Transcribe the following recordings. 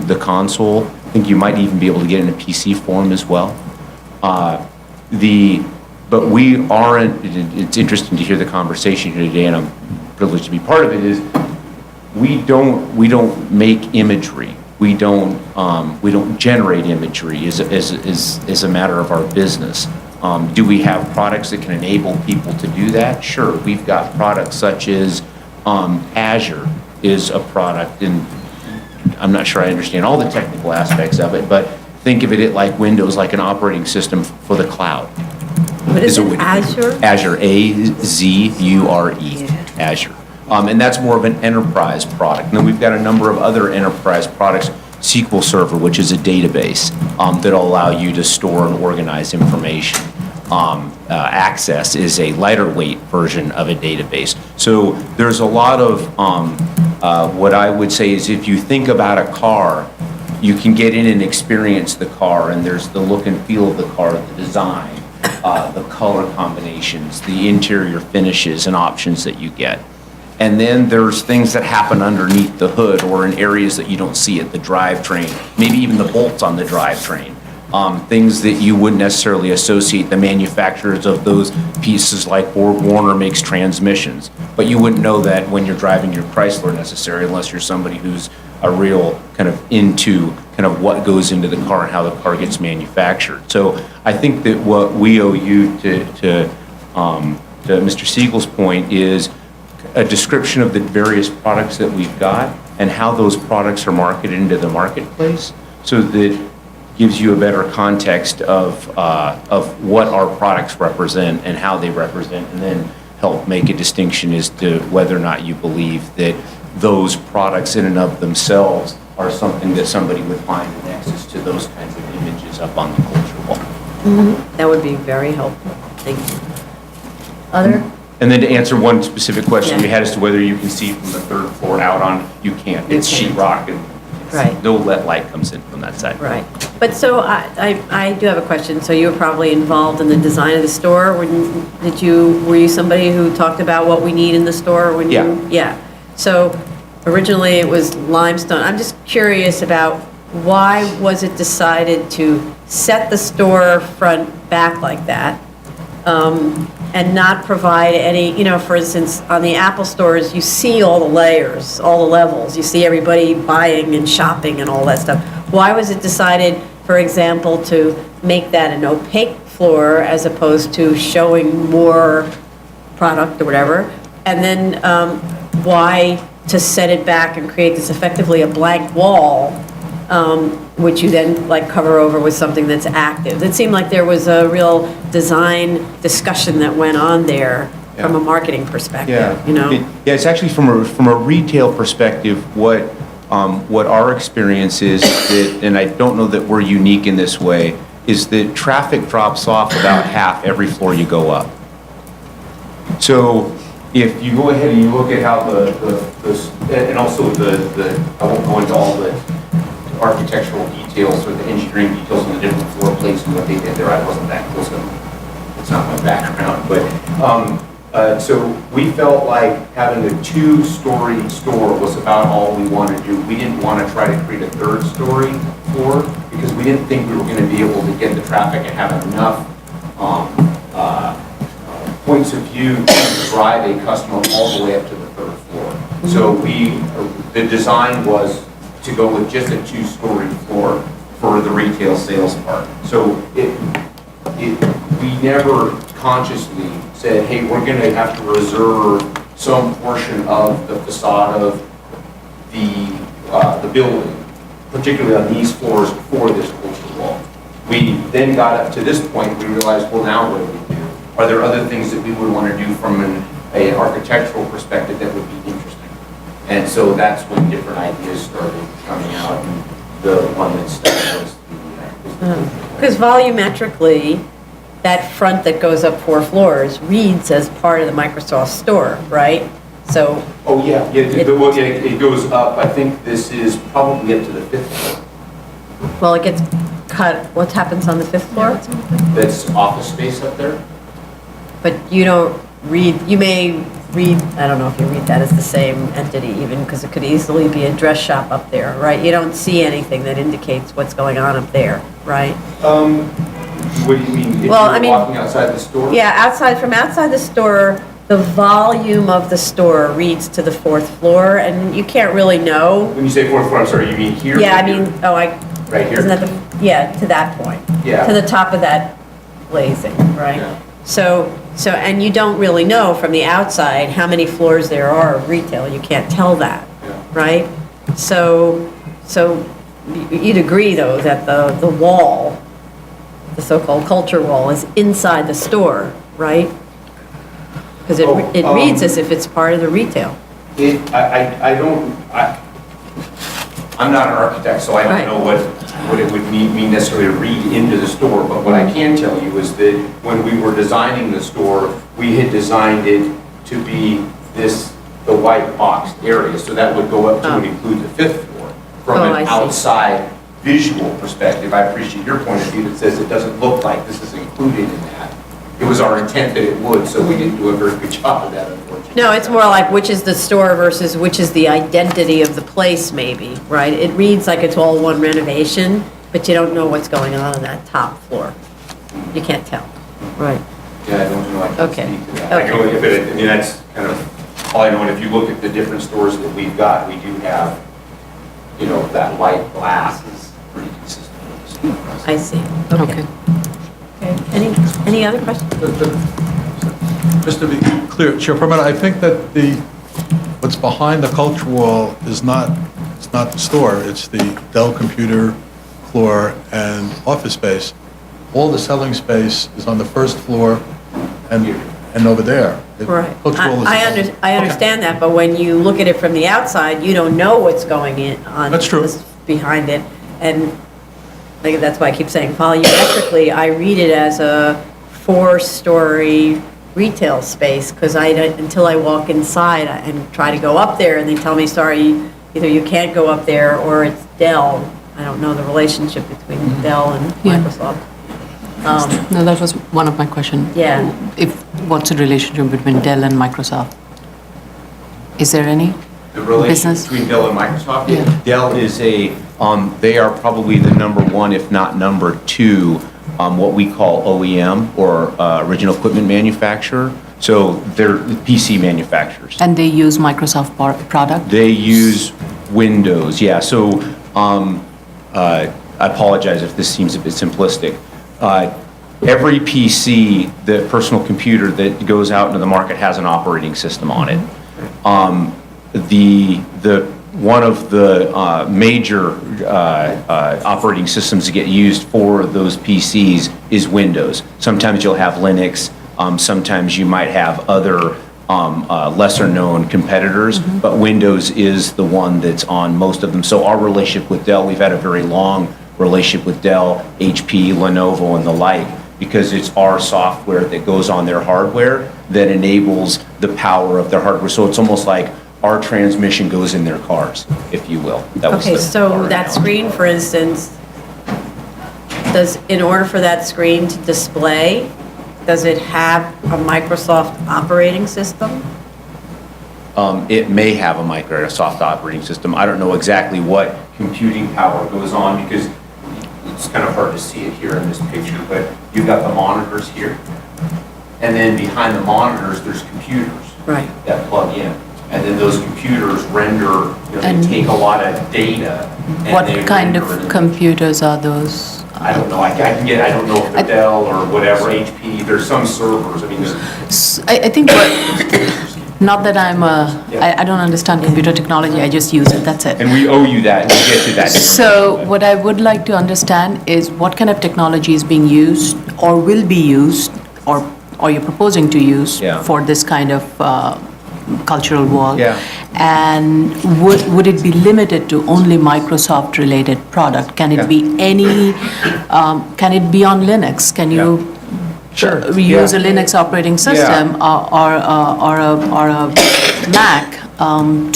the console. I think you might even be able to get it in a PC form as well. But we aren't, it's interesting to hear the conversation here today, and I'm privileged to be part of it, is we don't make imagery. We don't generate imagery as a matter of our business. Do we have products that can enable people to do that? Sure. We've got products such as Azure is a product, and I'm not sure I understand all the technical aspects of it, but think of it like Windows, like an operating system for the cloud. What is it, Azure? Azure, A-Z-U-R-E, Azure. And that's more of an enterprise product. And then we've got a number of other enterprise products, SQL Server, which is a database that'll allow you to store and organize information. Access is a lighter weight version of a database. So there's a lot of what I would say is, if you think about a car, you can get in and experience the car, and there's the look and feel of the car, the design, the color combinations, the interior finishes and options that you get. And then there's things that happen underneath the hood or in areas that you don't see at the drivetrain, maybe even the bolts on the drivetrain. Things that you wouldn't necessarily associate the manufacturers of those pieces, like Warner makes transmissions. But you wouldn't know that when you're driving your Chrysler necessarily, unless you're somebody who's a real kind of into kind of what goes into the car and how the car gets manufactured. So I think that what we owe you to Mr. Siegel's point is a description of the various products that we've got and how those products are marketed into the marketplace, so that gives you a better context of what our products represent and how they represent, and then help make a distinction as to whether or not you believe that those products in and of themselves are something that somebody would find a nexus to those kinds of images up on the culture wall. Mm-hmm. That would be very helpful. Thank you. Other? And then to answer one specific question Yeah. you had as to whether you can see from the third floor out on, you can't. It's sheetrock, and Right. no light comes in from that side. Right. But so I do have a question. So you were probably involved in the design of the store. Were you somebody who talked about what we need in the store? Yeah. So originally it was limestone. I'm just curious about, why was it decided to set the store front back like that? And not provide any, for instance, on the Apple stores, you see all the layers, all the levels. You see everybody buying and shopping and all that stuff. Why was it decided, for example, to make that an opaque floor as opposed to showing more product or whatever? And then why to set it back and create this effectively a blank wall, which you then cover over with something that's active? It seemed like there was a real design discussion that went on there from a marketing perspective. It's actually from a retail perspective, what our experience is that, and I don't know that we're unique in this way, is that traffic drops off about half every floor you go up. So if you go ahead and you look at how and also I won't go into all the architectural details or the engineering details on the different floor plates and what they did there. I wasn't that close to them. It's not my background, but so we felt like having a 2-story store was about all we wanted to do. We didn't want to try to create a 3rd-story floor, because we didn't think we were going to be able to get the traffic and have enough points of view to drive a customer all the way up to the 3rd floor. So the design was to go with just a 2-story floor for the retail sales part. So we never consciously said, hey, we're going to have to reserve some portion of the facade of the building, particularly on these floors, for this culture wall. We then got up to this point, we realized, well, now what do we do? Are there other things that we would want to do from an architectural perspective that would be interesting? And so that's when different ideas started coming out, and the one that started was because volumetrically, that front that goes up 4 floors reads as part of the Microsoft store, right? So. Oh, yeah. It goes up. I think this is probably up to the 5th floor. Well, it gets cut. What happens on the 5th floor? That's office space up there. But you don't read, I don't know if you read that as the same entity even, because it could easily be a dress shop up there, right? You don't see anything that indicates what's going on up there, right? What do you mean? If Well, you're I mean- walking outside the store? Yeah, from outside the store, the volume of the store reads to the fourth floor, and you can't really know. When you say fourth floor, I'm sorry, you mean here? Yeah, I or here? mean, Right here? isn't that yeah, to that point. Yeah. To the top of that glazing, right? Yeah. So, and you don't really know from the outside how many floors there are of retail. You can't tell that, Yeah. right? So you'd agree, though, that the wall, the so-called culture wall, is inside the store, right? Because it reads as if it's part of the retail. I'm not an architect, so I Right. don't know what it would mean necessarily to read into the store, but what I can tell you is that when we were designing the store, we had designed it to be the white boxed area, so that would go up to and include the fifth floor. From Oh, I an see. outside visual perspective, I appreciate your point of view that says it doesn't look like this is included in that. It was our intent that it would, so we didn't do a very good job of that, unfortunately. No, it's more like which is the store versus which is the identity of the place, maybe, right? It reads like it's all one renovation, but you don't know what's going on that top floor. You can't tell. Right. Yeah, I don't know, I can't Okay. speak to that. I can only, I mean, that's kind of, all I know, and if you look at the different stores that we've got, we do have, that white glass is pretty consistent with the store. I see. Okay. Okay. Any other questions? Just to be clear, Chair Permetta, I think that what's behind the culture wall is not the store, it's the Dell computer floor and office space. All the selling space is on the first floor and over there. The Right. culture wall is- I understand that, but when you look at it from the outside, you don't know what's going on. That's true. Behind it. And like, that's why I keep saying volumetrically, I read it as a 4-story retail space, because until I walk inside and try to go up there, and they tell me, sorry, either you can't go up there or it's Dell. I don't know the relationship between Dell and Yeah. Microsoft. No, that was one of my questions. Yeah. What's the relationship between Dell and Microsoft? Is there any? The relationship Business? between Dell and Microsoft? Yeah. Dell is they are probably the number one, if not number two, what we call OEM, or original equipment manufacturer. So they're PC manufacturers. And they use Microsoft product? They use Windows, yeah. So I apologize if this seems a bit simplistic. Every PC, the personal computer that goes out into the market, has an operating system on it. One of the major operating systems that get used for those PCs is Windows. Sometimes you'll have Linux, sometimes you might have other lesser-known competitors, but Windows is the one that's on most of them. So our relationship with Dell, we've had a very long relationship with Dell, HP, Lenovo, and the like, because it's our software that goes on their hardware that enables the power of their hardware. So it's almost like our transmission goes in their cars, if you will. That was Okay, the- so our that analogy. screen, for instance, in order for that screen to display, does it have a Microsoft operating system? It may have a Microsoft operating system. I don't know exactly what computing power goes on, because it's kind of hard to see it here in this picture, but you've got the monitors here, and then behind the monitors, there's computers Right. that plug in. And then those computers render, they And take a lot of data. and What they kind render it. of computers are those? I don't know. I don't know if they're Dell or whatever, HP. There's some servers. I mean, there's. I think not that I don't understand computer technology, I just use it, that's it. And we owe you that, and we'll get to that. So what I would like to understand is what kind of technology is being used or will be used or you're proposing to use Yeah. for this kind of cultural wall? Yeah. And would it be limited to only Microsoft-related product? Can Yeah. it be can it be on Linux? Can you Sure. use Yeah. a Linux operating system or a Mac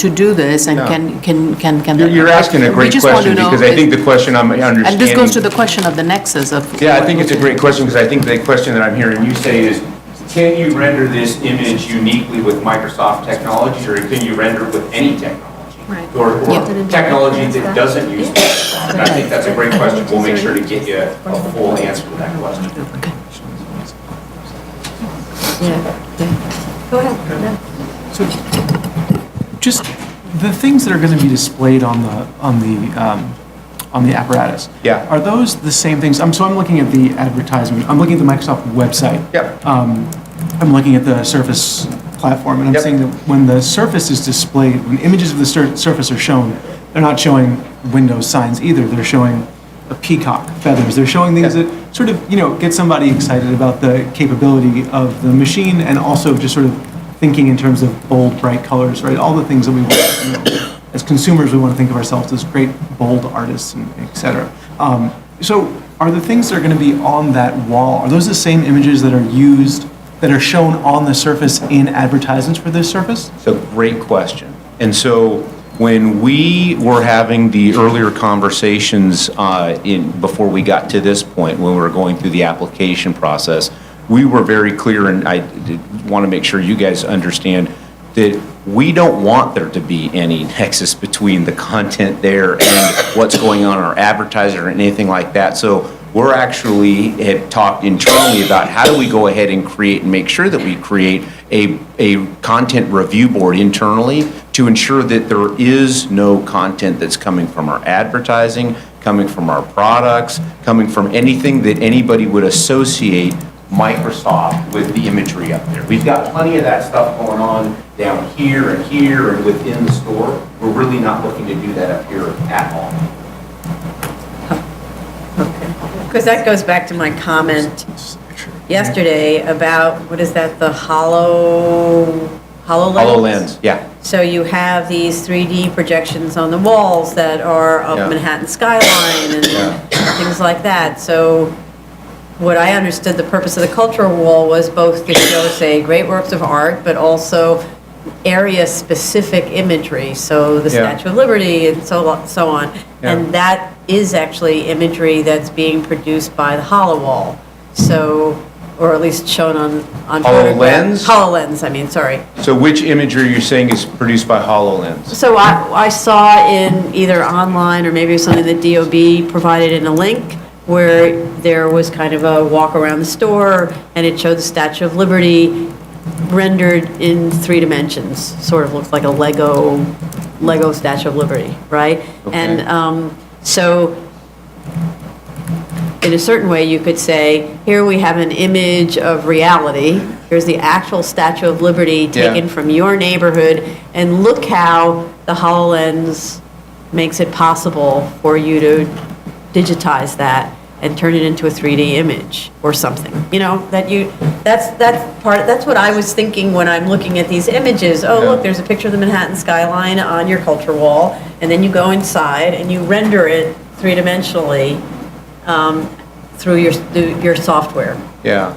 to do this, and Yeah. can You're asking a we great just want to question, know because I is- think the question I'm understanding. and this goes to the question of the nexus of. Yeah, I think it's a great question, because I think the question that I'm hearing you say is, can you render this image uniquely with Microsoft technology, or can you render it with any technology? Right. Or Yeah. technology that doesn't use Microsoft? And I think that's a great question. We'll make sure to get you a full answer to that question. Yeah. Go ahead. No. So, just the things that are going to be displayed on the apparatus. Yeah. Are those the same things? So I'm looking at the advertisement. I'm looking at the Microsoft website. Yep. I'm looking at the Surface platform, and I'm Yep. seeing that when the Surface is displayed, when images of the Surface are shown, they're not showing Windows signs either. They're showing a peacock, feathers. They're showing things Yeah. that sort of, get somebody excited about the capability of the machine, and also just sort of thinking in terms of bold, bright colors, right? All the things that we want, as consumers, we want to think of ourselves as great, bold artists, and et cetera. So are the things that are going to be on that wall, are those the same images that are used, that are shown on the Surface in advertisements for this Surface? It's a great question. And so when we were having the earlier conversations before we got to this point, when we were going through the application process, we were very clear, and I want to make sure you guys understand that we don't want there to be any nexus between the content there and what's going on in our advertising or anything like that. So we're actually have talked internally about how do we go ahead and create and make sure that we create a content review board internally to ensure that there is no content that's coming from our advertising, coming from our products, coming from anything that anybody would associate Microsoft with the imagery up there. We've got plenty of that stuff going on down here and within the store. We're really not looking to do that up here at all. Because that goes back to my comment yesterday about, what is that, the HoloLens? HoloLens, yeah. So you have these 3D projections on the walls that are of Yeah. Manhattan skyline and things like that. So what I understood the purpose of the cultural wall was both to show, say, great works of art, but also area-specific imagery, so the Yeah. Statue of Liberty and so on. Yeah. And that is actually imagery that's being produced by the HoloWall. So, or at least shown on HoloLens? HoloLens, I mean, sorry. So which imagery you're saying is produced by HoloLens? So I saw in either online or maybe it was something that DOB provided in a link where there was kind of a walk around the store and it showed the Statue of Liberty rendered in 3 dimensions. Sort of looks like a Lego Statue of Liberty, right? Okay. And so in a certain way, you could say, here we have an image of reality. Here's the actual Statue of Liberty taken from your neighborhood, and look how the HoloLens makes it possible for you to digitize that and turn it into a 3D image or something. You know, that's what I was thinking when I'm looking at these images. Oh, look, there's a picture of the Manhattan skyline on your culture wall, and then you go inside and you render it 3-dimensionally through your software Yeah.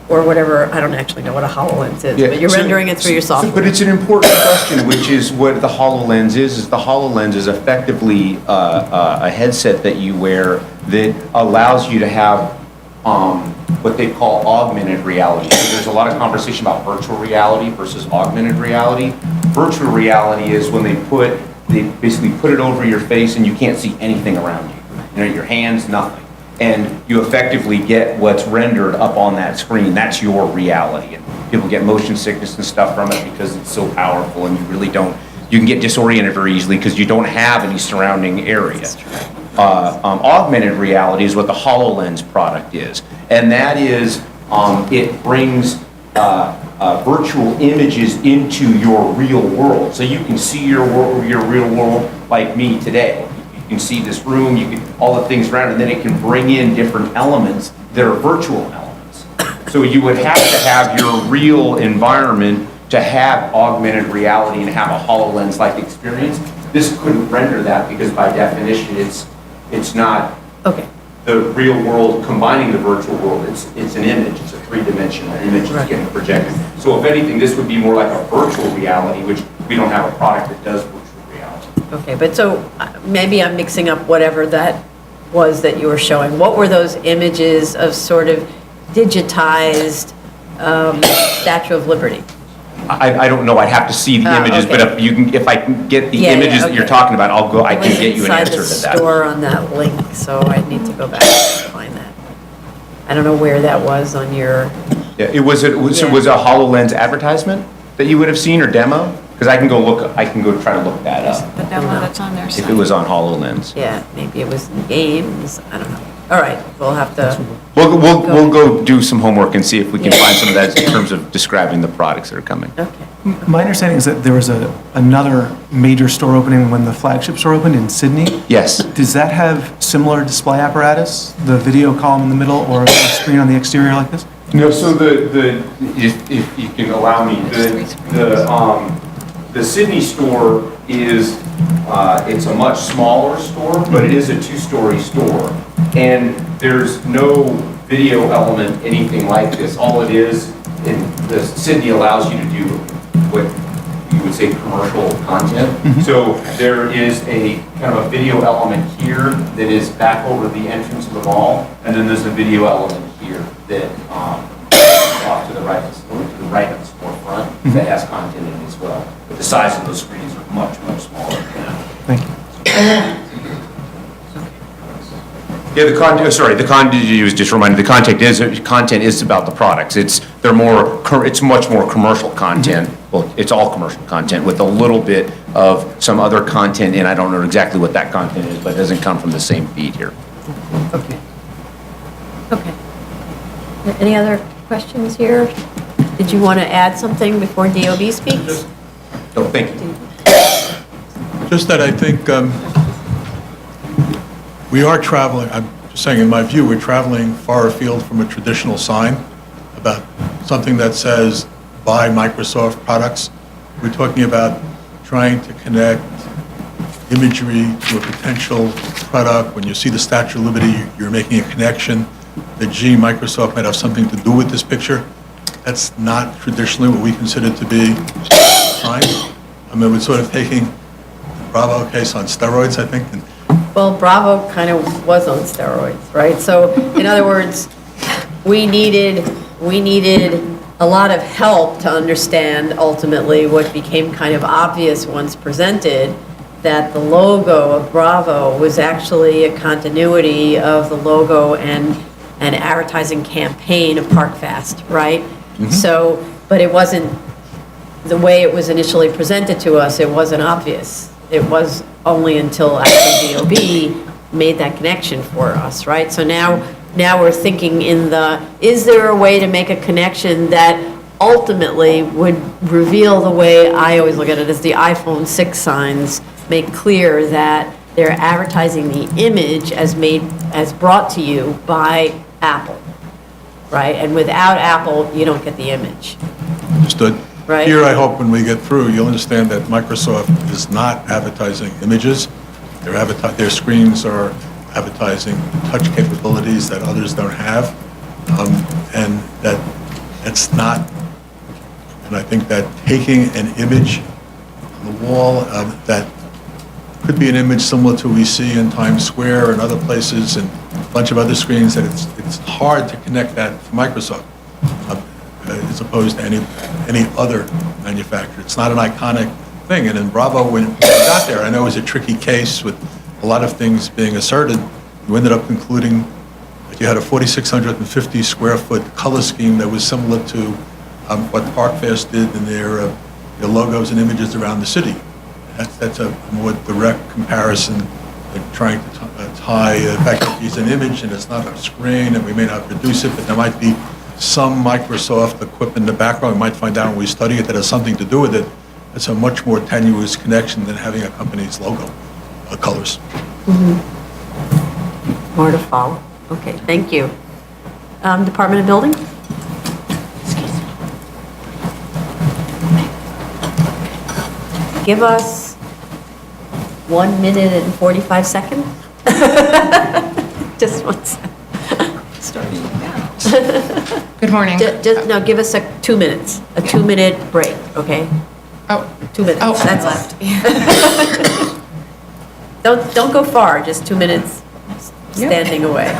or whatever. I don't actually know what a HoloLens is, Yeah, but you're so- rendering it through your software. But it's an important question, which is what the HoloLens is the HoloLens is effectively a headset that you wear that allows you to have what they call augmented reality. So there's a lot of conversation about virtual reality versus augmented reality. Virtual reality is when they basically put it over your face and you can't see anything around you. You know, your hands, nothing. And you effectively get what's rendered up on that screen. That's your reality. And people get motion sickness and stuff from it because it's so powerful and you can get disoriented very easily because you don't have any surrounding area. Augmented reality is what the HoloLens product is. And that is, it brings virtual images into your real world. So you can see your real world like me today. You can see this room, all the things around, and then it can bring in different elements that are virtual elements. So you would have to have your real environment to have augmented reality and have a HoloLens-like experience. This couldn't render that because by definition, it's not the real world combining the virtual world. It's an image. It's a 3-dimensional image that's getting projected. So if anything, this would be more like a virtual reality, which we don't have a product that does virtual reality. Okay, but so maybe I'm mixing up whatever that was that you were showing. What were those images of sort of digitized Statue of Liberty? I don't know, I'd have to see the Oh, images, but okay. if I can get the Yeah, yeah, images that you're okay. talking about, I can get you an answer to It was inside that. the store on that link, so I need to go back and find that. I don't know where that was on your, Yeah, it was a HoloLens advertisement that you would have seen or demo? Because I can go try to look that up, The demo that's on their site. if it was on HoloLens. yeah, maybe it was in games, I don't know. All right, we'll have to, We'll go do some homework and see if we can find some of that in terms of describing the products that are coming. okay. My understanding is that there was another major store opening when the flagship store opened in Sydney. Yes. Does that have similar display apparatus, the video column in the middle or a screen on the exterior like this? No, so if you can allow me, the Sydney store is, it's a much smaller store, but it is a two-story store. And there's no video element, anything like this. All it is, the Sydney allows you to do what you would say commercial content. So there is a kind of a video element here that is back over the entrance of the mall, and then there's a video element here that off to the right, of the storefront, that has content in it as well. But the size of those screens are much, much smaller now. Thank you. Yeah, the content is about the products. It's much more commercial content. Well, it's all commercial content with a little bit of some other content, and I don't know exactly what that content is, but it doesn't come from the same feed here. Okay. Okay. Any other questions here? Did you want to add something before DOB speaks? So, thank you. Just that I think we are traveling, I'm just saying, in my view, we're traveling far afield from a traditional sign about something that says, buy Microsoft products. We're talking about trying to connect imagery to a potential product. When you see the Statue of Liberty, you're making a connection that, gee, Microsoft might have something to do with this picture. That's not traditionally what we consider to be signs. I mean, we're sort of taking the Bravo case on steroids, I think, and Well, Bravo kind of was on steroids, right? So, in other words, we needed a lot of help to understand ultimately what became kind of obvious once presented, that the logo of Bravo was actually a continuity of the logo and an advertising campaign of ParkFast, right? So, but it wasn't, the way it was initially presented to us, it wasn't obvious. It was only until actually DOB made that connection for us, right? So now we're thinking is there a way to make a connection that ultimately would reveal the way I always look at it as the iPhone 6 signs make clear that they're advertising the image as brought to you by Apple, right? And without Apple, you don't get the image. understood. Right. Here, I hope when we get through, you'll understand that Microsoft is not advertising images. Their screens are advertising touch capabilities that others don't have. And that it's not, and I think that taking an image on the wall that could be an image similar to what we see in Times Square and other places and a bunch of other screens, that it's hard to connect that to Microsoft. As opposed to any other manufacturer. It's not an iconic thing. And in Bravo, when we got there, I know it was a tricky case with a lot of things being asserted. You ended up concluding that you had a 4,650 square foot color scheme that was similar to what ParkFast did in their logos and images around the city. That's a more direct comparison than trying to tie the fact that it's an image and it's not a screen and we may not produce it, but there might be some Microsoft equipment in the background. We might find out when we study it that has something to do with it. It's a much more tenuous connection than having a company's logo, colors. More to follow. Okay, thank you. Department of Building? Give us 1 minute and 45 seconds. Just 1 second. Good morning. No, give us 2 minutes, a 2-minute break, okay? Oh. 2 minutes, Oh. that's left. Don't go far, just 2 minutes standing away.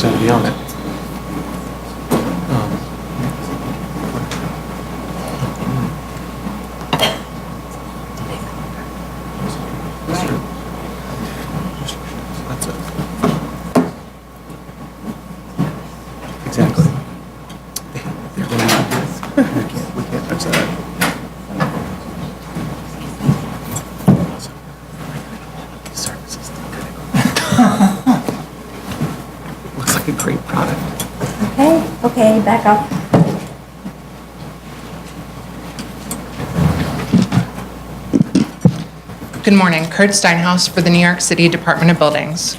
excited to be on it. That's it. Exactly. They're going to do this. We can't touch that. Services. Looks like a great product. Okay, back up. Good morning, Kurt Steinhaus for the New York City Department of Buildings.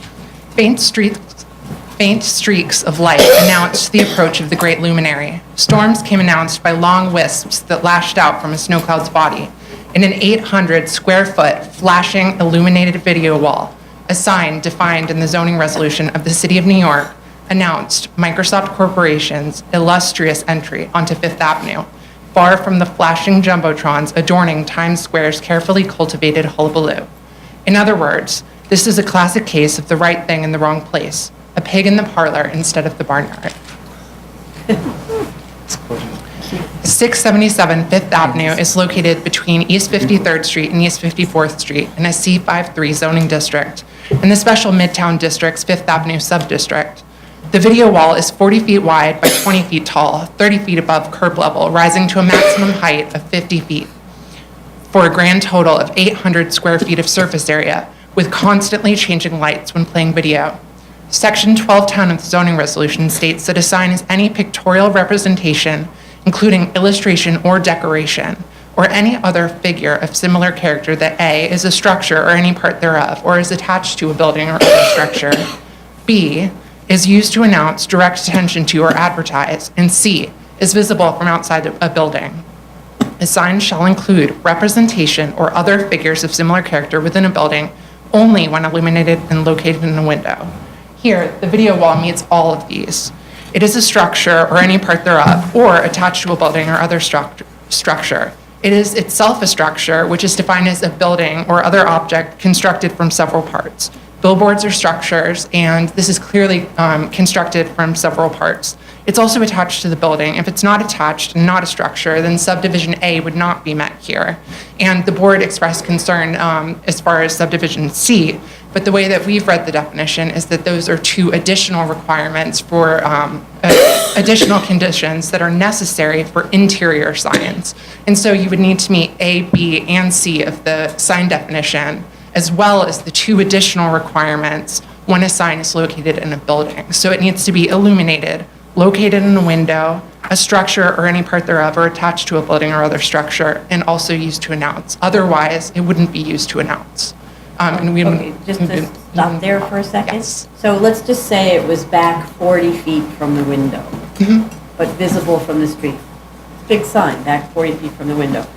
Faint streaks of light announced the approach of the great luminary. Storms came announced by long wisps that lashed out from a snow cloud's body. In an 800-square-foot flashing illuminated video wall, a sign defined in the zoning resolution of the City of New York announced Microsoft Corporation's illustrious entry onto Fifth Avenue, far from the flashing jumbotrons adorning Times Square's carefully cultivated hullabaloo. In other words, this is a classic case of the right thing in the wrong place, a pig in the parlor instead of the barnyard. 677 Fifth Avenue is located between East 53rd Street and East 54th Street in a C53 zoning district, in the special Midtown District's Fifth Avenue subdistrict. The video wall is 40 feet wide by 20 feet tall, 30 feet above curb level, rising to a maximum height of 50 feet, for a grand total of 800 square feet of surface area, with constantly changing lights when playing video. Section 1210 of the zoning resolution states that a sign is any pictorial representation, including illustration or decoration, or any other figure of similar character that A, is a structure or any part thereof, or is attached to a building or other structure, B, is used to announce, direct attention to, or advertise, and C, is visible from outside a building. A sign shall include representation or other figures of similar character within a building only when illuminated and located in a window. Here, the video wall meets all of these. It is a structure or any part thereof, or attached to a building or other structure. It is itself a structure, which is defined as a building or other object constructed from several parts. Billboards are structures, and this is clearly constructed from several parts. It's also attached to the building. If it's not attached and not a structure, then subdivision A would not be met here. And the board expressed concern as far as subdivision C, but the way that we've read the definition is that those are two additional requirements for additional conditions that are necessary for interior signs. And so you would need to meet A, B, and C of the sign definition, as well as the two additional requirements when a sign is located in a building. So it needs to be illuminated, located in a window, a structure or any part thereof, or attached to a building or other structure, and also used to announce. Otherwise, it wouldn't be used to announce. And we Okay, just to stop there for a second. Yes. So let's just say it was back 40 feet from the window, but visible from the street. Big sign, back 40 feet from the window.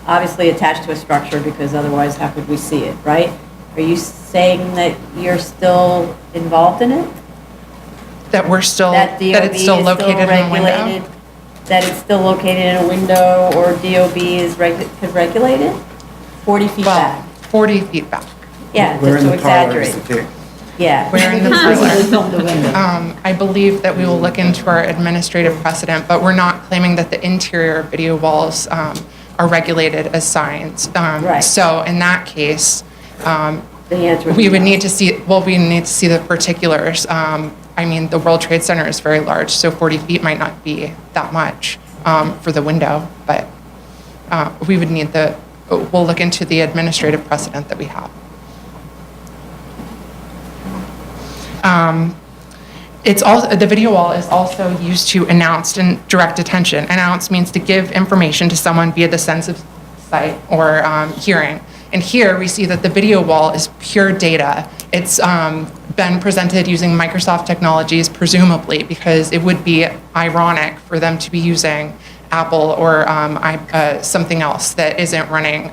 Obviously attached to a structure, because otherwise how could we see it, right? Are you saying that you're still involved in it? That we're still, That that it's still located in a window? regulated? That it's still located in a window, or DOB could regulate it? 40 feet Well, back? 40 feet back. Yeah, Where just in to the parlor is exaggerate. the pig? Yeah. Where in the parlor? From the window. I believe that we will look into our administrative precedent, but we're not claiming that the interior video walls are regulated as signs. Right. So in that case, The answer we would no. need to see, well, we need to see the particulars. I mean, the World Trade Center is very large, so 40 feet might not be that much for the window, but we would need we'll look into the administrative precedent that we have. The video wall is also used to announce and direct attention. Announce means to give information to someone via the sense of sight or hearing. And here we see that the video wall is pure data. It's been presented using Microsoft technologies, presumably, because it would be ironic for them to be using Apple or something else that isn't running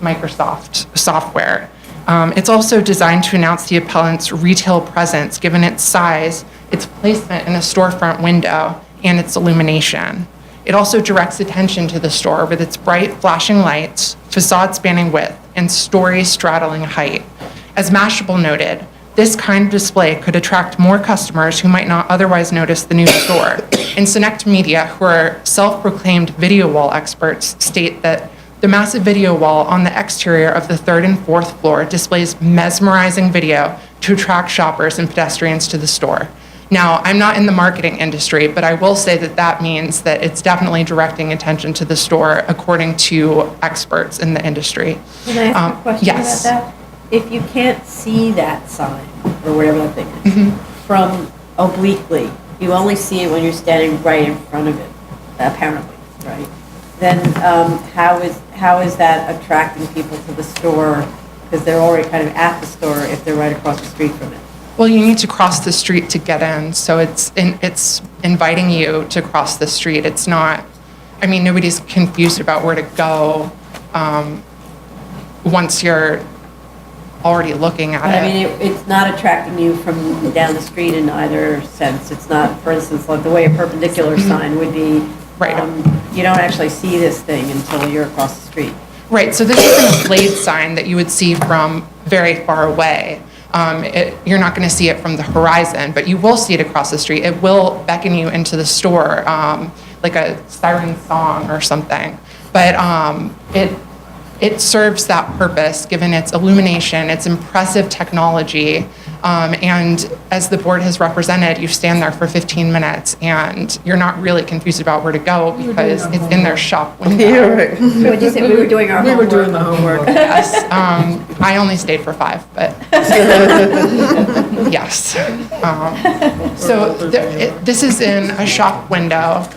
Microsoft software. It's also designed to announce the appellant's retail presence, given its size, its placement in a storefront window, and its illumination. It also directs attention to the store with its bright flashing lights, facade spanning width, and story straddling height. As Mashable noted, This kind of display could attract more customers who might not otherwise notice the new store. And Connect Media, who are self-proclaimed video wall experts, state that the massive video wall on the exterior of the third and fourth floor displays mesmerizing video to attract shoppers and pedestrians to the store. Now, I'm not in the marketing industry, but I will say that that means that it's definitely directing attention to the store according to experts in the industry. Can I ask a question about yes. that? If you can't see that sign, or whatever that thing is, from obliquely, you only see it when you're standing right in front of it, apparently, right? Then how is that attracting people to the store? Because they're already kind of at the store if they're right across the street from it. Well, you need to cross the street to get in, so it's inviting you to cross the street. It's not, I mean, nobody's confused about where to go once you're already looking at But it. I mean, it's not attracting you from down the street in either sense. It's not, for instance, like the way a perpendicular sign would be. Right. You don't actually see this thing until you're across the street. Right, so this isn't a blade sign that you would see from very far away. You're not going to see it from the horizon, but you will see it across the street. It will beckon you into the store, like a siren song or something. But it serves that purpose, given its illumination, its impressive technology. And as the board has represented, you stand there for 15 minutes and you're not really confused about where to go because it's in their shop window. What'd you say? We were doing our homework. We were doing the homework. Yes, I only stayed for 5, but yes. So this is in a shop window.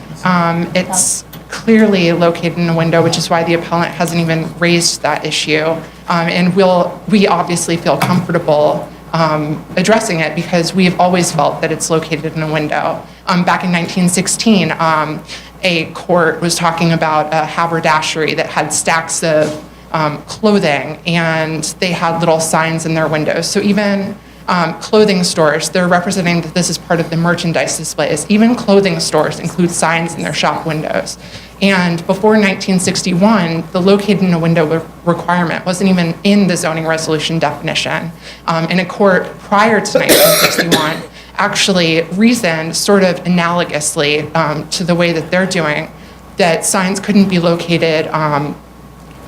It's clearly located in a window, which is why the appellant hasn't even raised that issue. And we obviously feel comfortable addressing it because we have always felt that it's located in a window. Back in 1916, a court was talking about a haberdashery that had stacks of clothing, and they had little signs in their windows. So even clothing stores, they're representing that this is part of the merchandise displays. Even clothing stores include signs in their shop windows. And before 1961, the located in a window requirement wasn't even in the zoning resolution definition. And a court prior to 1961 actually reasoned sort of analogously to the way that they're doing, that signs couldn't be located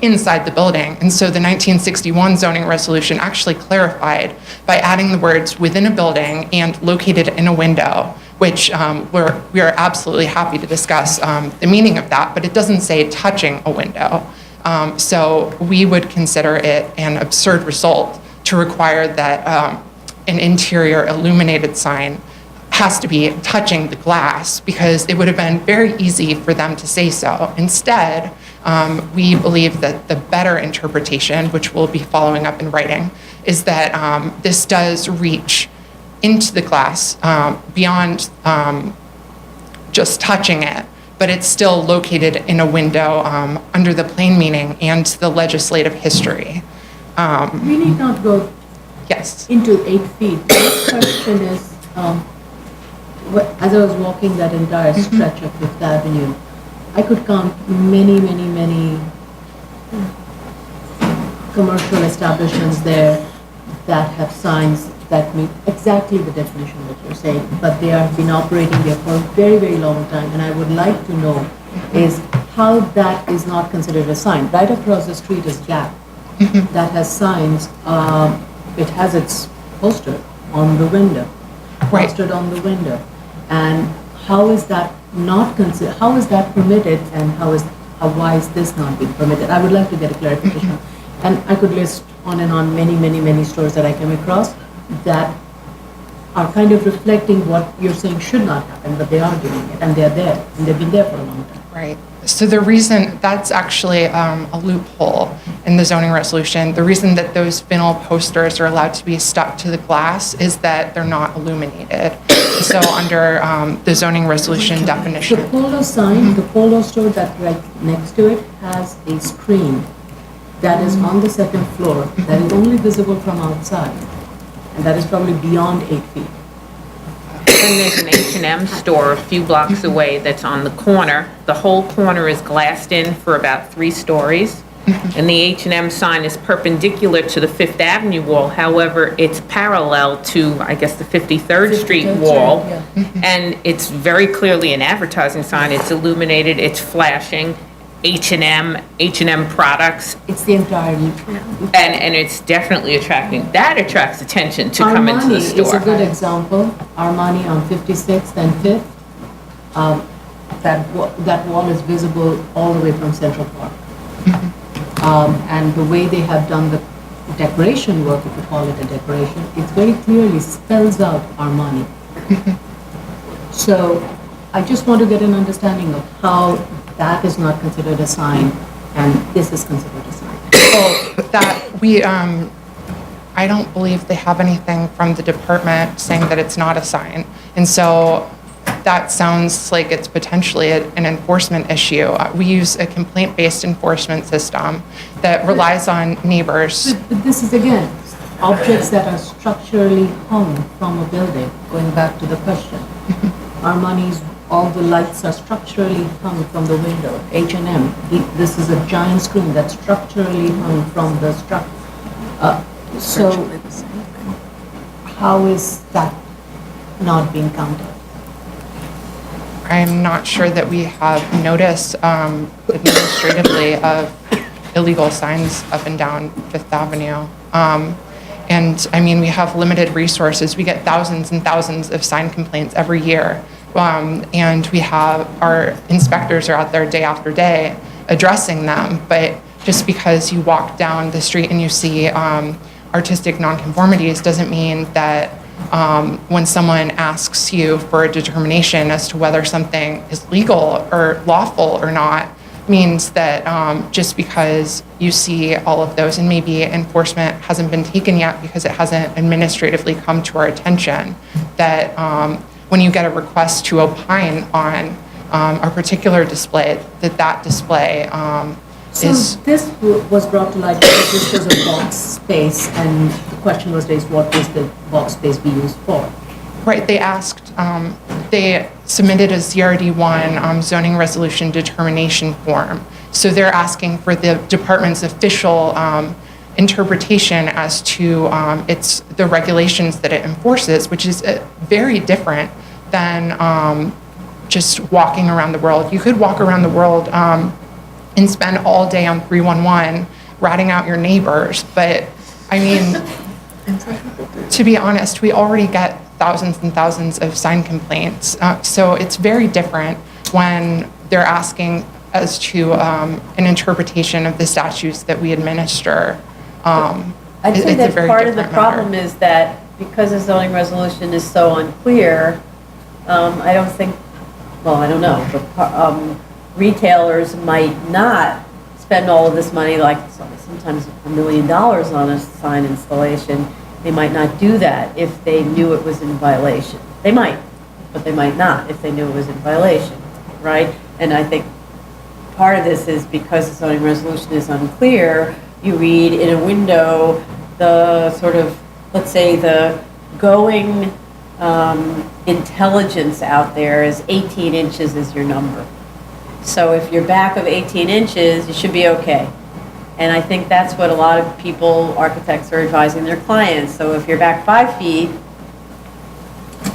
inside the building. And so the 1961 zoning resolution actually clarified by adding the words within a building and located in a window, which we are absolutely happy to discuss the meaning of that, but it doesn't say touching a window. So we would consider it an absurd result to require that an interior illuminated sign has to be touching the glass, because it would have been very easy for them to say so. Instead, we believe that the better interpretation, which we'll be following up in writing, is that this does reach into the glass beyond just touching it, but it's still located in a window under the plain meaning and the legislative history. We need not go Yes. into 8 feet. The question is, as I was walking that entire stretch of Fifth Avenue, I could count many commercial establishments there that have signs that meet exactly the definition that you're saying, but they have been operating there for a very long time, and I would like to know is how that is not considered a sign. Right across the street is Gap, that has signs. It has its poster on the window, Right. posted on the window, and how is that not considered? How is that permitted, and why is this not being permitted? I would like to get a clarification, and I could list on and on many stores that I came across that are kind of reflecting what you're saying should not happen, but they are doing it, and they're there, and they've been there for a long time. Right. So the reason, that's actually a loophole in the zoning resolution. The reason that those vinyl posters are allowed to be stuck to the glass is that they're not illuminated. So under the zoning resolution The definition. Polo sign, the Polo store that's right next to it has a screen that is on the second floor, that is only visible from outside, and that is probably beyond 8 feet. And there's an H&M store a few blocks away that's on the corner. The whole corner is glassed in for about 3 stories. And the H&M sign is perpendicular to the Fifth Avenue wall. However, it's parallel to, I guess, the 53rd Street 53rd wall. Street, And it's very clearly an advertising sign. It's illuminated, it's flashing, H&M products, It's the entire. and it's definitely that attracts attention to come into the Armani is a store. good example. Armani on 56th and 5th. That wall is visible all the way from Central Park. And the way they have done the decoration work, if you call it a decoration, it very clearly spells out Armani. So I just want to get an understanding of how that is not considered a sign and this is considered a sign. Well, I don't believe they have anything from the department saying that it's not a sign. And so that sounds like it's potentially an enforcement issue. We use a complaint-based enforcement system that relies on neighbors. But this is again, objects that are structurally hung from a building, going back to the question. Armani's, all the lights are structurally hung from the window. H&M, this is a giant screen that's structurally hung from the structure. So how is that not being counted? I'm not sure that we have notice administratively of illegal signs up and down Fifth Avenue. And I mean, we have limited resources. We get thousands and thousands of sign complaints every year. And we have, our inspectors are out there day after day addressing them. But just because you walk down the street and you see artistic nonconformities doesn't mean that when someone asks you for a determination as to whether something is legal or lawful or not, means that just because you see all of those and maybe enforcement hasn't been taken yet because it hasn't administratively come to our attention, that when you get a request to opine on a particular display, that display So this was brought to light because this was a box space, and the question was raised, what was the box space be used for? Right, they asked, they submitted a ZRD1 zoning resolution determination form. So they're asking for the department's official interpretation as to the regulations that it enforces, which is very different than just walking around the world. You could walk around the world and spend all day on 311 ratting out your neighbors. But I mean, to be honest, we already get thousands and thousands of sign complaints. So it's very different when they're asking as to an interpretation of the statutes that we administer. I'd say It's a that very part of the different matter. problem is that because the zoning resolution is so unclear, I don't think, well, I don't know, but retailers might not spend all of this money, like sometimes $1 million on a sign installation. They might not do that if they knew it was in violation. They might, but they might not if they knew it was in violation, right? And I think part of this is because the zoning resolution is unclear, you read in a window the sort of, let's say the going intelligence out there is 18 inches is your number. So if you're back of 18 inches, you should be okay. And I think that's what a lot of people, architects, are advising their clients. So if you're back 5 feet, you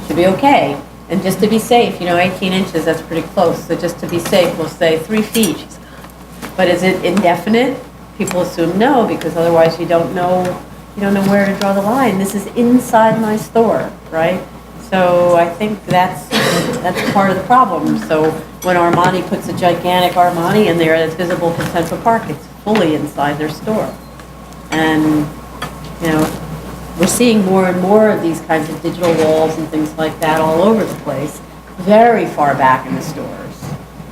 should be okay. And just to be safe, 18 inches, that's pretty close. So just to be safe, we'll say 3 feet. But is it indefinite? People assume no, because otherwise you don't know where to draw the line. This is inside my store, right? So I think that's part of the problem. So when Armani puts a gigantic Armani in there that's visible from Central Park, it's fully inside their store. And, we're seeing more and more of these kinds of digital walls and things like that all over the place, very far back in the stores.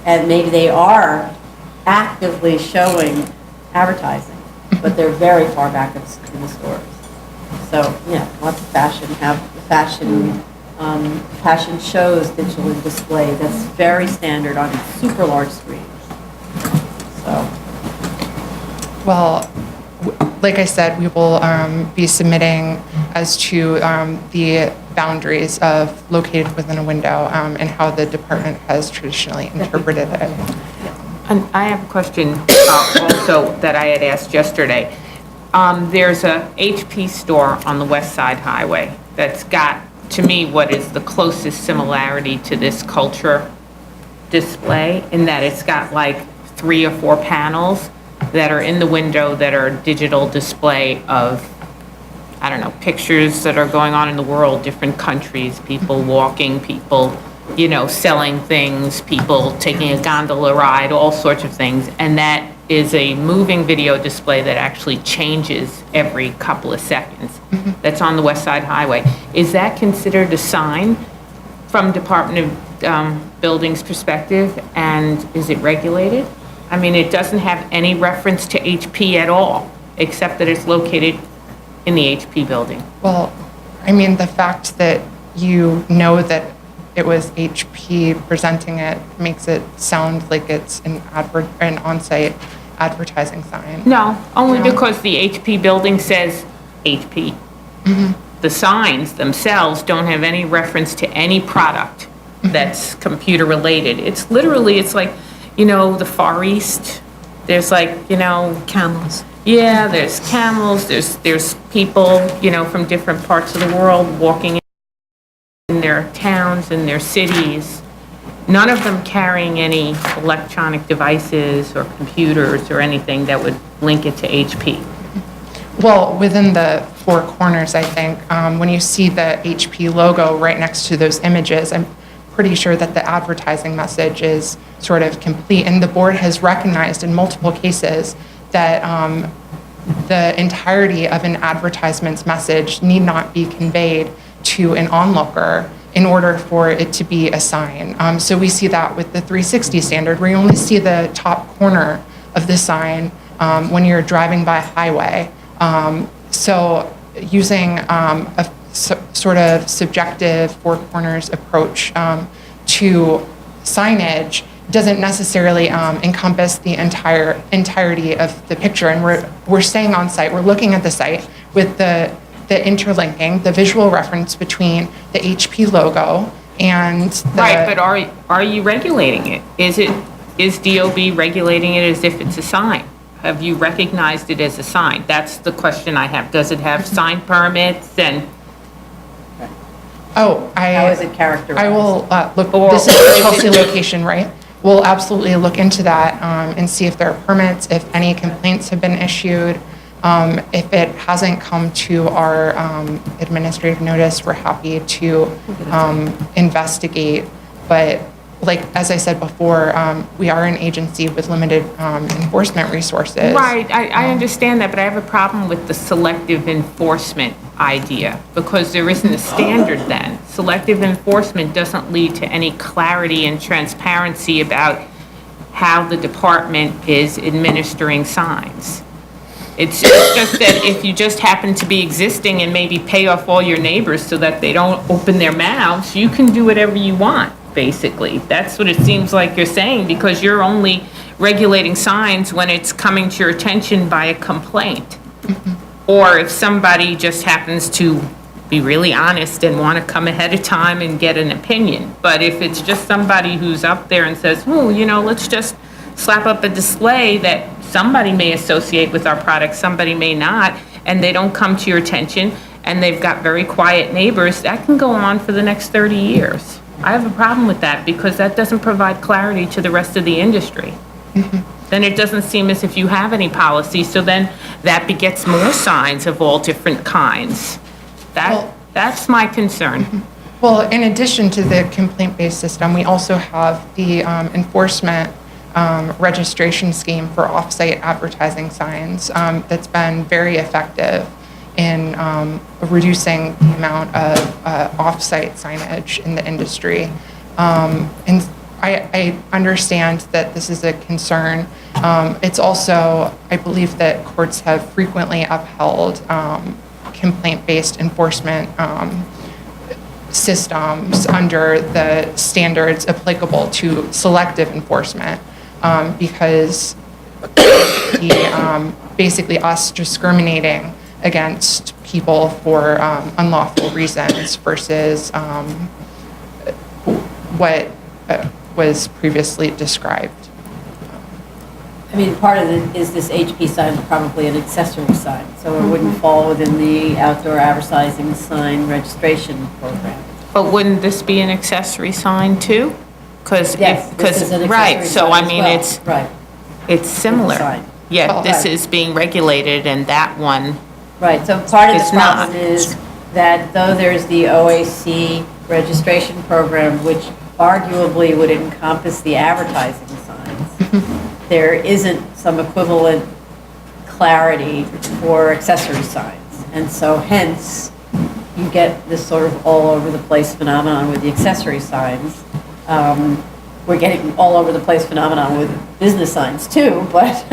And maybe they are actively showing advertising, but they're very far back in the stores. So, lots of fashion shows digitally displayed. That's very standard on super large screens. So. Well, like I said, we will be submitting as to the boundaries of located within a window and how the department has traditionally interpreted it. And I have a question also that I had asked yesterday. There's a HP store on the West Side Highway that's got, to me, what is the closest similarity to this culture display, in that it's got like 3 or 4 panels that are in the window that are a digital display of, I don't know, pictures that are going on in the world, different countries, people walking, people, selling things, people taking a gondola ride, all sorts of things. And that is a moving video display that actually changes every couple of seconds. That's on the West Side Highway. Is that considered a sign from Department of Buildings perspective, and is it regulated? I mean, it doesn't have any reference to HP at all, except that it's located in the HP building. Well, I mean, the fact that you know that it was HP presenting it makes it sound like it's an on-site advertising sign. No, only No? because the HP building says HP. The signs themselves don't have any reference to any product that's computer related. It's literally, it's like, the Far East. There's like, Camels. yeah, there's camels, there's people, from different parts of the world walking in their towns and their cities. None of them carrying any electronic devices or computers or anything that would link it to HP. Well, within the 4 corners, I think, when you see the HP logo right next to those images, I'm pretty sure that the advertising message is sort of complete. And the board has recognized in multiple cases that the entirety of an advertisement's message need not be conveyed to an onlooker in order for it to be a sign. So we see that with the 360 standard, where you only see the top corner of the sign when you're driving by a highway. So using a sort of subjective 4 corners approach to signage doesn't necessarily encompass the entirety of the picture. And we're staying on site, we're looking at the site with the interlinking, the visual reference between the HP logo and the... Right, but are you regulating it? Is DOB regulating it as if it's a sign? Have you recognized it as a sign? That's the question I have. Does it have sign permits and... Oh, How is it characterized? I will look, Or- this is the Chelsea location, right? We'll absolutely look into that and see if there are permits, if any complaints have been issued. If it hasn't come to our administrative notice, we're happy to investigate. But like, as I said before, we are an agency with limited enforcement resources. Right, I understand that, but I have a problem with the selective enforcement idea, because there isn't a standard then. Selective enforcement doesn't lead to any clarity and transparency about how the department is administering signs. It's just that if you just happen to be existing and maybe pay off all your neighbors so that they don't open their mouths, you can do whatever you want, basically. That's what it seems like you're saying, because you're only regulating signs when it's coming to your attention by a complaint. Or if somebody just happens to be really honest and want to come ahead of time and get an opinion. But if it's just somebody who's up there and says, let's just slap up a display that somebody may associate with our product, somebody may not, and they don't come to your attention, and they've got very quiet neighbors, that can go on for the next 30 years. I have a problem with that, because that doesn't provide clarity to the rest of the industry. Then it doesn't seem as if you have any policy, so then that begets more signs of all different kinds. That's my concern. Well, in addition to the complaint-based system, we also have the enforcement registration scheme for off-site advertising signs that's been very effective in reducing the amount of off-site signage in the industry. And I understand that this is a concern. It's also, I believe that courts have frequently upheld complaint-based enforcement systems under the standards applicable to selective enforcement, because basically us discriminating against people for unlawful reasons versus what was previously described. I mean, part of it is this HP sign is probably an accessory sign, so it wouldn't fall within the outdoor advertising sign registration program. But wouldn't this be an accessory sign too? Because Yes, this is an right, accessory so sign I as mean, well. it's, Right, it's similar. sign. Yeah, this Right. is being regulated and that one, right. So part of It's the problem not. is that though there's the OAC registration program, which arguably would encompass the advertising signs, there isn't some equivalent clarity for accessory signs. And so hence, you get this sort of all over the place phenomenon with the accessory signs. We're getting all over the place phenomenon with business signs too, but,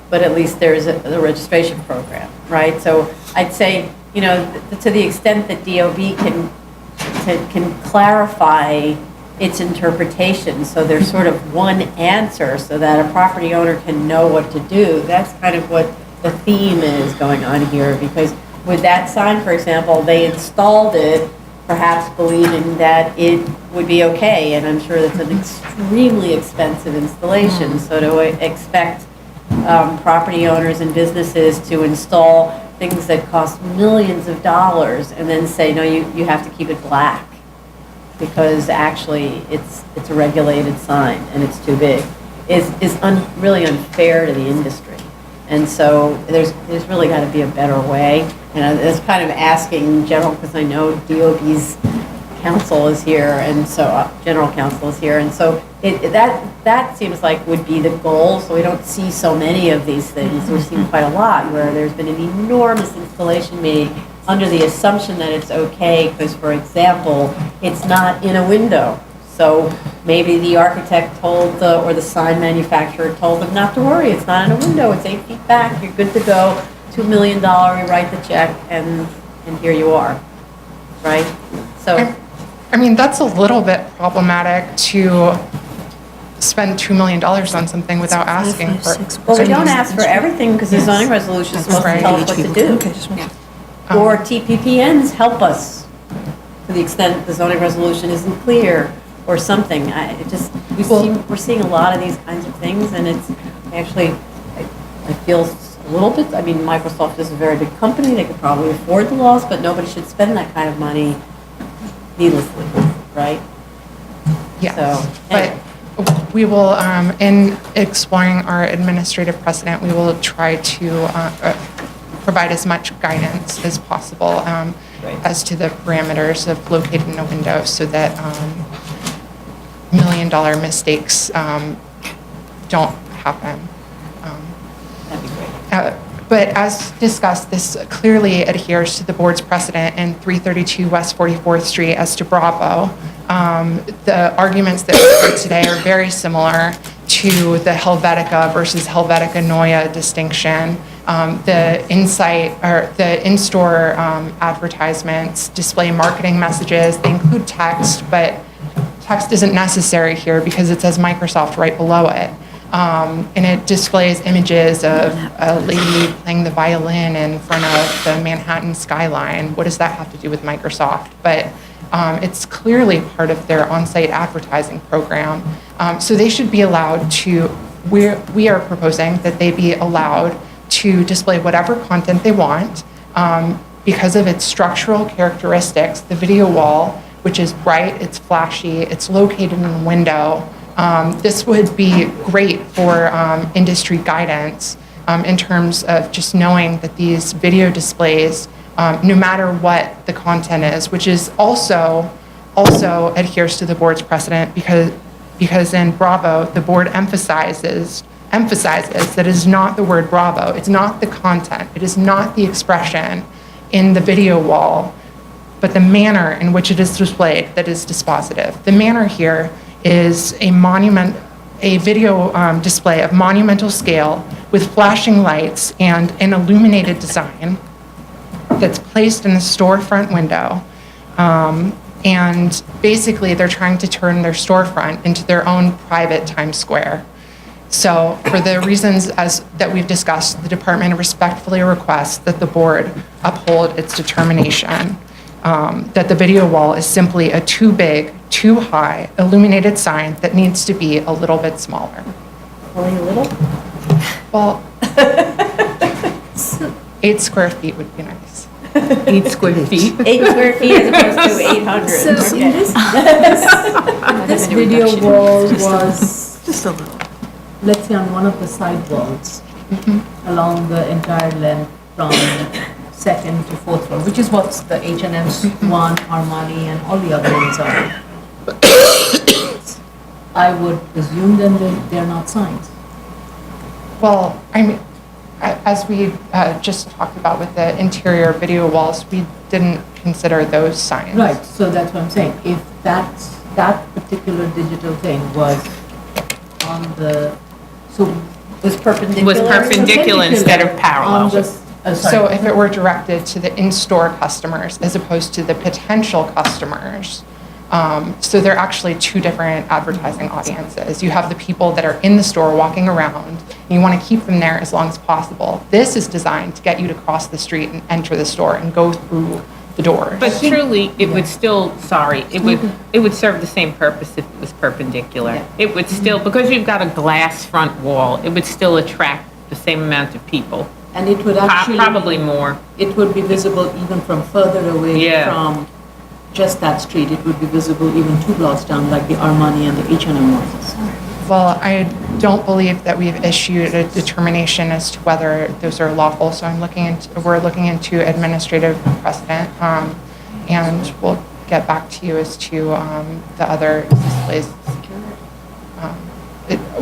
but at least there's the registration program, right? So I'd say, you know, to the extent that DOB can clarify its interpretation, so there's sort of one answer so that a property owner can know what to do. That's kind of what the theme is going on here, because with that sign, for example, they installed it perhaps believing that it would be okay, and I'm sure that's an extremely expensive installation. So to expect property owners and businesses to install things that cost millions of dollars and then say, no, you have to keep it black, because actually it's a regulated sign and it's too big, is really unfair to the industry. And so there's really got to be a better way. And it's kind of asking general, because I know DOB's counsel is here, and so general counsel is here, and so that seems like would be the goal. So we don't see so many of these things. We've seen quite a lot where there's been an enormous installation made under the assumption that it's okay because, for example, it's not in a window. So maybe the architect told or the sign manufacturer told them not to worry, it's not in a window, it's 8 feet back, you're good to go, $2 million, you write the check, and here you are, right? So, I mean, that's a little bit problematic to spend $2 million on something without asking for. well, we don't ask for everything because the zoning resolution is supposed to tell us what to do. Or TPPNs help us to the extent the zoning resolution isn't clear or something. We're seeing a lot of these kinds of things, and it's actually, I feel a little bit, I mean, Microsoft is a very big company, they could probably afford the laws, but nobody should spend that kind of money needlessly, right? Yes, So, but we will, in exploring our administrative precedent, we will try to provide as much guidance as possible as to the parameters of located in a window so that million-dollar mistakes don't happen. that'd be great. But as discussed, this clearly adheres to the board's precedent in 332 West 44th Street as to Bravo. The arguments that we heard today are very similar to the Helvetica versus Helvetica Noya distinction. The insight or the in-store advertisements display marketing messages. They include text, but text isn't necessary here because it says Microsoft right below it. And it displays images of a lady playing the violin in front of the Manhattan skyline. What does that have to do with Microsoft? But it's clearly part of their on-site advertising program. So they should be allowed to, we are proposing that they be allowed to display whatever content they want because of its structural characteristics. The video wall, which is bright, it's flashy, it's located in a window. This would be great for industry guidance in terms of just knowing that these video displays, no matter what the content is, which is also adheres to the board's precedent because in Bravo, the board emphasizes that it is not the word Bravo, it's not the content, it is not the expression in the video wall, but the manner in which it is displayed that is dispositive. The manner here is a video display of monumental scale with flashing lights and an illuminated design that's placed in the storefront window. And basically, they're trying to turn their storefront into their own private Times Square. So for the reasons that we've discussed, the department respectfully requests that the board uphold its determination that the video wall is simply a too big, too high illuminated sign that needs to be a little bit smaller. Only a little? Well, 8 square feet would be nice. 8 square feet. 8 square feet as opposed to 800. So Okay. this video wall was, just a little, let's say on one of the side walls, along the entire length from second to fourth floor, which is what the H&M's one, Armani, and all the other ones are. I would assume then they're not signs. Well, I mean, as we just talked about with the interior video walls, we didn't consider those signs. Right, so that's what I'm saying. If that particular digital thing was on the, so Was perpendicular? Was perpendicular instead of parallel. on the, So if it were directed to the in-store customers as opposed to the potential customers, so they're actually two different advertising audiences. You have the people that are in the store walking around, and you want to keep them there as long as possible. This is designed to get you to cross the street and enter the store and go through the doors. But truly, it would still, it would serve the same purpose if it was perpendicular. It would still, because you've got a glass front wall, it would still attract the same amount of people. and it would actually. Probably more. It would be visible even from further away Yeah. from just that street. It would be visible even 2 blocks down, like the Armani and the H&M ones. Well, I don't believe that we've issued a determination as to whether those are lawful, so we're looking into administrative precedent, and we'll get back to you as to the other displays.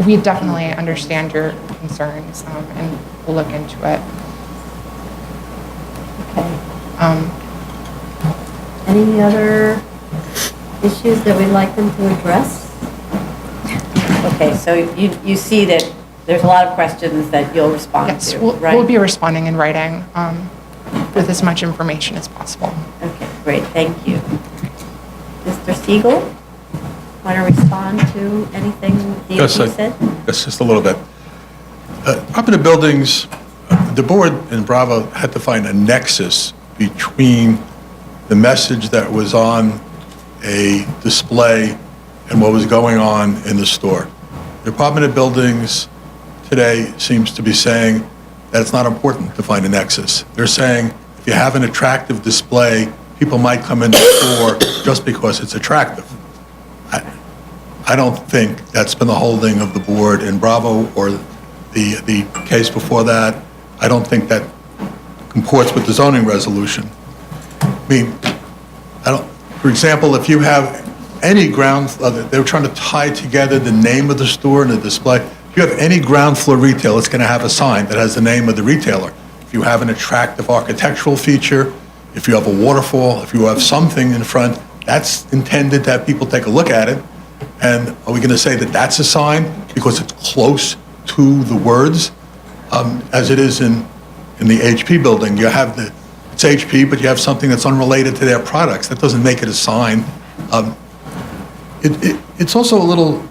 We definitely understand your concerns, and we'll look into it. Okay. Any other issues that we'd like them to address? Okay, so you see that there's a lot of questions that you'll respond Yes, to, we'll right? be responding in writing with as much information as possible. Okay, great, thank you. Mr. Siegel, want to respond to anything DOT Yes, said? Yes, just a little bit. Up in the buildings, the board in Bravo had to find a nexus between the message that was on a display and what was going on in the store. The Department of Buildings today seems to be saying that it's not important to find a nexus. They're saying if you have an attractive display, people might come in the store just because it's attractive. I don't think that's been the holding of the board in Bravo or the case before that. I don't think that comports with the zoning resolution. I mean, for example, if you have any ground, they were trying to tie together the name of the store and the display. If you have any ground floor retail, it's going to have a sign that has the name of the retailer. If you have an attractive architectural feature, if you have a waterfall, if you have something in front, that's intended to have people take a look at it. And are we going to say that that's a sign because it's close to the words? As it is in the HP building, you have it's HP, but you have something that's unrelated to their products. That doesn't make it a sign. It's also a little,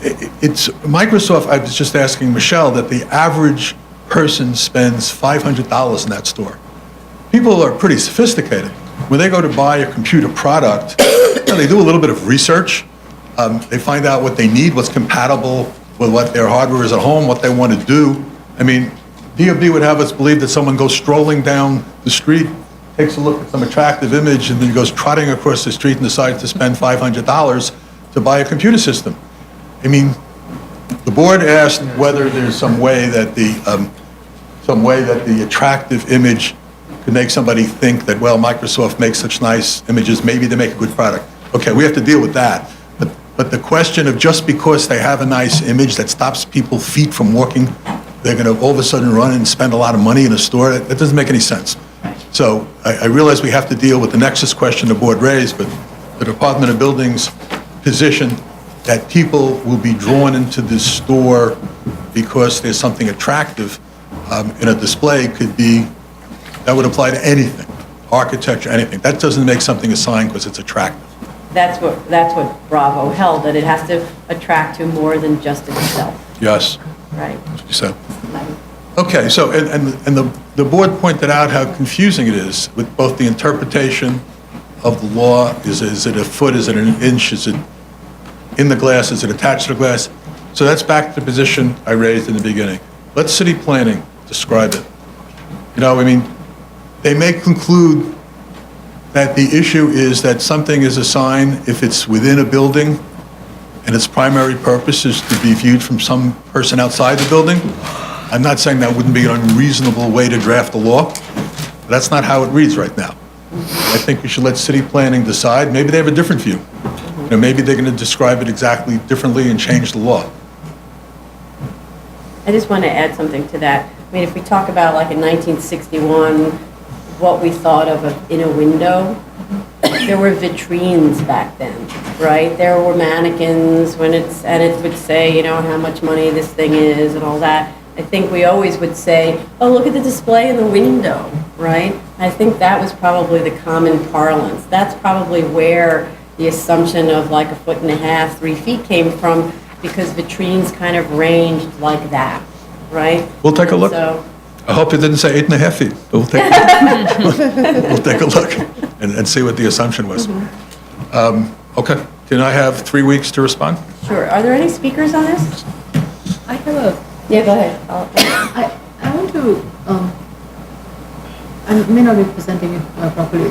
it's Microsoft, I was just asking Michelle, that the average person spends $500 in that store. People are pretty sophisticated. When they go to buy a computer product, they do a little bit of research. They find out what they need, what's compatible with what their hardware is at home, what they want to do. I mean, DOB would have us believe that someone goes strolling down the street, takes a look at some attractive image, and then goes trotting across the street and decides to spend $500 to buy a computer system. I mean, the board asked whether there's some way that the attractive image could make somebody think that, well, Microsoft makes such nice images, maybe they make a good product. Okay, we have to deal with that. But the question of just because they have a nice image that stops people feet from walking, they're going to all of a sudden run and spend a lot of money in a store, that doesn't make any sense. So I realize we have to deal with the nexus question the board raised, but the Department of Buildings' position that people will be drawn into this store because there's something attractive in a display that would apply to anything, architecture, anything. That doesn't make something a sign because it's attractive. That's what Bravo held, that it has to attract to more than just itself, Yes, right? that's what you said. Right. Okay, so, and the board pointed out how confusing it is with both the interpretation of the law. Is it a foot, is it an inch, is it in the glass, is it attached to the glass? So that's back to the position I raised in the beginning. Let city planning describe it. You know, I mean, they may conclude that the issue is that something is a sign if it's within a building and its primary purpose is to be viewed from some person outside the building. I'm not saying that wouldn't be an unreasonable way to draft the law. But that's not how it reads right now. I think we should let city planning decide. Maybe they have a different view. You know, maybe they're going to describe it exactly differently and change the law. I just want to add something to that. I mean, if we talk about like in 1961, what we thought of in a window, there were vitrines back then, right? There were mannequins and it would say, you know, how much money this thing is and all that. I think we always would say, oh, look at the display in the window, right? I think that was probably the common parlance. That's probably where the assumption of like 1.5 feet, 3 feet came from, because vitrines kind of ranged like that, right? We'll take a look. So, I hope it didn't say 8.5 feet, but we'll take a look and see what the assumption was. Okay, can I have 3 weeks to respond? sure. Are there any speakers on this? I have a, Yeah, go ahead. I want to, I may not be presenting it properly.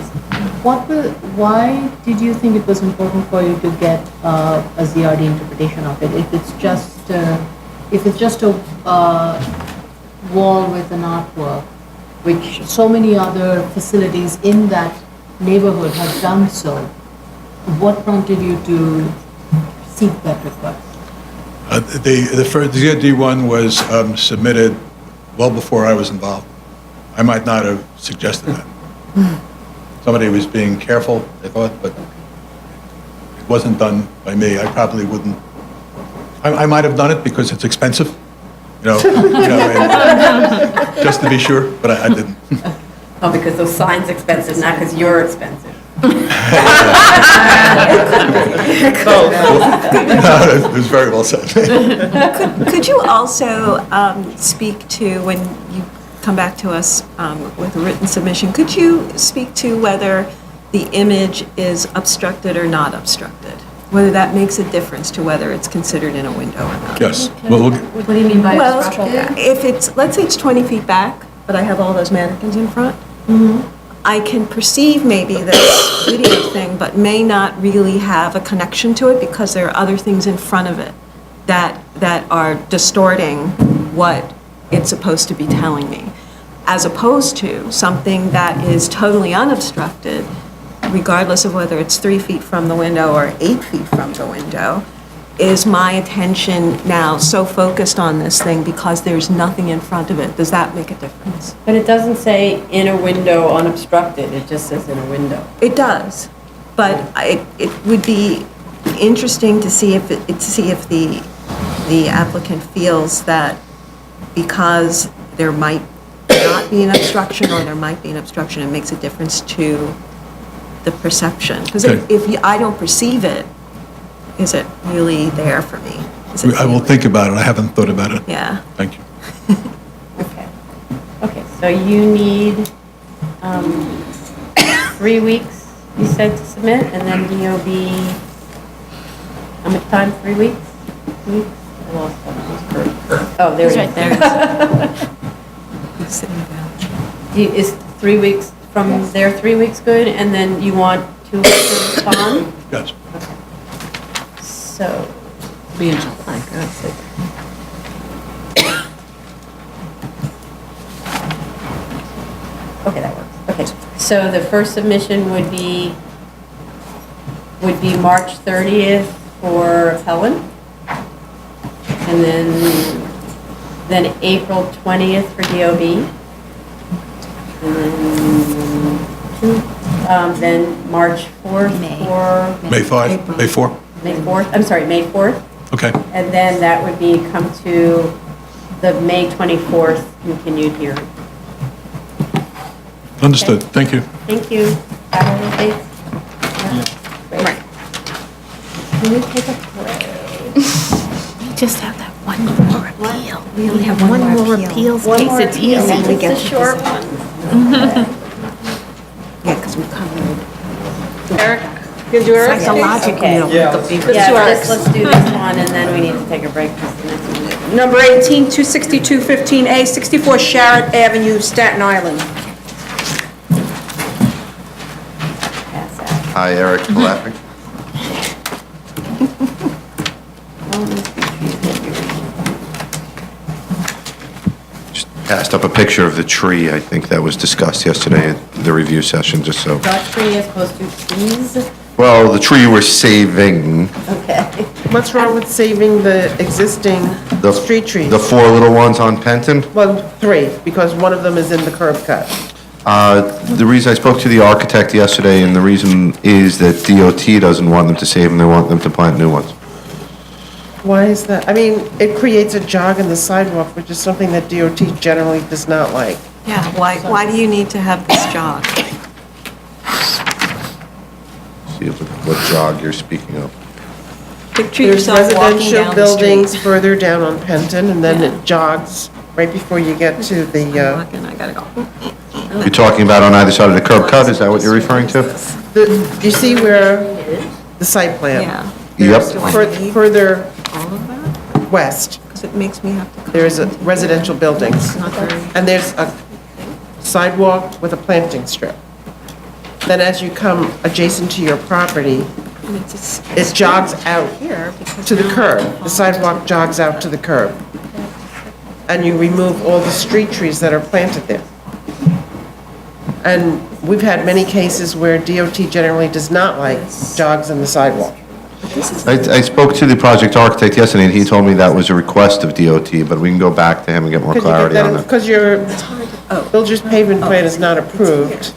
Why did you think it was important for you to get a ZRD interpretation of it? If it's just a wall with an artwork, which so many other facilities in that neighborhood have done so, what prompted you to seek that request? The first ZRD one was submitted well before I was involved. I might not have suggested that. Somebody was being careful, I thought, but it wasn't done by me. I probably wouldn't. I might have done it because it's expensive, and just to be sure, but I didn't. Oh, because those signs expensive, not because you're expensive. It was very well said. Could you also speak to, when you come back to us with a written submission, could you speak to whether the image is obstructed or not obstructed? Whether that makes a difference to whether it's considered in a window or not? Yes. Well, What do you mean by Well, obstructed? if it's, let's say it's 20 feet back, but I have all those mannequins in front, I can perceive maybe this video thing, but may not really have a connection to it because there are other things in front of it that are distorting what it's supposed to be telling me, as opposed to something that is totally unobstructed, regardless of whether it's 3 feet from the window or 8 feet from the window. Is my attention now so focused on this thing because there's nothing in front of it? Does that make a difference? But it doesn't say in a window unobstructed, it just says in a window. It does, but it would be interesting to see if the applicant feels that because there might not be an obstruction or there might be an obstruction, it makes a difference to the perception. Because if I don't perceive it, is it really there for me? I will think about it. I haven't thought about it. Yeah. Thank you. Okay, so you need 3 weeks, you said, to submit, and then DOB, how much time, 3 weeks? Weeks? I lost that. Oh, there it is. He's sitting down. Is 3 weeks from there, 3 weeks good, and then you want 2 weeks to respond? Yes. So, Be in July, good. okay, that works. Okay, so the first submission would be March 30th for Helen, and then April 20th for DOB, and then March 4th for May 5, May 4? May 4th, I'm sorry, May 4th, Okay. and then that would be come to the May 24th continued hearing. Understood. Thank you. Thank you. Have a good day. Right. Can we take a break? Just have that one more appeal. We only have one more appeals One case. more It's appeal. easy. We get It's a short one. Yeah, because we covered. Eric, gonna do Eric? Psychologically, it'll Okay. make a big Let's do Eric's. Let's do this one, and then we need to take a break, because the next one. Number 18, 26215A, 64 Sharrett Avenue, Staten Island. Pass out. Hi, Eric Palapic. Just passed up a picture of the tree, I think that was discussed yesterday at the review session, just so. Dog tree as opposed to trees? Well, the tree we're saving, Okay. What's wrong with saving the existing the street trees? the four little ones on Penton. Well, three, because one of them is in the curb cut. The reason I spoke to the architect yesterday, and the reason is that DOT doesn't want them to save them, they want them to plant new ones. Why is that? I mean, it creates a jog in the sidewalk, which is something that DOT generally does not like. Yeah, why do you need to have this jog? See what jog you're speaking of. Picture There's yourself walking residential down the buildings street. further down on Penton, and then Yeah. it jogs right before you get to the, Walking, I gotta go. You're talking about on either side of the curb cut, is that what you're referring to? you see where the site plan? Yeah. Yep. Do I need Further all of that? west, Because it makes me have to. there is a residential buildings, It's not very. and there's a sidewalk with a planting strip. Then as you come adjacent to your property, And it's just- it jogs out Here, because to the now- curb. The sidewalk jogs out to the curb. And you remove all the street trees that are planted there. And we've had many cases where DOT generally does not like jogs in the sidewalk. I spoke to the project architect yesterday, and he told me that was a request of DOT, but we can go back to him and get more clarity on that. Because your Builder's pavement plan is not approved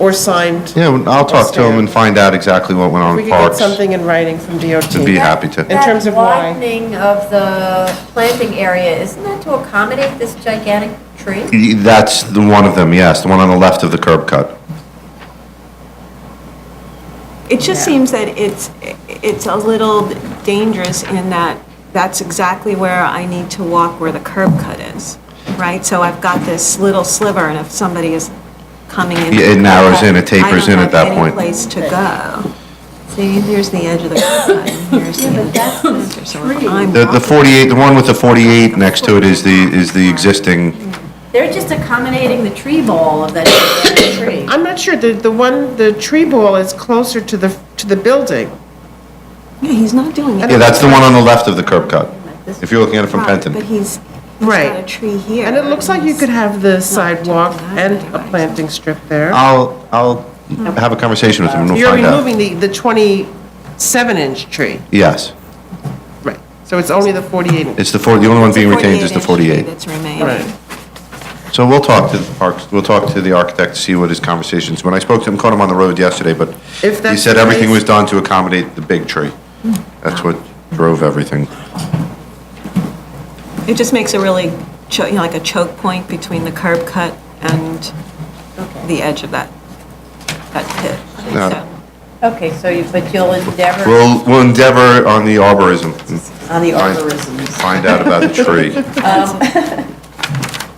or signed. Yeah, well, I'll talk to him and find out exactly what went on We with could get parks. something in writing from DOT. To be happy to. In terms of why. That widening of the planting area, isn't that to accommodate this gigantic tree? That's the one of them, yes, the one on the left of the curb cut. It just seems that it's a little dangerous in that that's exactly where I need to walk where the curb cut is, right? So I've got this little sliver, and if somebody is coming in. Yeah, it narrows in, it tapers in at that I don't point. have any place to go. See, here's the edge of the curb cut, and here's the edge of the center. So if I'm The walking- 48, the one with the 48 next to it is the existing, They're just accommodating the tree ball of that gigantic tree. I'm not sure, the tree ball is closer to the building. Yeah, he's not doing it. yeah, that's the one on the left of the curb cut, if you're looking at it from Right, Penton. But he's Right. got a tree here. And it looks like you could have the sidewalk and a planting strip there. I'll have a conversation with him and we'll You're find out. removing the 27-inch tree. Yes, Right. So it's only the 48. it's the only one being retained is the 48. That's remaining. Right. So we'll talk to the parks, we'll talk to the architect to see what his conversations, when I spoke to him, caught him on the road yesterday, but If he that's said the everything case- was done to accommodate the big tree. That's what drove everything. It just makes a really, like a choke point between the curb cut and the edge of that pit. No. So- Okay, so but you'll endeavor We'll endeavor on the arborism. on the Find- arborisms. Find out about the tree.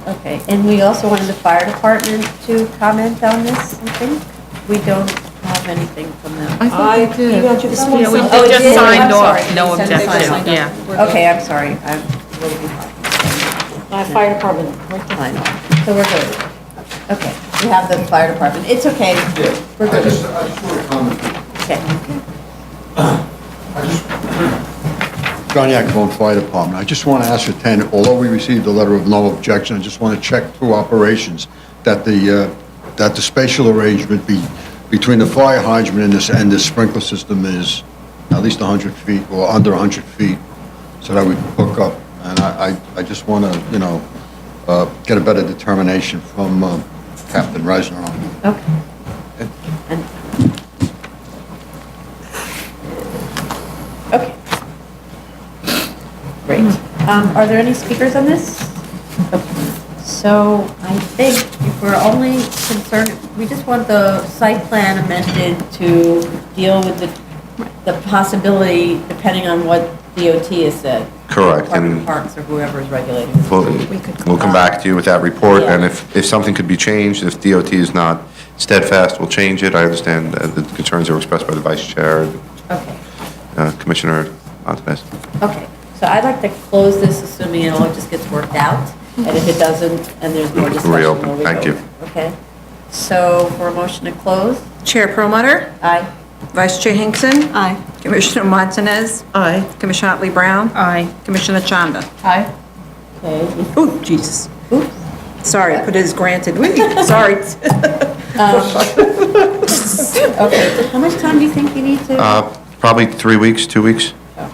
Okay, and we also wanted the fire department to comment on this, I think. We don't have anything from them. I did. Yeah, we Oh, it just did? signed I'm off, sorry. no You sent us objection, signed yeah. off. Okay, I'm sorry. I'm a little behind. Fire department, we're fine. So we're good. Okay, we have the fire department. It's okay. We're I good. just want to comment. Okay. John Yakavone Fire Department. I just want to ascertain, although we received a letter of no objection, I just want to check through operations that the spatial arrangement between the fire hydrant and the sprinkler system is at least 100 feet or under 100 feet so that we can hook up. And I just want to, get a better determination from Captain Reisner on it. Okay. Okay. Great. Are there any speakers on this? Okay. So I think if we're only concerned, we just want the site plan amended to deal with the possibility, depending on what DOT has said. Correct, Department of and Parks or whoever is regulating this. we'll come back to you with that report, and if something could be changed, if DOT is not steadfast, we'll change it. I understand the concerns that were expressed by the vice chair, Okay, Commissioner Montanez. okay. So I'd like to close this, assuming it all just gets worked out, and if it doesn't, and there's more discussion, Reopen. we'll Thank you. reopen. Okay? So for a motion to close? Chair Perlmutter? Aye. Vice Chair Hinkson? Aye. Commissioner Montanez? Aye. Commissioner Otley Brown? Aye. Commissioner Chanda? Hi. Okay. Oh, Jesus. Oops. Sorry, I put it as granted. Sorry. Okay, so how much time do you think you need to? Probably 3 weeks, 2 weeks. So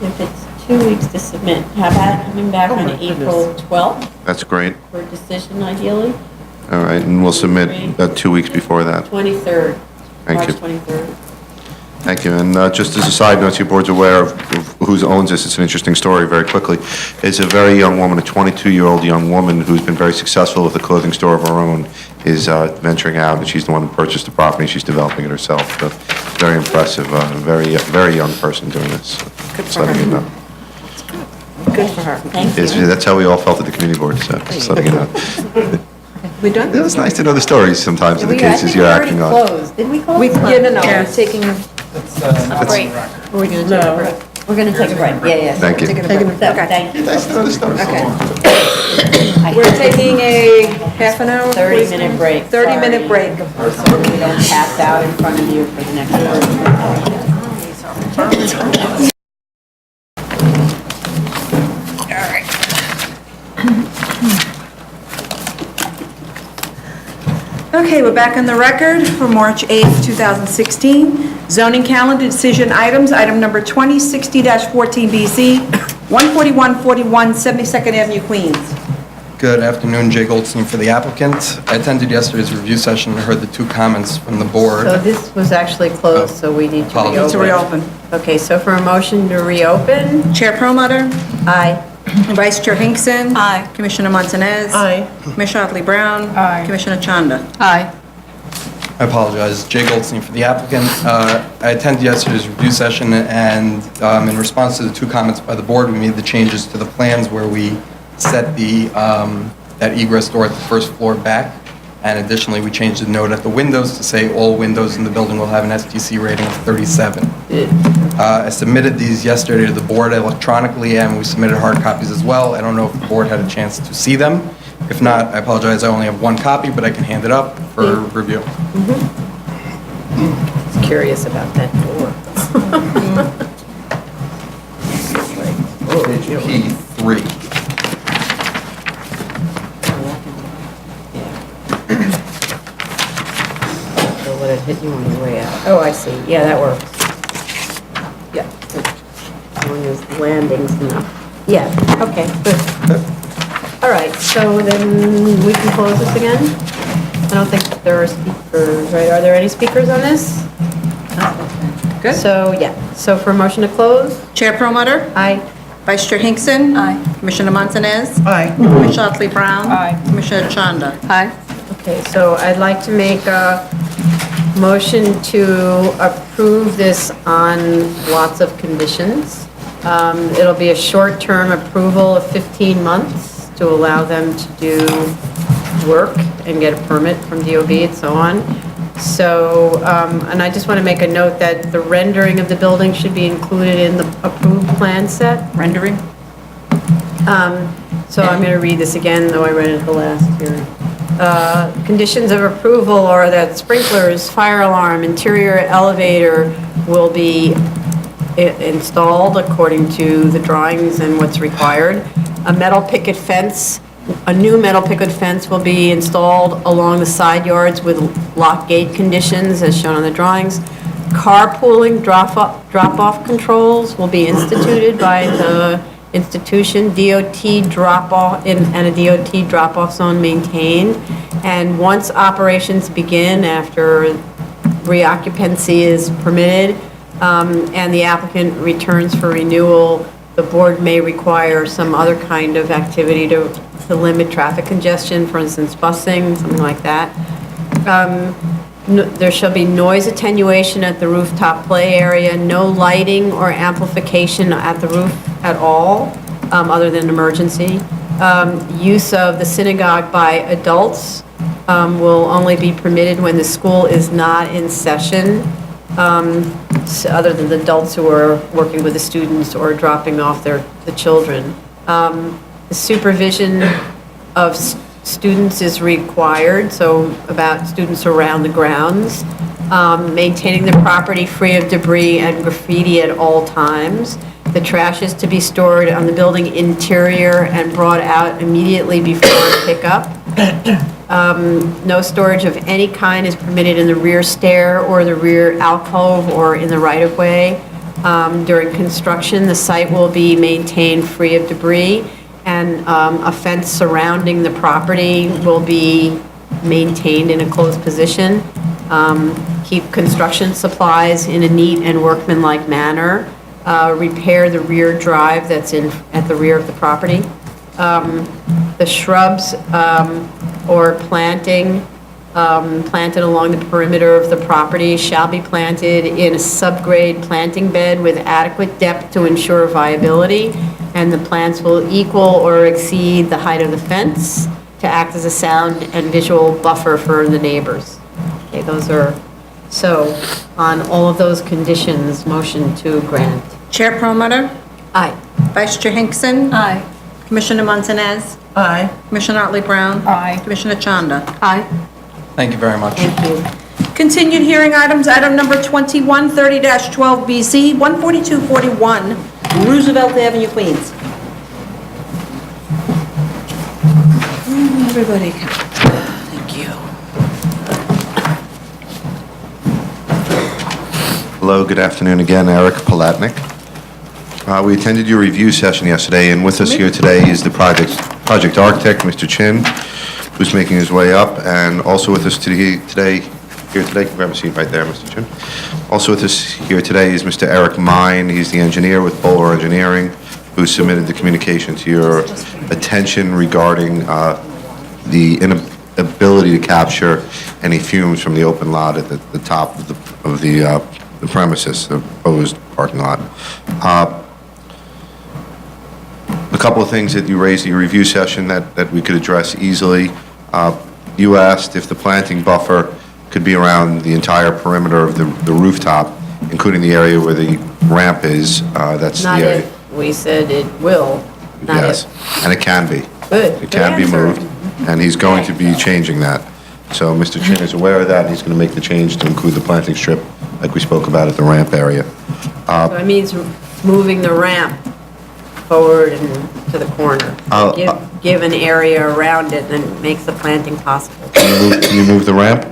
if it's 2 weeks to submit, how about coming back on April 12th That's great. for a decision ideally? All right, and we'll submit 2 weeks before that. 23rd, Thank March you. 23rd. Thank you. And just as a side note, so your board's aware of who owns this, it's an interesting story very quickly. It's a very young woman, a 22-year-old young woman who's been very successful with a clothing store of her own, is venturing out, and she's the one who purchased the property. She's developing it herself. So it's very impressive, very young person doing this. Just letting you know. Good for her. Thank you. That's how we all felt at the community board, so just letting you know. We done? It was nice to know the stories sometimes of the cases you're acting on. I think we already closed. Did we close? No, we're taking, Break. we're going to take a break. We're going to take a break. Yeah. Thank you. Taking a break. So, thank you. Nice to know the stories. Okay. I We're taking a half an hour? 30-minute break. 30-minute break. So we don't pass out in front of you for the next one. Okay, we're back on the record for March 8th, 2016. Zoning calendar decision items, item number 2060-14BZ, 14141 72nd Avenue, Queens. Good afternoon, Jay Goldstein for the applicant. I attended yesterday's review session and heard the two comments from the board. So this was actually closed, so we need to Apologies. To reopen. reopen. Okay, so for a motion to reopen? Chair Perlmutter? Aye. Vice Chair Hinkson? Aye. Commissioner Montanez? Aye. Commissioner Otley Brown? Aye. Commissioner Chanda? Hi. I apologize, Jay Goldstein for the applicant. I attended yesterday's review session and in response to the two comments by the board, we made the changes to the plans where we set that egress door at the first floor back. And additionally, we changed the note at the windows to say all windows in the building will have an STC rating of 37. I submitted these yesterday to the board electronically, and we submitted hard copies as well. I don't know if the board had a chance to see them. If not, I apologize, I only have one copy, but I can hand it up for review. Just curious about that door. Page P3. So what it hit you on your way out? Oh, I see. Yeah, that works. Yeah. As long as landings enough. Yeah, okay, good. All right, so then we can close this again? I don't think there are speakers, right? Are there any speakers on this? Good. So, yeah, so for a motion to close? Chair Perlmutter? Aye. Vice Chair Hinkson? Aye. Commissioner Montanez? Aye. Commissioner Otley Brown? Aye. Commissioner Chanda? Hi. Okay, so I'd like to make a motion to approve this on lots of conditions. It'll be a short-term approval of 15 months to allow them to do work and get a permit from DOB and so on. So, and I just want to make a note that the rendering of the building should be included in the approved plan set. Rendering? So I'm going to read this again, though I read it at the last hearing. Conditions of approval are that sprinklers, fire alarm, interior elevator will be installed according to the drawings and what's required. A new metal picket fence will be installed along the side yards with lock gate conditions as shown on the drawings. Carpooling drop-off controls will be instituted by the institution, DOT drop-off, and a DOT drop-off zone maintained. And once operations begin, after reoccupancy is permitted, and the applicant returns for renewal, the board may require some other kind of activity to limit traffic congestion, for instance, busing, something like that. There shall be noise attenuation at the rooftop play area, no lighting or amplification at the roof at all, other than emergency. Use of the synagogue by adults will only be permitted when the school is not in session, other than the adults who are working with the students or dropping off the children. The supervision of students is required, so about students around the grounds. Maintaining the property free of debris and graffiti at all times. The trash is to be stored on the building interior and brought out immediately before pickup. No storage of any kind is permitted in the rear stair or the rear alcove or in the right-of-way. During construction, the site will be maintained free of debris, and a fence surrounding the property will be maintained in a closed position. Keep construction supplies in a neat and workmanlike manner. Repair the rear drive that's at the rear of the property. The shrubs or planting planted along the perimeter of the property shall be planted in a subgrade planting bed with adequate depth to ensure viability, and the plants will equal or exceed the height of the fence to act as a sound and visual buffer for the neighbors. Okay, those are, so on all of those conditions, motion to grant. Chair Perlmutter? Aye. Vice Chair Hinkson? Aye. Commissioner Montanez? Aye. Commissioner Otley Brown? Aye. Commissioner Chanda? Aye. Thank you very much. Thank you. Continued hearing items, item number 2130-12BZ, 14241 Roosevelt Avenue, Queens. Everybody, thank you. Hello, good afternoon again, Eric Palatnik. We attended your review session yesterday, and with us here today is the project architect, Mr. Chin, who's making his way up, and also with us today, grab a seat right there, Mr. Chin. Also with us here today is Mr. Eric Mine. He's the engineer with Bowler Engineering, who submitted the communication to your attention regarding the inability to capture any fumes from the open lot at the top of the premises, the proposed parking lot. A couple of things that you raised in your review session that we could address easily. You asked if the planting buffer could be around the entire perimeter of the rooftop, including the area where the ramp is. That's the Not area. if, we said it will, not Yes, if. and it can be. Good. It can be Good answer. moved, and he's going to be changing that. So Mr. Chin is aware of that, and he's going to make the change to include the planting strip like we spoke about at the ramp area. So it means moving the ramp forward and to the corner. Give an area around it, and it makes the planting possible. Can you move the ramp?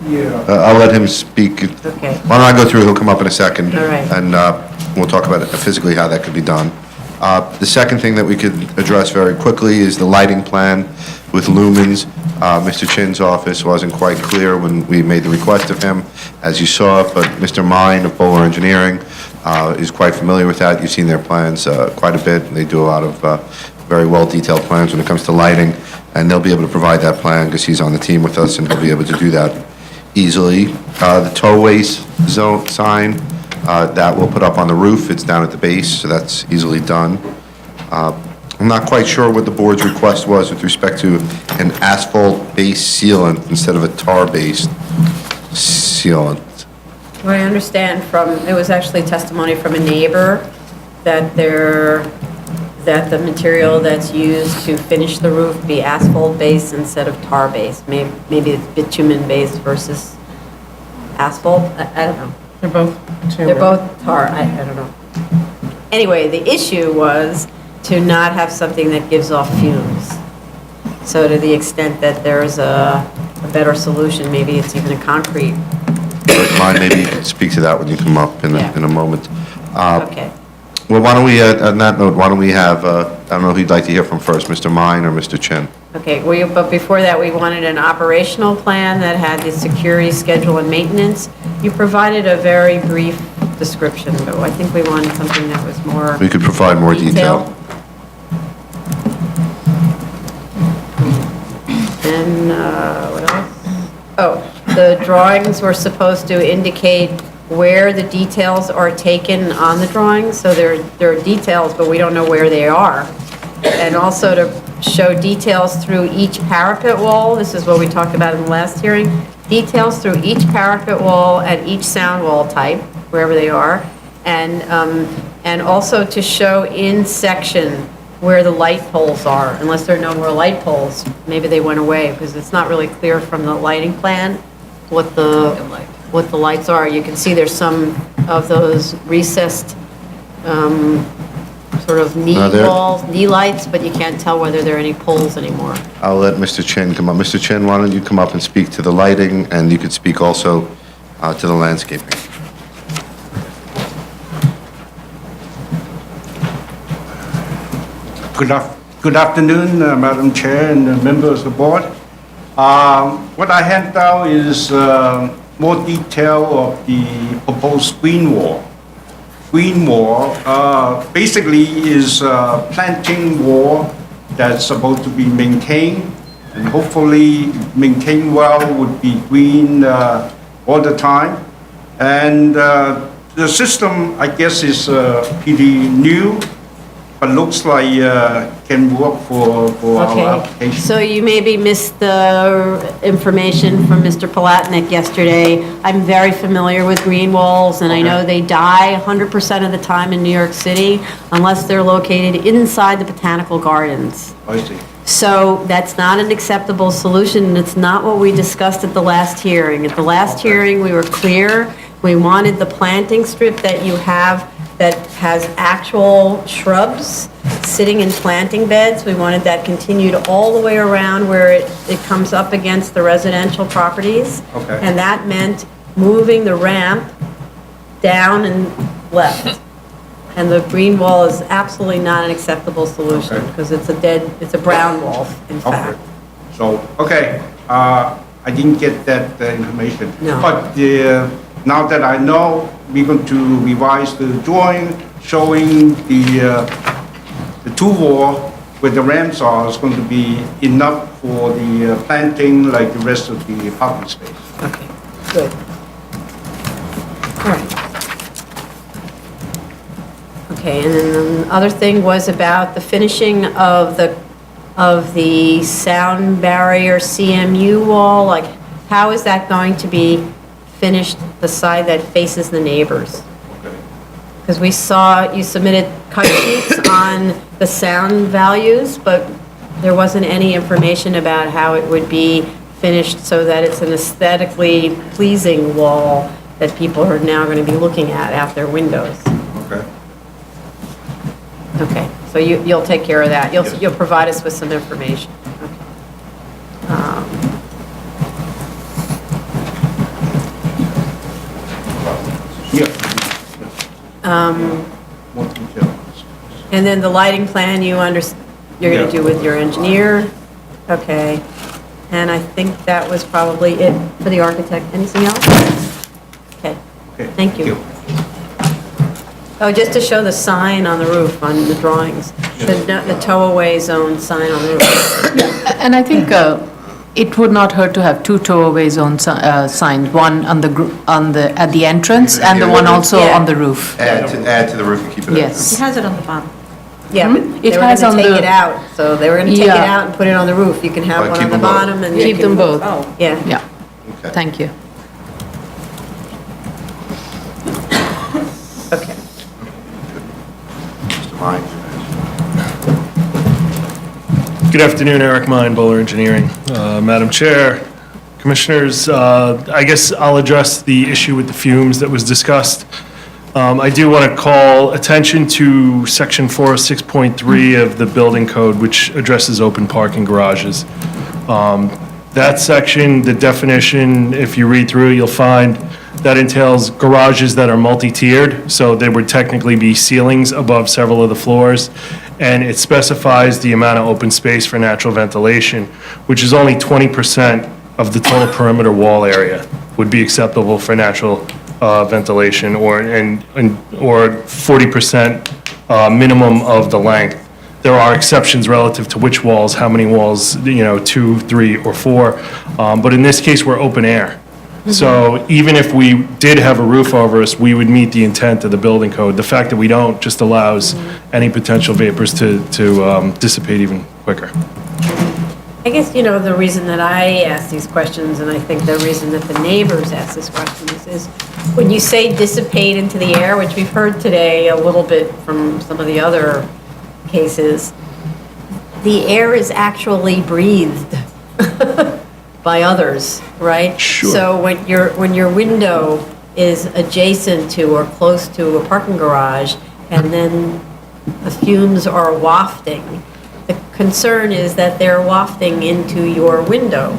Yeah. I'll let him speak. Okay. Why don't I go through, he'll come up in a second. All right. And we'll talk about it physically, how that could be done. The second thing that we could address very quickly is the lighting plan with lumens. Mr. Chin's office wasn't quite clear when we made the request of him, as you saw, but Mr. Mine of Bowler Engineering is quite familiar with that. You've seen their plans quite a bit, and they do a lot of very well-detailed plans when it comes to lighting, and they'll be able to provide that plan because he's on the team with us, and he'll be able to do that easily. The tow waste zone sign, that we'll put up on the roof. It's down at the base, so that's easily done. I'm not quite sure what the board's request was with respect to an asphalt-based sealant instead of a tar-based sealant. What I understand from, it was actually testimony from a neighbor that the material that's used to finish the roof be asphalt-based instead of tar-based. Maybe it's bitumen-based versus asphalt, I don't know. They're both tar, I don't know. Anyway, the issue was to not have something that gives off fumes. So to the extent that there's a better solution, maybe it's even a concrete. Mine, maybe you can speak to that when you come up in a moment. Okay. Well, why don't we, on that note, why don't we have, I don't know who you'd like to hear from first, Mr. Mine or Mr. Chen? Okay, but before that, we wanted an operational plan that had the security schedule and maintenance. You provided a very brief description, but I think we wanted something that was more We could provide more detail. detailed. And what else? Oh, the drawings were supposed to indicate where the details are taken on the drawings. So there are details, but we don't know where they are. And also to show details through each parapet wall. This is what we talked about in the last hearing. Details through each parapet wall and each sound wall type, wherever they are. And also to show in section where the light poles are, unless there are no more light poles. Maybe they went away, because it's not really clear from the lighting plan what the lights are. You can see there's some of those recessed, sort of knee walls, knee lights, but you can't tell whether there are any poles anymore. I'll let Mr. Chin come up. Mr. Chin, why don't you come up and speak to the lighting, and you could speak also to the landscaping. Good afternoon, Madam Chair and members of the board. What I hand out is more detail of the proposed green wall. Green wall basically is a planting wall that's supposed to be maintained, and hopefully maintained well, would be green all the time. And the system, I guess, is pretty new, but looks like can work for our application. So you maybe missed the information from Mr. Palatnik yesterday. I'm very familiar with green walls, and I know they die 100% of the time in New York City unless they're located inside the botanical gardens. I see. So that's not an acceptable solution, and it's not what we discussed at the last hearing. At the last hearing, we were clear. We wanted the planting strip that you have that has actual shrubs sitting in planting beds. We wanted that continued all the way around where it comes up against the residential properties. Okay. And that meant moving the ramp down and left. And the green wall is absolutely not an acceptable solution, because it's a brown wall, in fact. So, I didn't get that information. No. But now that I know, we're going to revise the drawing showing the two wall where the ramps are is going to be enough for the planting like the rest of the parking space. Okay, good. All right. Okay, and then the other thing was about the finishing of the sound barrier CMU wall. Like, how is that going to be finished, the side that faces the neighbors? Because we saw you submitted cut sheets on the sound values, but there wasn't any information about how it would be finished so that it's an aesthetically pleasing wall that people are now going to be looking at their windows. Okay. Okay, so you'll take care of that. You'll provide us with some information. Okay. More detail. And then the lighting plan you're going to do with your engineer? Okay. And I think that was probably it for the architect. Anything else? Okay. Thank you. Oh, just to show the sign on the roof, on the drawings, the tow-away zone sign on the roof. And I think it would not hurt to have two tow-away zone signs, one on at the entrance and the one also on the roof. Add to the roof and keep it. Yes. It has it on the bottom. Yeah, but they were going to take it out, so they were going to take it out and put it on the roof. You can have one on the bottom and keep them both. Oh, yeah. Yeah. Thank you. Okay. Mr. Mine. Good afternoon, Eric Mine, Bowler Engineering. Madam Chair, Commissioners, I guess I'll address the issue with the fumes that was discussed. I do want to call attention to Section 406.3 of the Building Code, which addresses open parking garages. That section, the definition, if you read through it, you'll find that entails garages that are multi-tiered, so there would technically be ceilings above several of the floors, and it specifies the amount of open space for natural ventilation, which is only 20% of the total perimeter wall area would be acceptable for natural ventilation, or 40% minimum of the length. There are exceptions relative to which walls, how many walls, 2, 3, or 4, but in this case, we're open air. So even if we did have a roof over us, we would meet the intent of the building code. The fact that we don't just allows any potential vapors to dissipate even quicker. I guess, the reason that I ask these questions, and I think the reason that the neighbors ask this question is when you say dissipate into the air, which we've heard today a little bit from some of the other cases, the air is actually breathed by others, right? Sure. So when your window is adjacent to or close to a parking garage, and then the fumes are wafting, the concern is that they're wafting into your window.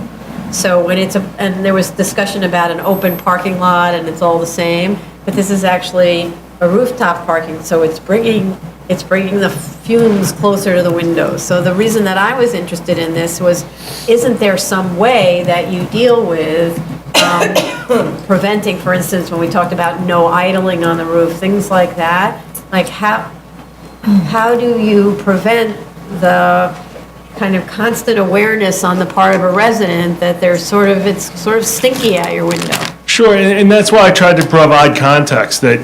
So when and there was discussion about an open parking lot and it's all the same, but this is actually a rooftop parking, so it's bringing the fumes closer to the windows. So the reason that I was interested in this was, isn't there some way that you deal with preventing, for instance, when we talked about no idling on the roof, things like that? Like how do you prevent the kind of constant awareness on the part of a resident that it's sort of stinky out your window? Sure, and that's why I tried to provide context, that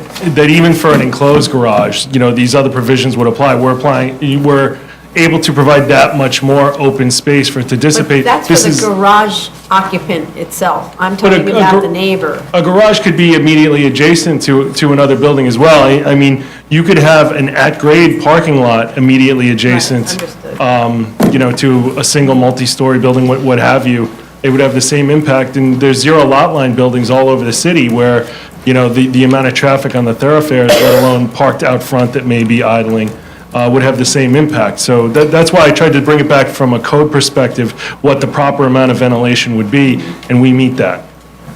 even for an enclosed garage, these other provisions would apply. We're able to provide that much more open space for it to dissipate. But that's for the garage occupant itself. I'm talking about the neighbor. A garage could be immediately adjacent to another building as well. I mean, you could have an at-grade parking lot immediately adjacent, to a single multi-story building, what have you. It would have the same impact, and there's zero lot line buildings all over the city where, the amount of traffic on the thoroughfares, let alone parked out front that may be idling, would have the same impact. So that's why I tried to bring it back from a code perspective, what the proper amount of ventilation would be, and we meet that.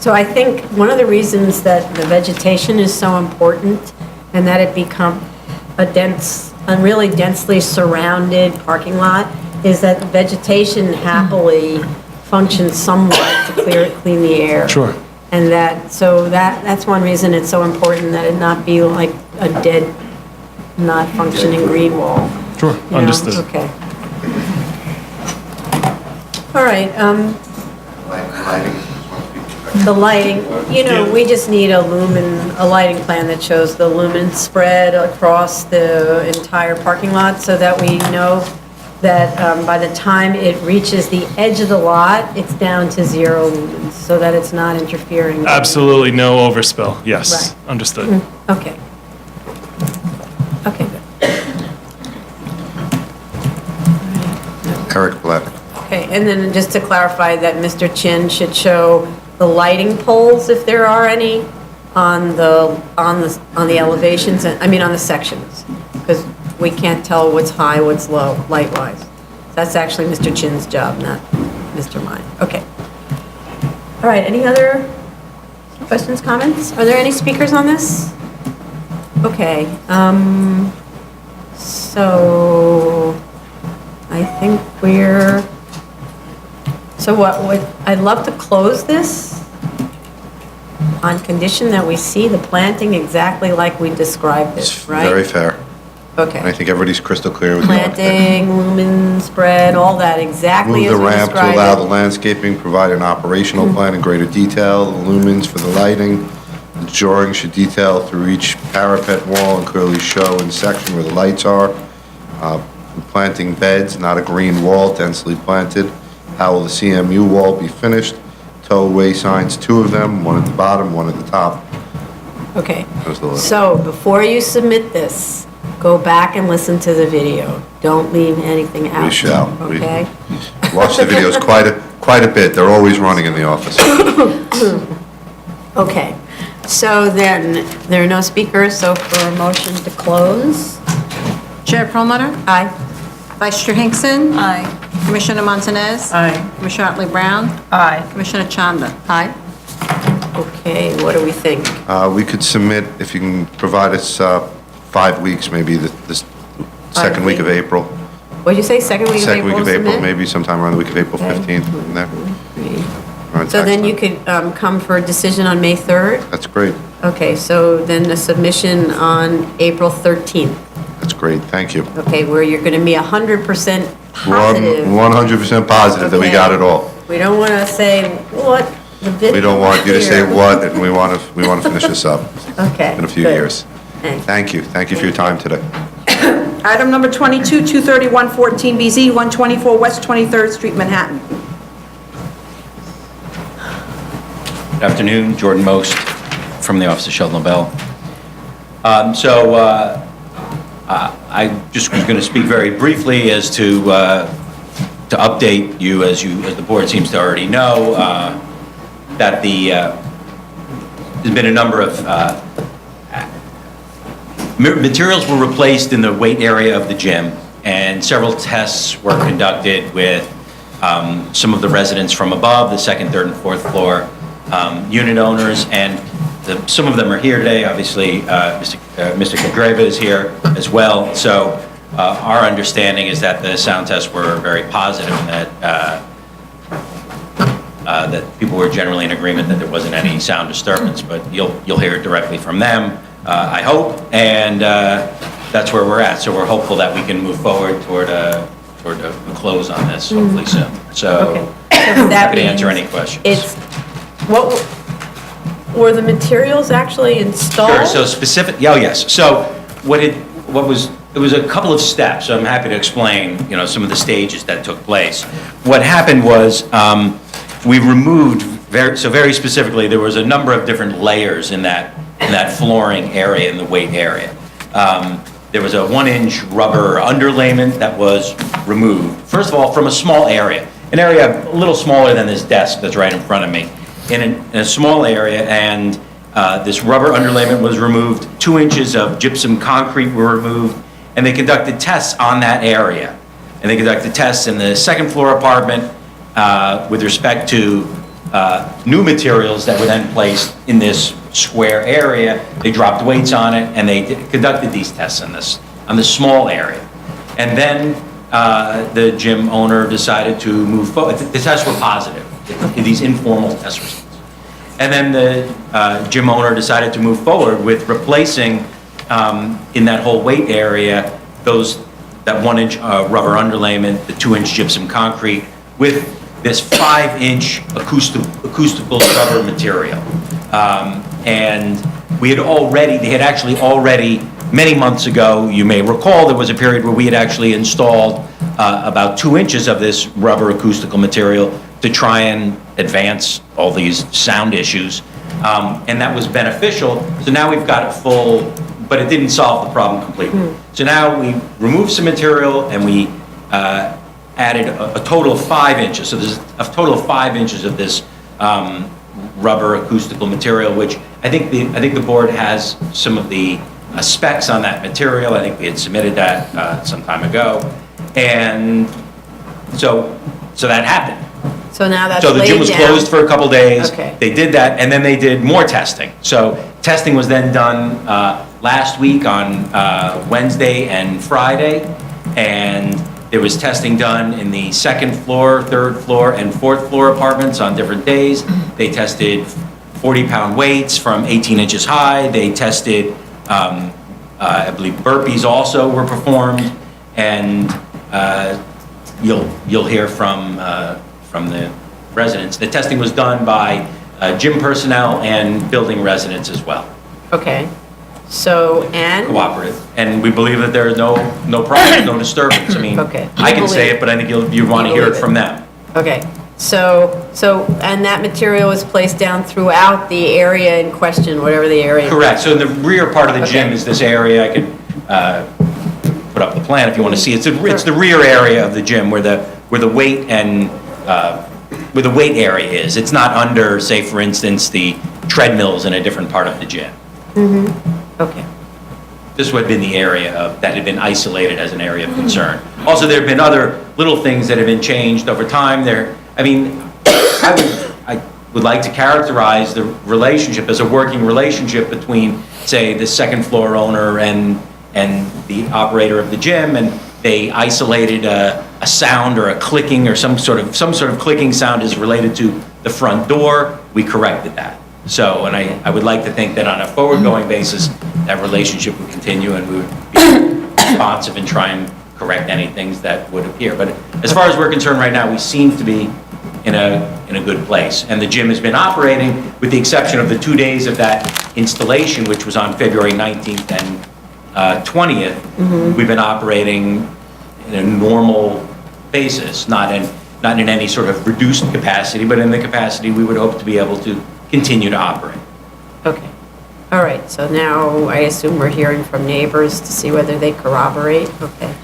So I think one of the reasons that the vegetation is so important and that it become a really densely surrounded parking lot is that the vegetation happily functions somewhat to clean the air. Sure. And that's one reason it's so important that it not be like a dead, not functioning green wall. Sure, understood. Okay. All right, the lighting, we just need a lighting plan that shows the lumen spread across the entire parking lot so that we know that by the time it reaches the edge of the lot, it's down to 0 lumens, so that it's not interfering. Absolutely no overspill, yes, Right. understood. Okay. Okay, good. Eric Black. Okay, and then just to clarify that Mr. Chin should show the lighting poles, if there are any, on the elevations, on the sections, because we can't tell what's high, what's low, light-wise. That's actually Mr. Chin's job, not Mr. Mine. Okay. All right, any other questions, comments? Are there any speakers on this? Okay, so I think I'd love to close this on condition that we see the planting exactly like we described it, right? Very fair. Okay. And I think everybody's crystal clear with the Planting, lumen spread, all that, exactly as Move we the ramp to described allow it. the landscaping, provide an operational plan in greater detail, the lumens for the lighting. The drawing should detail through each parapet wall and clearly show in section where the lights are. Planting beds, not a green wall, densely planted. How will the CMU wall be finished? Tow-away signs, 2 of them, 1 at the bottom, 1 at the top. Okay, That was the list. so before you submit this, go back and listen to the video. Don't leave anything out. We shall. We Okay? Watch the videos quite a bit. They're always running in the office. Okay, so then, there are no speakers, so for a motion to close? Chair Perlmutter? Aye. Vice Chair Hinkson? Aye. Commissioner Montanez? Aye. Commissioner Otley Brown? Aye. Commissioner Chanda? Aye. Okay, what do we think? We could submit, if you can provide us 5 weeks, maybe this second week of April. What'd you say, second week of April? Second week of April, submit? maybe sometime around the week of April 15th. in there. Around So tax then time. you could come for a decision on May 3rd? That's great. Okay, so then the submission on April 13th, That's great. Thank you. okay, where you're going to be 100% positive. 100% positive that we Okay. got it all. We don't want to say, what? The bid We don't want you to say here. what, and we want to finish this up Okay. in a few good. years. Thanks. Thank you. Thank you for your time today. Item number 22, 23114BZ, 124 West 23rd Street, Manhattan. Good afternoon, Jordan Most from the Office of Sheldon LaBelle. I just was going to speak very briefly as to update you, as the board seems to already know, that there's been a number of materials were replaced in the weight area of the gym, and several tests were conducted with some of the residents from above, the second, third, and fourth floor unit owners, and some of them are here today. Obviously, Mr. Candreva is here as well. So our understanding is that the sound tests were very positive, and that people were generally in agreement that there wasn't any sound disturbance. But you'll hear it directly from them, I hope, and that's where we're at. So we're hopeful that we can move forward toward a close on this, hopefully soon. So happy to answer any questions. Were the materials actually installed? Sure, so specific, yes. So it was a couple of steps, so I'm happy to explain, some of the stages that took place. What happened was, we removed, very specifically, there was a number of different layers in that flooring area, in the weight area. There was a 1-inch rubber underlayment that was removed. First of all, from a small area, an area a little smaller than this desk that's right in front of me. In a small area, and this rubber underlayment was removed. 2 inches of gypsum concrete were removed, and they conducted tests on that area. And they conducted tests in the second floor apartment with respect to new materials that were then placed in this square area. They dropped weights on it, and they conducted these tests on this small area. And then the gym owner decided to move forward. The tests were positive, these informal test results. And then the gym owner decided to move forward with replacing in that whole weight area that 1-inch rubber underlayment, the 2-inch gypsum concrete, with this 5-inch acoustical rubber material. And they had actually already, many months ago, you may recall, there was a period where we had actually installed about 2 inches of this rubber acoustical material to try and advance all these sound issues. And that was beneficial. So now we've got it full, but it didn't solve the problem completely. So now we removed some material, and we added a total of 5 inches. So there's a total of 5 inches of this rubber acoustical material, which I think the board has some of the specs on that material. I think we had submitted that some time ago. And so that happened. So now that's So the gym was laid down. closed for a couple days. Okay. They did that, and then they did more testing. So testing was then done last week on Wednesday and Friday, and there was testing done in the second floor, third floor, and fourth floor apartments on different days. They tested 40-pound weights from 18 inches high. They tested, I believe, burpees also were performed, and you'll hear from the residents. The testing was done by gym personnel and building residents as well. Okay. So, and? Cooperative. And we believe that there is no problem, no disturbance. I mean, Okay. I can say it, but I think you want to hear it from them. Okay. So, and that material was placed down throughout the area in question, whatever the area. Correct. So in the rear part of the gym Okay. is this area. I could put up the plan if you want to see. It's the rear area of the gym where the weight and where the weight area is. It's not under, say, for instance, the treadmills in a different part of the gym. Okay. This would have been the area that had been isolated as an area of concern. Also, there have been other little things that have been changed over time. I would like to characterize the relationship as a working relationship between, say, the second floor owner and the operator of the gym, and they isolated a sound or a clicking or some sort of clicking sound is related to the front door. We corrected that. So, and I would like to think that on a forward-going basis, that relationship would continue, and we would be responsive and try and correct any things that would appear. But as far as we're concerned right now, we seem to be in a good place. And the gym has been operating, with the exception of the 2 days of that installation, which was on February 19th and 20th, we've been operating in a normal basis, not in any sort of reduced capacity, but in the capacity we would hope to be able to continue to operate. Okay. All right, so now I assume we're hearing from neighbors to see whether they corroborate? Okay.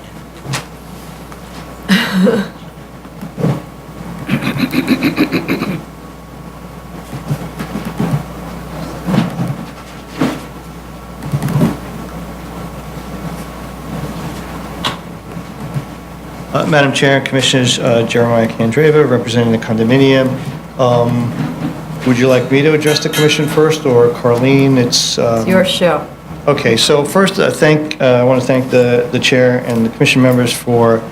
Madam Chair, Commissioners, Jeremiah Candreva, representing the condominium. Would you like me to address the commission first, or Carleen? It's your show. Okay, so first, I want to thank the chair and the commission members for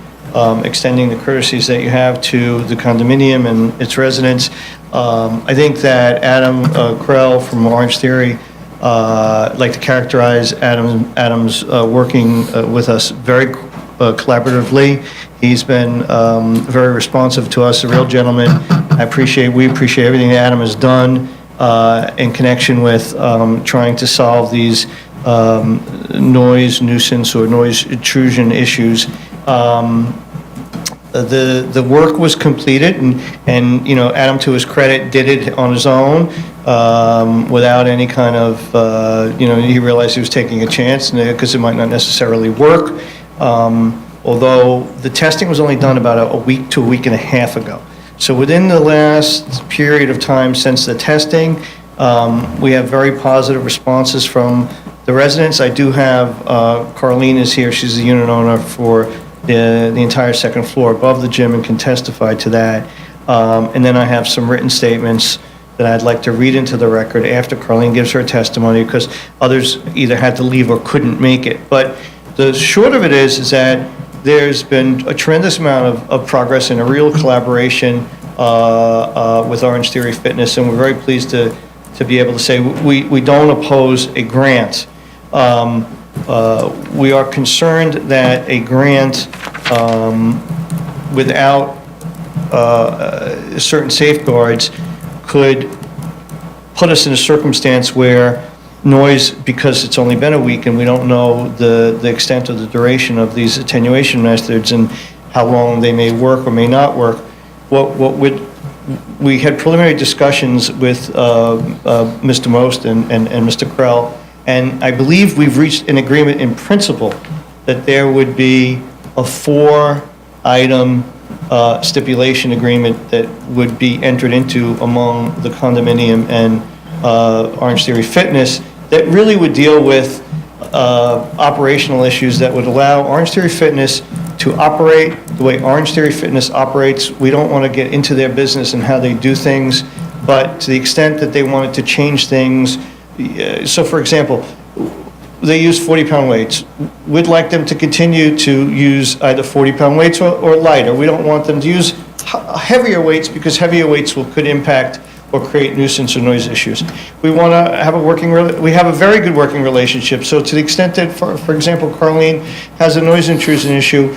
extending the courtesies that you have to the condominium and its residents. I think that Adam Krell from Orange Theory, I'd like to characterize Adam's working with us very collaboratively. He's been very responsive to us, a real gentleman. We appreciate everything that Adam has done in connection with trying to solve these noise nuisance or noise intrusion issues. The work was completed, and Adam, to his credit, did it on his own without any kind of he realized he was taking a chance because it might not necessarily work. Although the testing was only done about a week to a week and a half ago. So within the last period of time since the testing, we have very positive responses from the residents. I do have, Carleen is here, she's the unit owner for the entire second floor above the gym and can testify to that. And then I have some written statements that I'd like to read into the record after Carleen gives her testimony, because others either had to leave or couldn't make it. But the short of it is that there's been a tremendous amount of progress and a real collaboration with Orange Theory Fitness, and we're very pleased to be able to say we don't oppose a grant. We are concerned that a grant without certain safeguards could put us in a circumstance where noise, because it's only been a week and we don't know the extent of the duration of these attenuation methods and how long they may work or may not work. We had preliminary discussions with Mr. Most and Mr. Krell, and I believe we've reached an agreement in principle that there would be a 4-item stipulation agreement that would be entered into among the condominium and Orange Theory Fitness that really would deal with operational issues that would allow Orange Theory Fitness to operate the way Orange Theory Fitness operates. We don't want to get into their business and how they do things, but to the extent that they wanted to change things, so for example, they use 40-pound weights. We'd like them to continue to use either 40-pound weights or lighter. We don't want them to use heavier weights, because heavier weights could impact or create nuisance or noise issues. We want to have we have a very good working relationship. So to the extent that, for example, Carleen has a noise intrusion issue,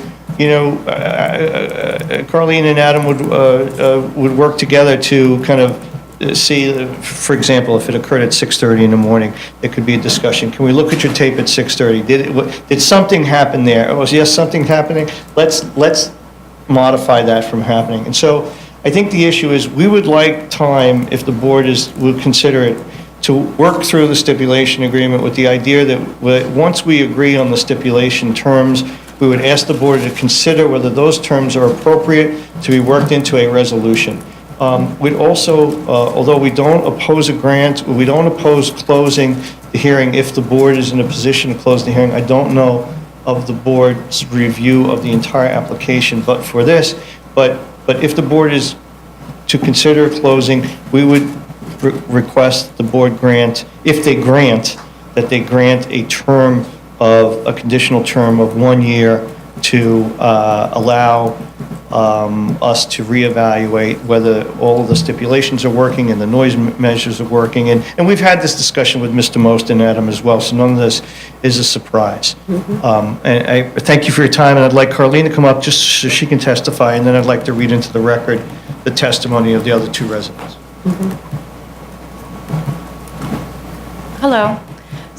Carleen and Adam would work together to kind of see, for example, if it occurred at 6:30 in the morning, there could be a discussion. Can we look at your tape at 6:30? Did something happen there? Was yes, something happening? Let's modify that from happening. And so I think the issue is we would like time, if the board would consider it, to work through the stipulation agreement with the idea that once we agree on the stipulation terms, we would ask the board to consider whether those terms are appropriate to be worked into a resolution. We'd also, although we don't oppose a grant, we don't oppose closing the hearing if the board is in a position to close the hearing. I don't know of the board's review of the entire application, but for this, but if the board is to consider closing, we would request the board grant, if they grant, that they grant a conditional term of 1 year to allow us to reevaluate whether all of the stipulations are working and the noise measures are working. And we've had this discussion with Mr. Most and Adam as well, so none of this is a surprise. And I thank you for your time, and I'd like Carleen to come up just so she can testify, and then I'd like to read into the record the testimony of the other 2 residents. Hello.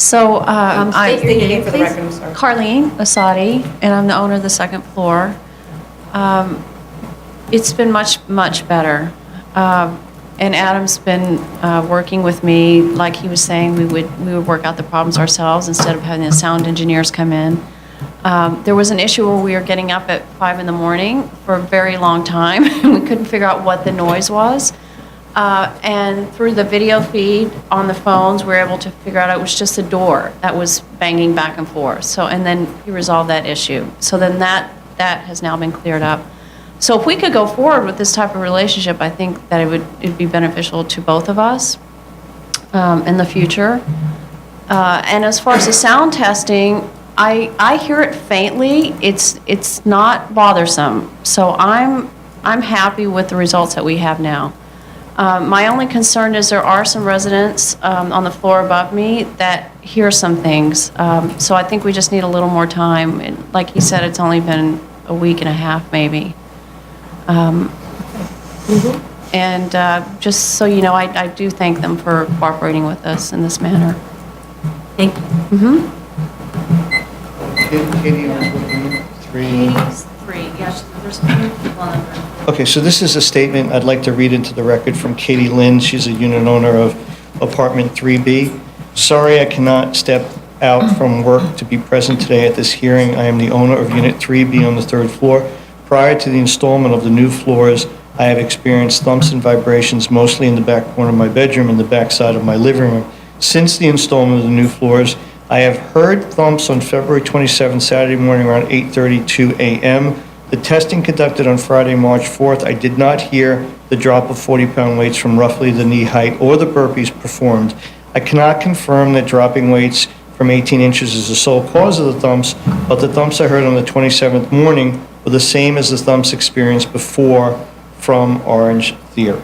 So State your name for the record, I'm sorry. Carlene Asadi, and I'm the owner of the second floor. It's been much better. And Adam's been working with me, like he was saying, we would work out the problems ourselves instead of having the sound engineers come in. There was an issue where we were getting up at 5 in the morning for a very long time, and we couldn't figure out what the noise was. And through the video feed on the phones, we were able to figure out it was just a door that was banging back and forth. So, and then he resolved that issue. So then that has now been cleared up. So if we could go forward with this type of relationship, I think that it'd be beneficial to both of us in the future. And as far as the sound testing, I hear it faintly. It's not bothersome. So I'm happy with the results that we have now. My only concern is there are some residents on the floor above me that hear some things. So I think we just need a little more time. And like he said, it's only been a week and a half maybe. And just so you know, I do thank them for cooperating with us in this manner. Thank you. Katie, Katie's 3, yes, there's 3 people on the group. Okay, so this is a statement I'd like to read into the record from Katie Lynn. She's a unit owner of apartment 3B. Sorry I cannot step out from work to be present today at this hearing. I am the owner of unit 3B on the 3rd floor. Prior to the installment of the new floors, I have experienced thumps and vibrations mostly in the back corner of my bedroom and the back side of my living room. Since the installment of the new floors, I have heard thumps on February 27th, Saturday morning around 8:32 a.m. The testing conducted on Friday, March 4th, I did not hear the drop of 40-pound weights from roughly the knee height or the burpees performed. I cannot confirm that dropping weights from 18 inches is the sole cause of the thumps, but the thumps I heard on the 27th morning were the same as the thumps experienced before from Orange Theory.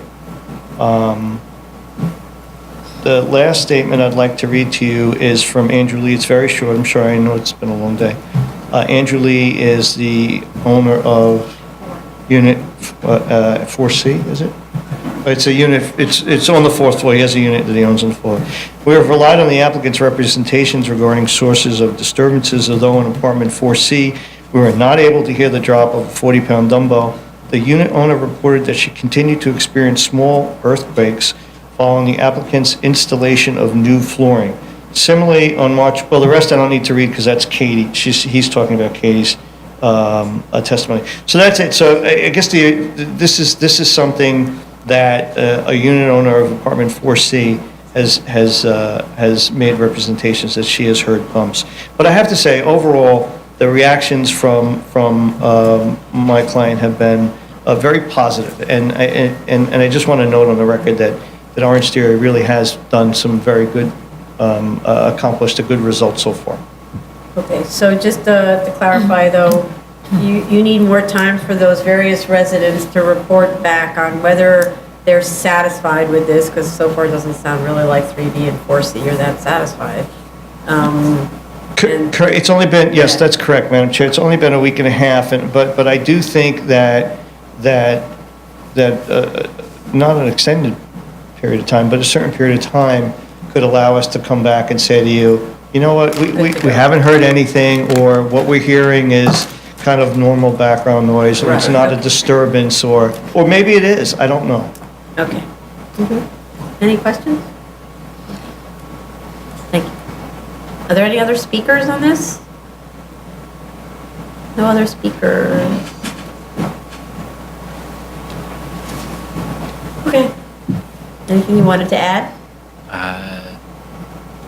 The last statement I'd like to read to you is from Andrew Lee. It's very short. I'm sorry, I know it's been a long day. Andrew Lee is the owner of Unit 4C, is it? It's a unit, it's on the 4th floor. He has a unit that he owns on the floor. We have relied on the applicant's representations regarding sources of disturbances, although in apartment 4C, we were not able to hear the drop of a 40-pound dumbbell. The unit owner reported that she continued to experience small earthquakes following the applicant's installation of new flooring. Similarly, on March, well, the rest I don't need to read because that's Katie. He's talking about Katie's testimony. So that's it. So I guess this is something that a unit owner of apartment 4C has made representations that she has heard thumps. But I have to say, overall, the reactions from my client have been very positive. And I just want to note on the record that Orange Theory really has done some very good, accomplished a good result so far. Okay, so just to clarify though, you need more time for those various residents to report back on whether they're satisfied with this, because so far it doesn't sound really like 3B and 4C, you're that satisfied. It's only been, yes, that's correct, Madam Chair. It's only been a week and a half, but I do think that not an extended period of time, but a certain period of time could allow us to come back and say to you, you know what, we haven't heard anything, or what we're hearing is kind of normal background noise, or it's not a disturbance, or maybe it is, I don't know. Okay. Any questions? Thank you. Are there any other speakers on this? No other speakers? Okay. Anything you wanted to add?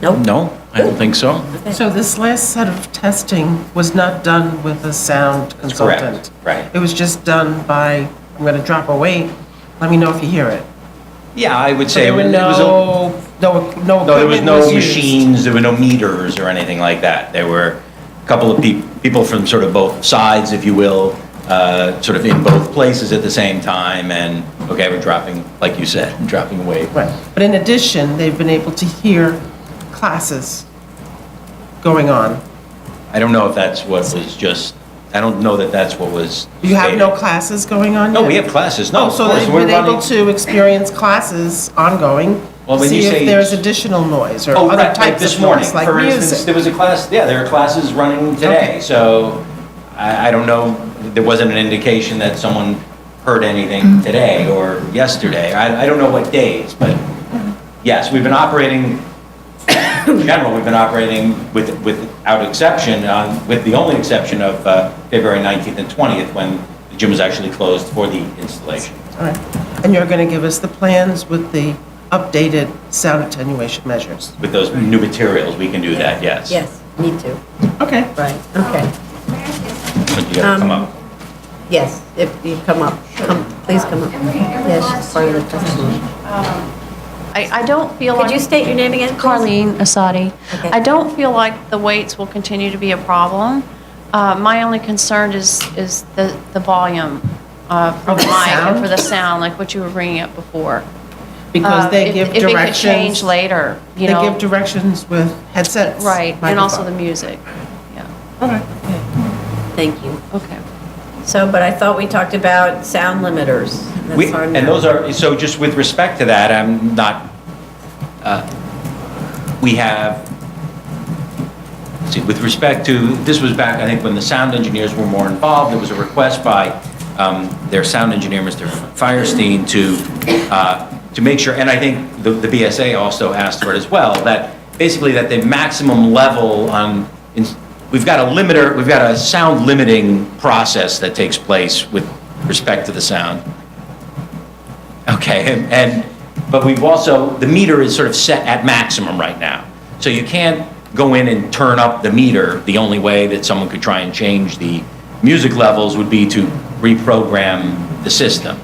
Nope. No, I don't think so. Okay. So this last set of testing was not done with a sound consultant? Right. It was just done by, I'm going to drop a weight, let me know if you hear it. Yeah, I would say There were it was no no, there was equipment no was used. machines, there were no meters or anything like that. There were a couple of people from sort of both sides, if you will, sort of in both places at the same time, and, okay, we're dropping, like you said, dropping away. Right. But in addition, they've been able to hear classes going on. I don't know if that's what was just I don't know that that's what was You have no stated. classes going on No, yet? we have classes, no, Oh, of so course, they've we're been able running. to experience classes ongoing, Well, when see you if say- there's additional noise or Oh, other right, like types this of morning, noise, like for instance, music. there was a class, yeah, there are classes running today, Okay. so I don't know, there wasn't an indication that someone heard Mm-hmm. anything today or yesterday. I don't know what days, but yes, we've been operating, in general, we've been operating without exception, with the only exception of February 19th and 20th, when the gym was actually closed for the installation. All right. And you're going to give us the plans with the updated sound attenuation measures? With those new materials, we can do that, yes. Yes, need to. Okay. Right, okay. But you gotta come up. Yes, if you come up, please come up. Yes, she's part of the testimony. I don't feel like... Could you state your name again, please? Carlene Asadi. Okay. I don't feel like the weights will continue to be a problem. My only concern is the volume for the mic and for the sound, like what you were bringing up before. Because they give directions. If it could change later, you know. They give directions with headsets. Right, and also the microphone. music, yeah. Okay. Thank you. Okay. So, but I thought we talked about sound limiters. That's our And now. those are, so just with respect to that, I'm not, we have, let's see, with respect to, this was back, I think, when the sound engineers were more involved, there was a request by their sound engineer, Mr. Firestein, to make sure, and I think the BSA also asked for it as well, that basically that the maximum level on, we've got a limiter, we've got a sound limiting process that takes place with respect to the sound. Okay, but we've also, the meter is sort of set at maximum right now. So you can't go in and turn up the meter. The only way that someone could try and change the music levels would be to reprogram the system,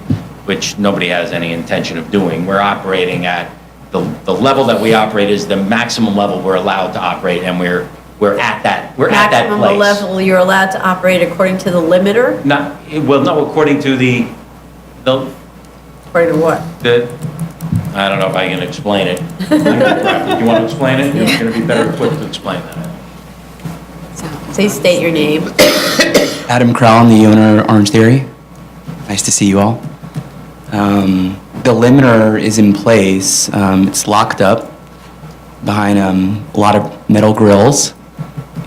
which nobody has any intention of doing. We're operating at, the level that we operate is the maximum level we're allowed to operate, and we're at that place. Maximum level you're allowed to operate according to the limiter? Not, well, no, according to the, According to what? I don't know if I can explain it. You want to explain it? You're going to be better equipped to explain that. Please state your name. Adam Crowell, I'm the owner of Orange Theory. Nice to see you all. The limiter is in place. It's locked up behind a lot of metal grills.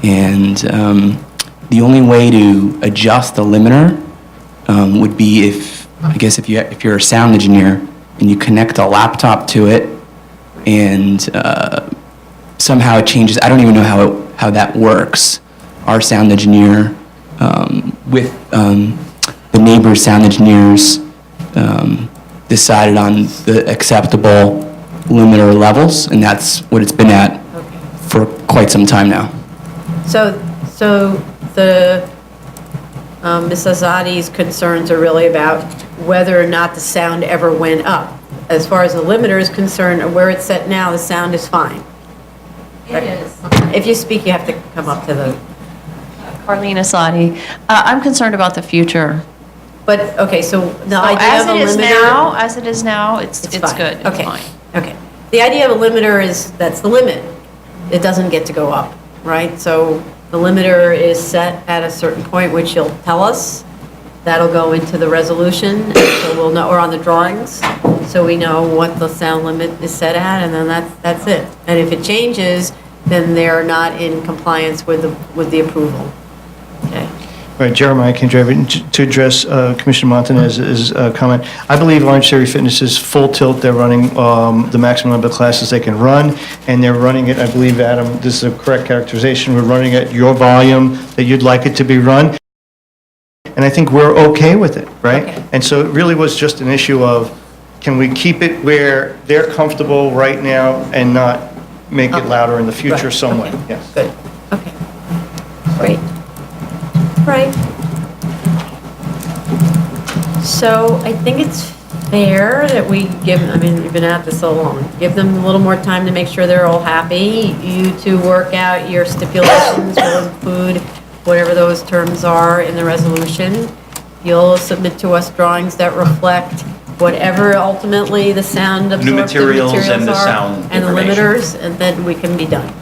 And the only way to adjust the limiter would be if you're a sound engineer and you connect a laptop to it and somehow it changes. I don't even know how that works. Our sound engineer with the neighbor's sound engineers decided on the acceptable limiter levels, and that's what it's been at for quite some time now. So the, Ms. Azadi's concerns are really about whether or not the sound ever went up. As far as the limiter is concerned, where it's set now, the sound is fine. It is. If you speak, you have to come up to the... Carlene Asadi. I'm concerned about the future. But, okay, so the So idea as of a it is limiter... now, as it is now, it's fine. good, it's Okay. fine. Okay. The idea of a limiter is, that's the limit. It doesn't get to go up, right? So the limiter is set at a certain point, which you'll tell us. That'll go into the resolution, and so we'll know, or on the drawings, so we know what the sound limit is set at, and then that's it. And if it changes, then they're not in compliance with the approval. Okay. Right, Jeremiah Kendraven, to address Commissioner Montanez's comment. I believe Orange Theory Fitness is full tilt. They're running the maximum number of classes they can run, and they're running it, I believe, Adam, this is a correct characterization, we're running at your volume that you'd like it to be run. And I think we're okay with it, right? Okay. And so it really was just an issue of, can we keep it where they're comfortable right now and not make it louder in the future Right. somewhat? Okay. Yes. Good. Okay. Great. Right. So I think it's fair that we give, I mean, you've been at this so long, give them a little more time to make sure they're all happy. You to work out your stipulations will include whatever those terms are in the resolution. You'll submit to us drawings that reflect whatever ultimately the sound absorptive materials and the are sound and the information. limiters, and then we can be done.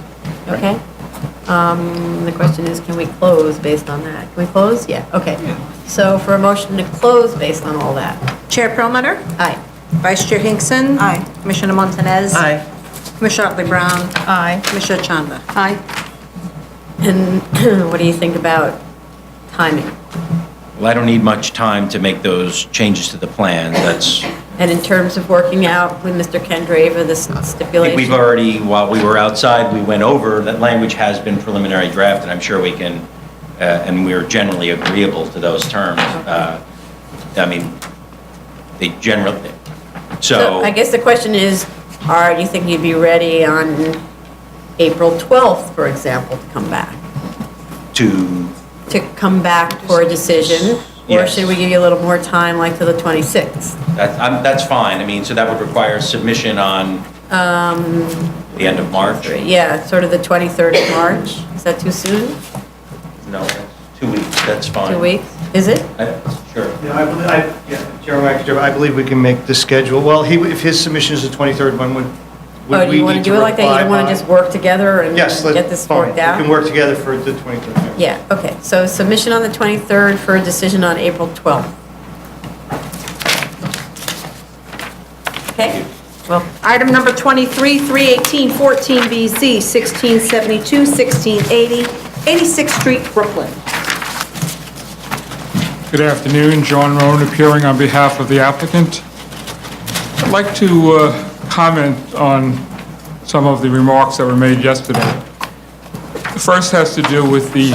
Okay? The question is, can we close based on that? Can we close? Yeah, okay. So for a motion to close based on all that. Chair Perlmutter? Aye. Vice Chair Hinkson? Aye. Commissioner Montanez? Aye. Commissioner Otley Brown? Aye. Commissioner Chandler? Aye. And what do you think about timing? Well, I don't need much time to make those changes to the plan. And in terms of working out with Mr. Kendreva, the I stipulation? think we've already, while we were outside, we went over, that language has been preliminary drafted. I'm sure we can, and we're generally agreeable to those terms. I mean, they generally, So I guess the question is, do you think you'd be ready on April 12th, for example, to come back? to come back for a decision? Or Yes. should we give you a little more time, like to the 26th? That's fine. I mean, so that would require submission on the end of March? Yeah, sort of the 23rd of March. Is that too soon? No, that's 2 weeks. That's fine. 2 weeks? Is it? Sure. Chairman, I believe we can make the schedule. Well, if his submission is the 23rd, when would Oh, do we you want to need do it like that? You don't want reply to just work together and Yes, get this fine. worked out? We can work together for the 23rd. Yeah, okay. So submission on the 23rd for a decision on April 12th. Okay, well, Item number 23, 318 14BZ, 1672, 1680, 86th Street, Brooklyn. Good afternoon, John Roan appearing on behalf of the applicant. I'd like to comment on some of the remarks that were made yesterday. The first has to do with the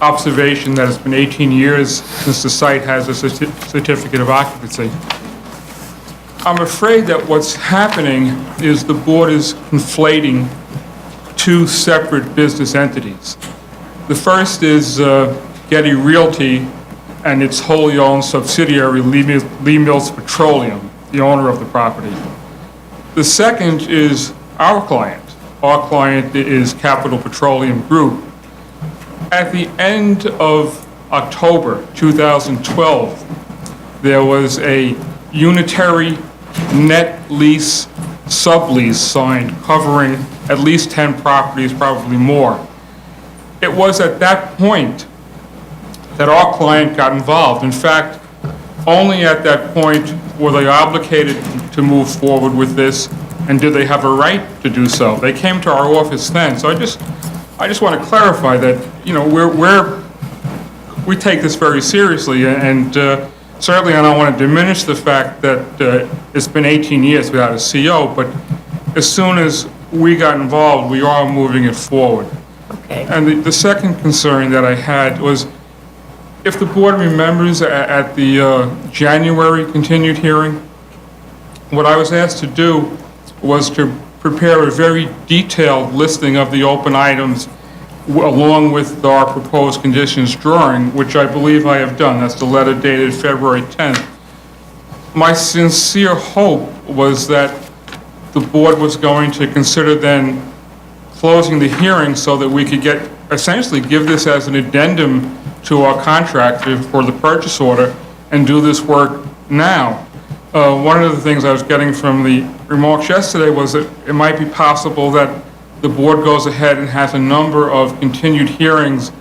observation that it's been 18 years since the site has a certificate of occupancy. I'm afraid that what's happening is the board is conflating two separate business entities. The first is Getty Realty and its wholly owned subsidiary, Lee Mills Petroleum, the owner of the property. The second is our client. Our client is Capital Petroleum Group. At the end of October 2012, there was a unitary net lease, sublease signed covering at least 10 properties, probably more. It was at that point that our client got involved. In fact, only at that point were they obligated to move forward with this, and did they have a right to do so? They came to our office then. So I just want to clarify that, you know, we take this very seriously, and certainly I don't want to diminish the fact that it's been 18 years without a CO, but as soon as we got involved, we are moving it forward. okay. And the second concern that I had was, if the board remembers at the January continued hearing, what I was asked to do was to prepare a very detailed listing of the open items along with our proposed conditions drawing, which I believe I have done. That's the letter dated February 10th. My sincere hope was that the board was going to consider then closing the hearing so that we could essentially give this as an addendum to our contractor for the purchase order and do this work now. One of the things I was getting from the remarks yesterday was that it might be possible that the board goes ahead and has a number of continued hearings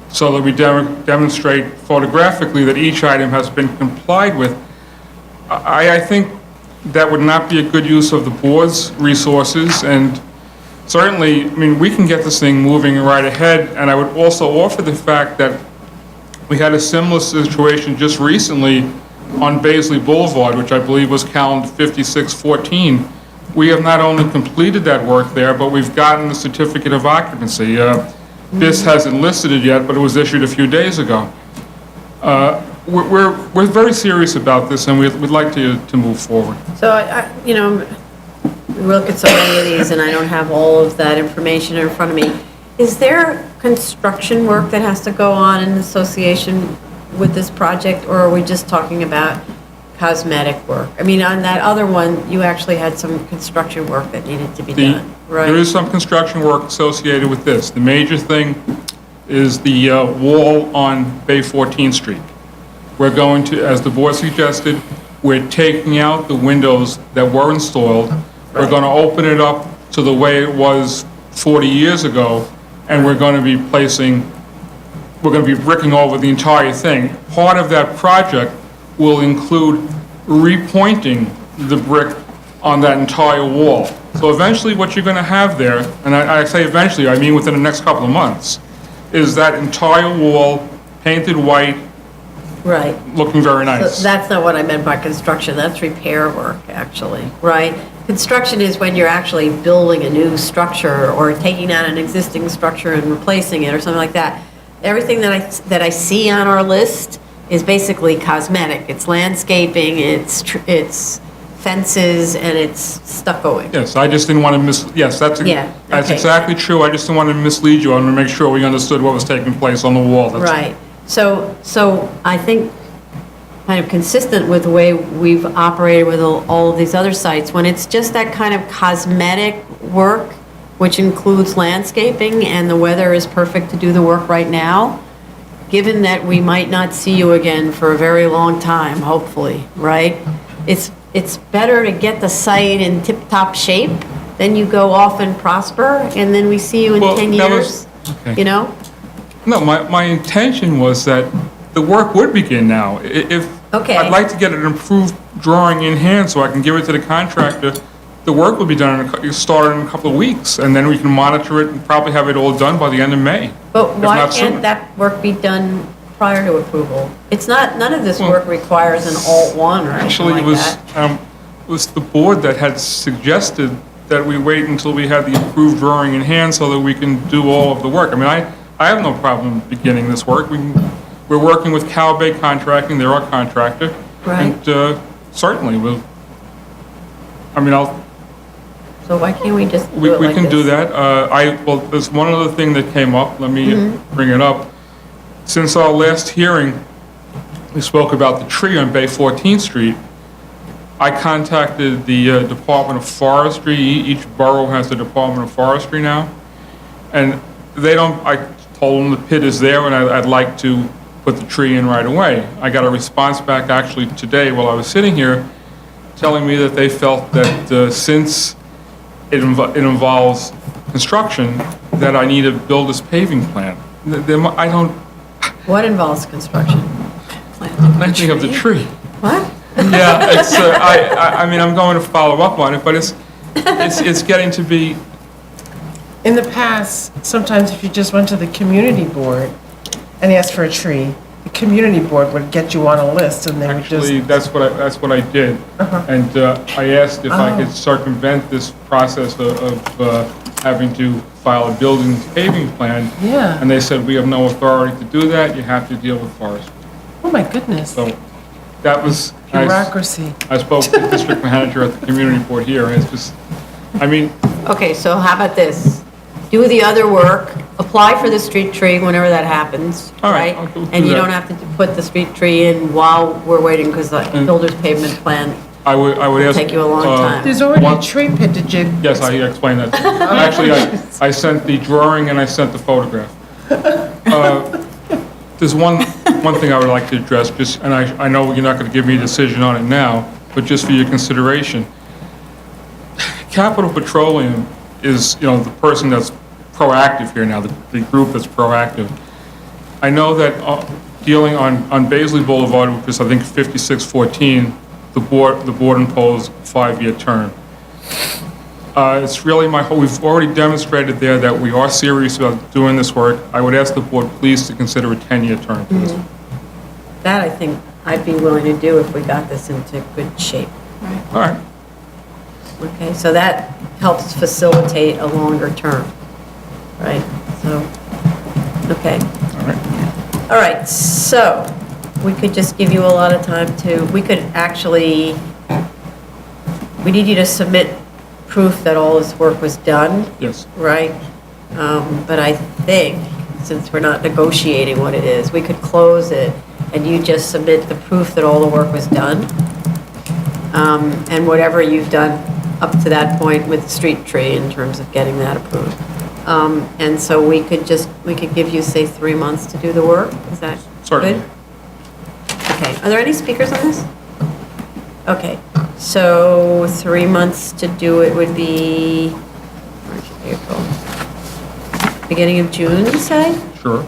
so that we demonstrate photographically that each item has been complied with. I think that would not be a good use of the board's resources, and certainly, I mean, we can get this thing moving right ahead, and I would also offer the fact that we had a similar situation just recently on Baisley Boulevard, which I believe was calendar 5614. We have not only completed that work there, but we've gotten the certificate of occupancy. This hasn't listed it yet, but it was issued a few days ago. We're very serious about this, and we'd like to move forward. So, you know, we look at so many of these, and I don't have all of that information in front of me. Is there construction work that has to go on in association with this project, or are we just talking about cosmetic work? I mean, on that other one, you actually had some construction work that needed to be done, right? There is some construction work associated with this. The major thing is the wall on Bay 14th Street. We're going to, as the board suggested, we're taking out the windows that were installed. We're going to open it up to the way it was 40 years ago, and we're going to be bricking over the entire thing. Part of that project will include repointing the brick on that entire wall. So eventually what you're going to have there, and I say eventually, I mean within the next couple of months, is that entire wall painted white, Right. looking very So nice. that's not what I meant by construction, that's repair work, actually, right? Construction is when you're actually building a new structure or taking out an existing structure and replacing it or something like that. Everything that I see on our list is basically cosmetic. It's landscaping, it's fences, and it's stuccoing. Yes, I just didn't want to yes, that's okay. exactly true. I just didn't want to mislead you. I wanted to make sure we understood what was taking place on the wall. That's- Right. So I think kind of consistent with the way we've operated with all of these other sites, when it's just that kind of cosmetic work, which includes landscaping, and the weather is perfect to do the work right now, given that we might not see you again for a very long time, hopefully, right? It's better to get the site in tip-top shape, then you go off and prosper, and then we see you in 10 years, okay. you know? No, my intention was that the work would begin now. Okay. I'd like to get an improved drawing in hand so I can give it to the contractor. The work will be done, start in a couple of weeks, and then we can monitor it and probably have it all done by the end of May. But if why not sooner. can't that work be done prior to approval? It's not, none of this work requires an alt one or anything Actually, like that. it was the board that had suggested that we wait until we had the approved drawing in hand so that we can do all of the work. I mean, I have no problem beginning this work. We're working with Cal Bay Contracting, they're our contractor. Right. And certainly, So why can't we just do we it like can do this? that. Well, there's one other thing that came up, let me bring it up. Since our last hearing, we spoke about the tree on Bay 14th Street. I contacted the Department of Forestry. Each borough has the Department of Forestry now. And I told them the pit is there and I'd like to put the tree in right away. I got a response back actually today while I was sitting here telling me that they felt that since it involves construction, that I need to build this paving plan. I don't... What involves construction? Planting of the tree. What? Yeah, it's, I mean, I'm going to follow up on it, but it's getting to be... In the past, sometimes if you just went to the community board and asked for a tree, the community board would get you on a list and they would just... Actually, that's what I did. And I asked if I could circumvent this process of having to file a building paving plan. Yeah. And they said, we have no authority to do that, you have to deal with forestry. Oh, my goodness. So that was... Bureaucracy. I spoke to the district manager at the community board here, and it's just, I mean... Okay, so how about this? Do the other work, apply for the street tree whenever that happens, All right, right? I'll do And you that. don't have to put the street tree in while we're waiting, because the builder's pavement plan I would ask... take you a long time. There's already a tree pit, did you? Yes, I explained that. Actually, I sent the drawing and I sent the photograph. There's one thing I would like to address, and I know you're not going to give me a decision on it now, but just for your consideration. Capital Petroleum is, the person that's proactive here now, the group that's proactive. I know that dealing on Baisley Boulevard, which is I think 5614, the board imposed a 5-year term. It's really my hope, we've already demonstrated there that we are serious about doing this work. I would ask the board please to consider a 10-year term. That I think I'd be willing to do if we got this into good shape. All right. Okay, so that helps facilitate a longer term, right? So, okay. All right, so we could just give you a lot of time we could actually, we need you to submit proof that all this work was done. Yes. Right? But I think, since we're not negotiating what it is, we could close it and you just submit the proof that all the work was done. And whatever you've done up to that point with the street tree in terms of getting that approved. And so we could give you, say, 3 months to do the work? Is that Certainly. good? Okay, are there any speakers on this? Okay, so 3 months to do it would be March, April. beginning of June, you say? Sure.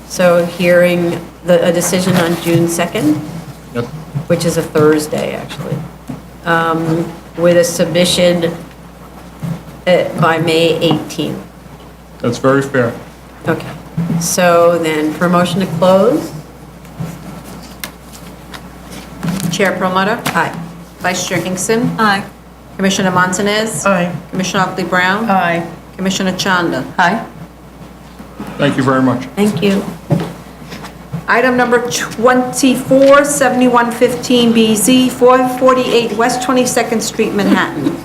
So hearing a decision on June 2nd, Yes. which is a Thursday, actually, with a submission by May 18th. That's very fair. Okay. So then, for motion to close? Chair Perlmutter? Aye. Vice Chair Hinkson? Aye. Commissioner Montanez? Aye. Commissioner Otley Brown? Aye. Commissioner Chanda? Aye. Thank you very much. Thank you. Item number 24, 7115BZ, 448 West 22nd Street, Manhattan.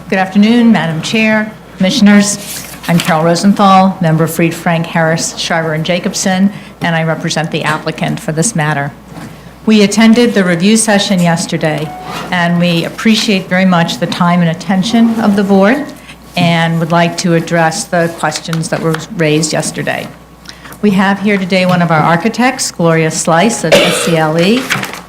Good afternoon, Madam Chair, Commissioners. I'm Carol Rosenthal, member of Fried, Frank, Harris, Shriver, and Jacobson, and I represent the applicant for this matter. We attended the review session yesterday, and we appreciate very much the time and attention of the board and would like to address the questions that were raised yesterday. We have here today one of our architects, Gloria Slice of SCLE,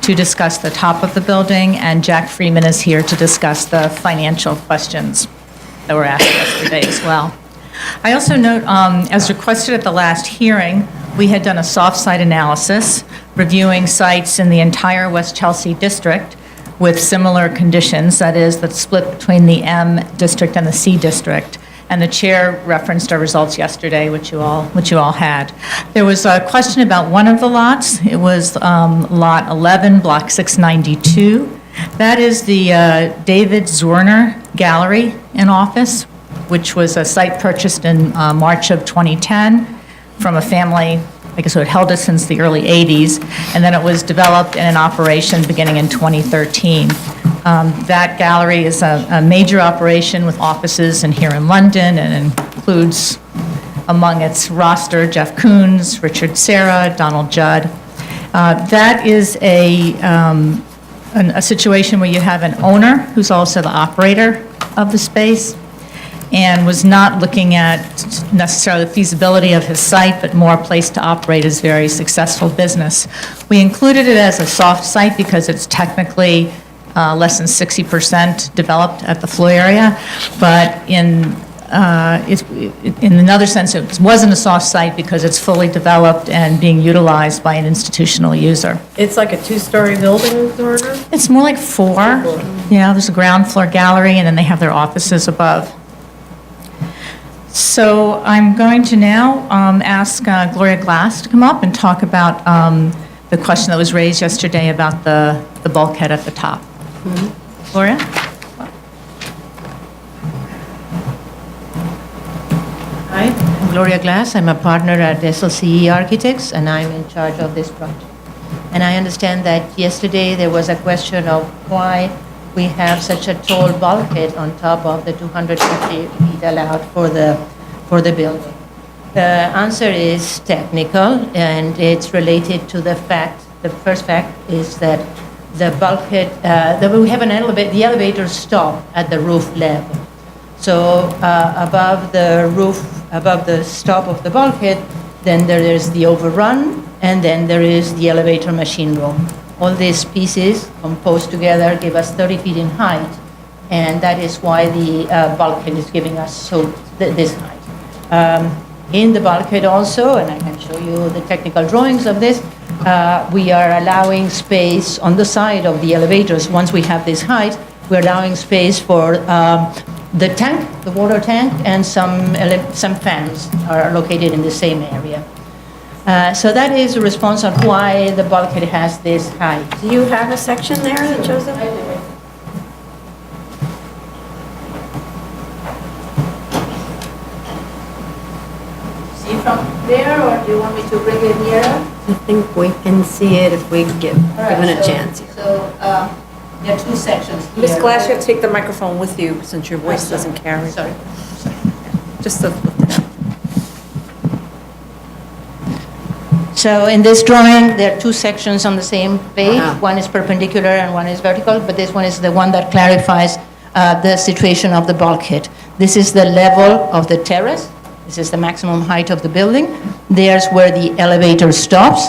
to discuss the top of the building, and Jack Freeman is here to discuss the financial questions that were asked yesterday as well. I also note, as requested at the last hearing, we had done a soft site analysis reviewing sites in the entire West Chelsea district with similar conditions, that is, the split between the M district and the C district. And the chair referenced our results yesterday, which you all had. There was a question about one of the lots. It was Lot 11, Block 692. That is the David Zorner Gallery and Office, which was a site purchased in March of 2010 from a family, I guess, who had held it since the early 80s, and then it was developed and in operation beginning in 2013. That gallery is a major operation with offices here in London and includes among its roster Jeff Koons, Richard Serra, Donald Judd. That is a situation where you have an owner who's also the operator of the space and was not looking at necessarily the feasibility of his site, but more a place to operate his very successful business. We included it as a soft site because it's technically less than 60% developed at the floor area, but in another sense, it wasn't a soft site because it's fully developed and being utilized by an institutional user. It's like a two-story building, Zorner? It's more like four. Yeah, there's a ground floor gallery, and then they have their offices above. So I'm going to now ask Gloria Glass to come up and talk about the question that was raised yesterday about the bulkhead at the top. Gloria? Hi, I'm Gloria Glass. I'm a partner at SLCE Architects, and I'm in charge of this project. And I understand that yesterday there was a question of why we have such a tall bulkhead on top of the 250 feet allowed for the building. The answer is technical, and it's related to the first fact is that the bulkhead, we have the elevators stop at the roof level. So above the roof, above the stop of the bulkhead, then there is the overrun, and then there is the elevator machine room. All these pieces composed together give us 30 feet in height, and that is why the bulkhead is giving us this height. In the bulkhead also, and I can show you the technical drawings of this, we are allowing space on the side of the elevators. Once we have this height, we're allowing space for the tank, the water tank, and some fans are located in the same area. So that is a response on why the bulkhead has this height. Do you have a section there that shows it? See from there, or do you want me to bring it nearer? I think we can see it if we give given a chance. So there are two sections here. Ms. Glass, you have to take the microphone with you since your voice doesn't carry. Sorry. Just to lift it up. So in this drawing, there are two sections on the same page. One is perpendicular and one is vertical, but this one is the one that clarifies the situation of the bulkhead. This is the level of the terrace, This is the maximum height of the building. There's where the elevator stops,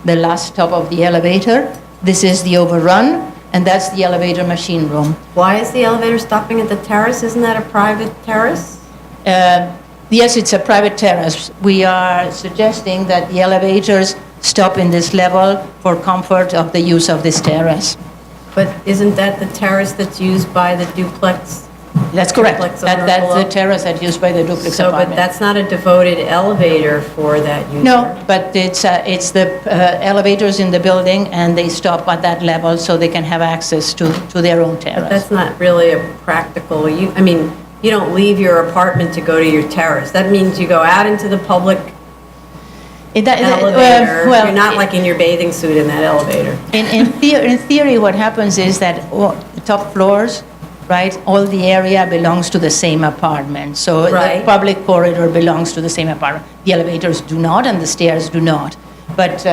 the last stop of the elevator. This is the overrun, and that's the elevator machine room. Why is the elevator stopping at the terrace? Isn't that a private terrace? Yes, it's a private terrace. We are suggesting that the elevators stop in this level for comfort of the use of this terrace. But isn't that the terrace that's used by the duplex? That's correct. Duplex owner That's the below? terrace that's used by the duplex So, apartment. but that's not a devoted elevator for that user? No, but it's the elevators in the building, and they stop at that level so they can have access to their own terrace. But that's not really a practical, you don't leave your apartment to go to your terrace. That means you go out into the public elevator. You're not like in your bathing suit in that elevator. In theory, what happens is that the top floors, right, all the area belongs to the same apartment. So the Right. public corridor belongs to the same apartment. The elevators do not, and the stairs do not. But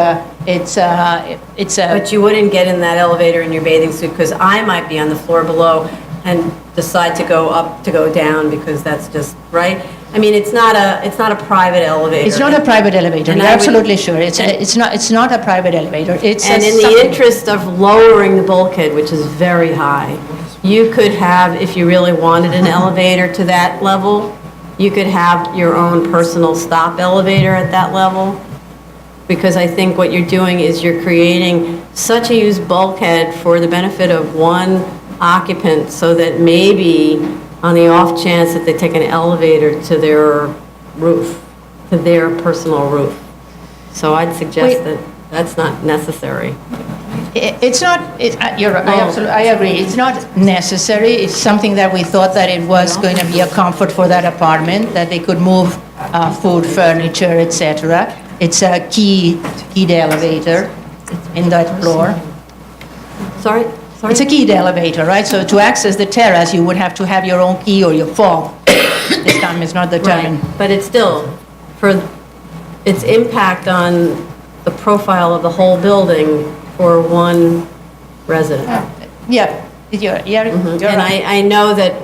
it's a... But you wouldn't get in that elevator in your bathing suit, because I might be on the floor below and decide to go up, to go down, because that's just, right? It's not a private elevator. It's not a private elevator, And you're I would- absolutely sure. It's not a private elevator. It's And in the something- interest of lowering the bulkhead, which is very high, you could have, if you really wanted an elevator to that level, you could have your own personal stop elevator at that level. Because I think what you're doing is you're creating such a used bulkhead for the benefit of one occupant, so that maybe on the off chance that they take an elevator to their roof, to their personal roof. So I'd suggest that that's not necessary. It's not, I agree, it's not necessary. It's something that we thought that it was going to be a comfort for that apartment, that they could move food, furniture, etc. It's a keyed elevator in that floor. Sorry? It's a keyed elevator, right? So to access the terrace, you would have to have your own key or your fob. This time is not the time. Right, but it's still, for its impact on the profile of the whole building for one resident. Yeah, you're And right. I know that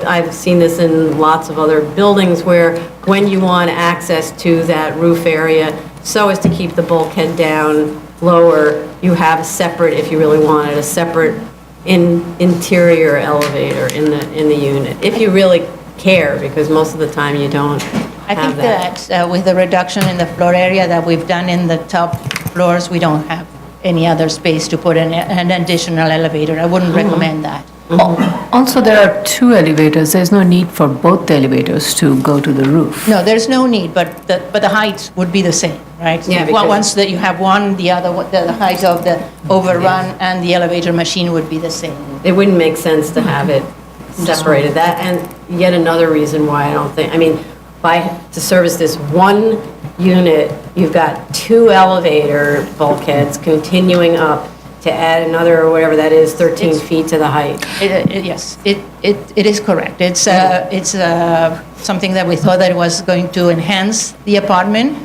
I've seen this in lots of other buildings, where when you want access to that roof area, so as to keep the bulkhead down lower, you have a separate, if you really wanted, a separate interior elevator in the unit, if you really care, because most of the time you don't I have think that. that with the reduction in the floor area that we've done in the top floors, we don't have any other space to put in an additional elevator. I wouldn't recommend that. Also, there are two elevators. There's no need for both the elevators to go to the roof. No, there's no need, but the height would be the same, right? Yeah, because- Once that you have one, the other, the height of the overrun and the elevator machine would be the same. It wouldn't make sense to have it separated. That, and yet another reason why I don't think, to service this one unit, you've got two elevator bulkheads continuing up to add another, or whatever that is, 13 feet to the height. Yes, it is correct. It's something that we thought that it was going to enhance the apartment.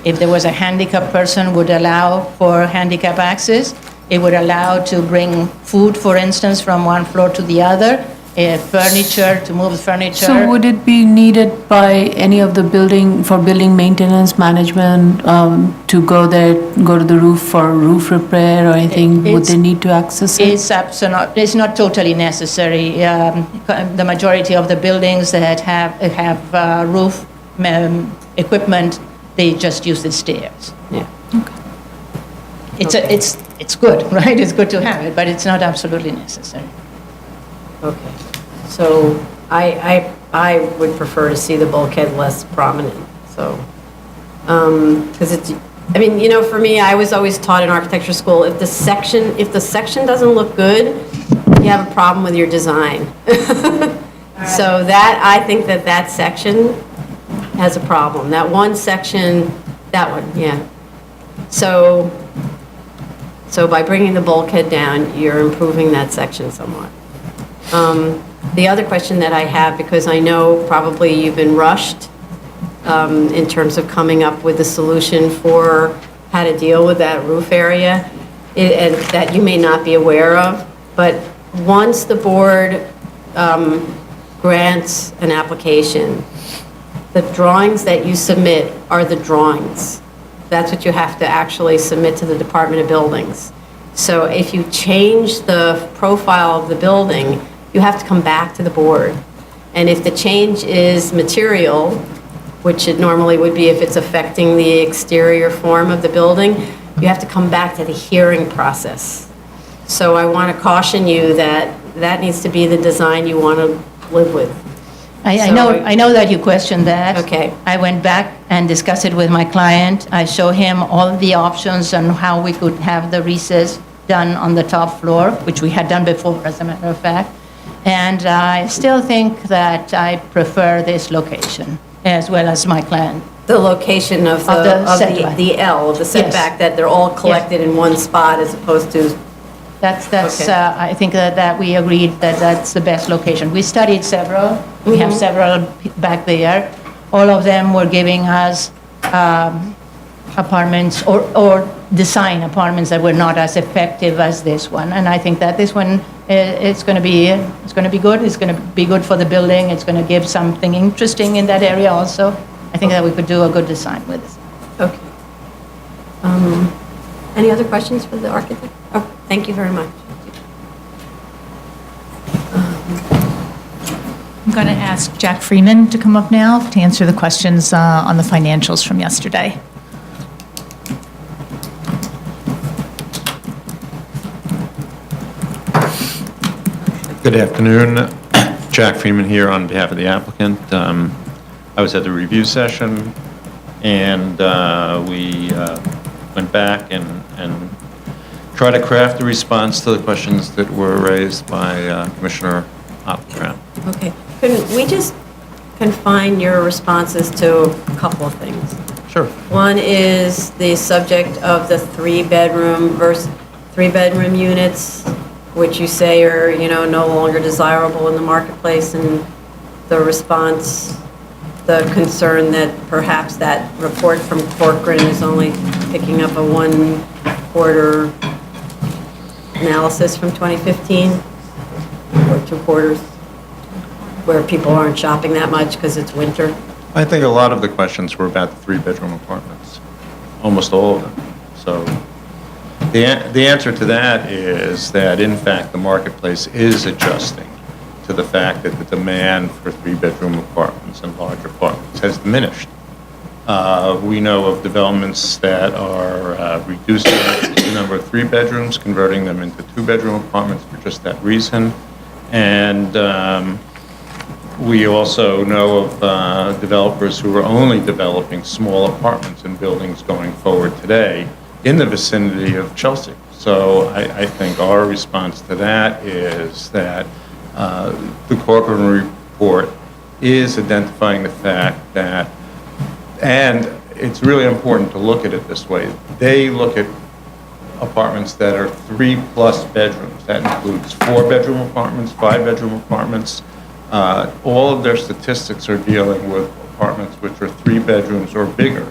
If there was a handicapped person, would allow for handicap access. It would allow to bring food, for instance, from one floor to the other, furniture, to move furniture. So would it be needed by any of the building maintenance management to go to the roof for roof repair or anything? Would they need to access it? It's not totally necessary. The majority of the buildings that have roof equipment, they just use the stairs. Yeah. It's good, right? It's good to have it, but it's not absolutely necessary. Okay, so I would prefer to see the bulkhead less prominent, so, because it's, for me, I was always taught in architecture school, if the section doesn't look good, you have a problem with your design. So I think that section has a problem, that one section, that one, yeah. So by bringing the bulkhead down, you're improving that section somewhat. The other question that I have, because I know probably you've been rushed in terms of coming up with a solution for how to deal with that roof area, and that you may not be aware of, but once the board grants an application, the drawings that you submit are the drawings. That's what you have to actually submit to the Department of Buildings. So if you change the profile of the building, you have to come back to the board. And if the change is material, which it normally would be if it's affecting the exterior form of the building, you have to come back to the hearing process. So I want to caution you that that needs to be the design you want to live with. I know that you questioned that. Okay. I went back and discussed it with my client. I showed him all the options on how we could have the recess done on the top floor, which we had done before, as a matter of fact. And I still think that I prefer this location, as well as my client. The location of setback. the L, of the setback, that they're all collected in one spot as opposed to... That's. I think that we agreed that that's the best location. We studied several. We have several back there. All of them were giving us apartments or design apartments that were not as effective as this one. And I think that this one it's going to be good. It's going to be good for the building. It's going to give something interesting in that area also. I think that we could do a good design with this. Okay. Any other questions for the architect? Oh, thank you very much. I'm going to ask Jack Freeman to come up now to answer the questions on the financials from yesterday. Good afternoon. Jack Freeman here on behalf of the applicant. I was at the review session, and we went back and tried to craft a response to the questions that were raised by Commissioner Oppenheim. Okay. Couldn't we just confine your responses to a couple of things? Sure. One is the subject of the three-bedroom units, which you say are, no longer desirable in the marketplace, and the response, the concern that perhaps that report from Corcoran is only picking up a 1/4 analysis from 2015, or 2/4, where people aren't shopping that much because it's winter. I think a lot of the questions were about the three-bedroom apartments, almost all of them. So the answer to that is that, in fact, the marketplace is adjusting to the fact that the demand for three-bedroom apartments and larger apartments has diminished. We know of developments that are reducing the number of three bedrooms, converting them into two-bedroom apartments for just that reason. And we also know of developers who are only developing small apartments and buildings going forward today in the vicinity of Chelsea. So I think our response to that is that the Corcoran report is identifying the fact that, and it's really important to look at it this way, they look at apartments that are 3+ bedrooms. That includes 4-bedroom apartments, 5-bedroom apartments. All of their statistics are dealing with apartments which are 3 bedrooms or bigger.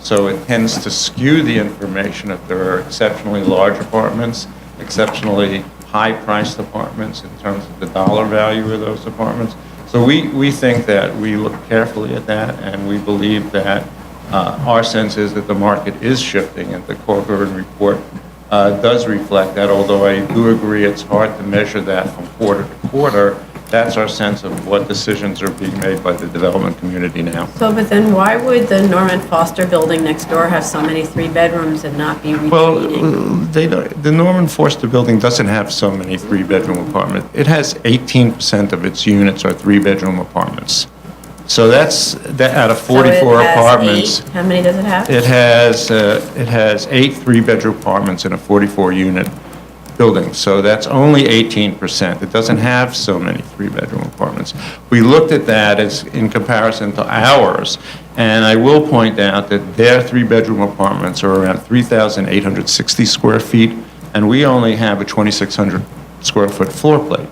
So it tends to skew the information if there are exceptionally large apartments, exceptionally high-priced apartments in terms of the dollar value of those apartments. So we think that we look carefully at that, and we believe that our sense is that the market is shifting, and the Corcoran report does reflect that, although I do agree it's hard to measure that from quarter to quarter. That's our sense of what decisions are being made by the development community now. So, but then why would the Norman Foster building next door have so many 3 bedrooms and not be retreating? Well, the Norman Foster building doesn't have so many 3-bedroom apartments. It has 18% of its units are 3-bedroom apartments. So that's out of 44 So it has apartments. 8. How many does it have? It has 8 3-bedroom apartments in a 44-unit building. So that's only 18%. It doesn't have so many 3-bedroom apartments. We looked at that as in comparison to ours, and I will point out that their 3-bedroom apartments are around 3,860 square feet, and we only have a 2,600 square foot floor plate.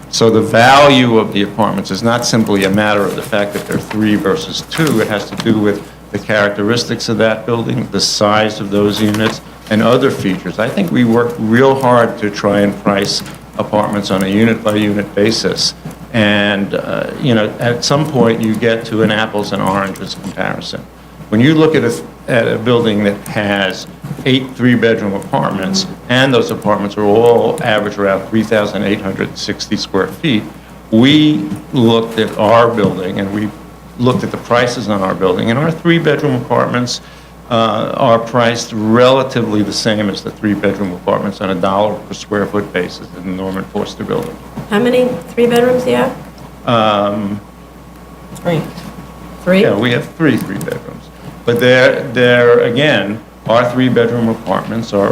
So the value of the apartments is not simply a matter of the fact that they're 3 versus 2. It has to do with the characteristics of that building, the size of those units, and other features. I think we worked real hard to try and price apartments on a unit-by-unit basis And, at some point, you get to an apples and oranges comparison. When you look at a building that has 8 three-bedroom apartments, and those apartments are all average around 3,860 square feet, we looked at our building, and we looked at the prices on our building, and our three-bedroom apartments are priced relatively the same as the three-bedroom apartments on a dollar per square foot basis in the Norman Foster building. How many 3 bedrooms do you have? 3. 3? Yeah, we have 3 bedrooms. But they're again, our 3-bedroom apartments are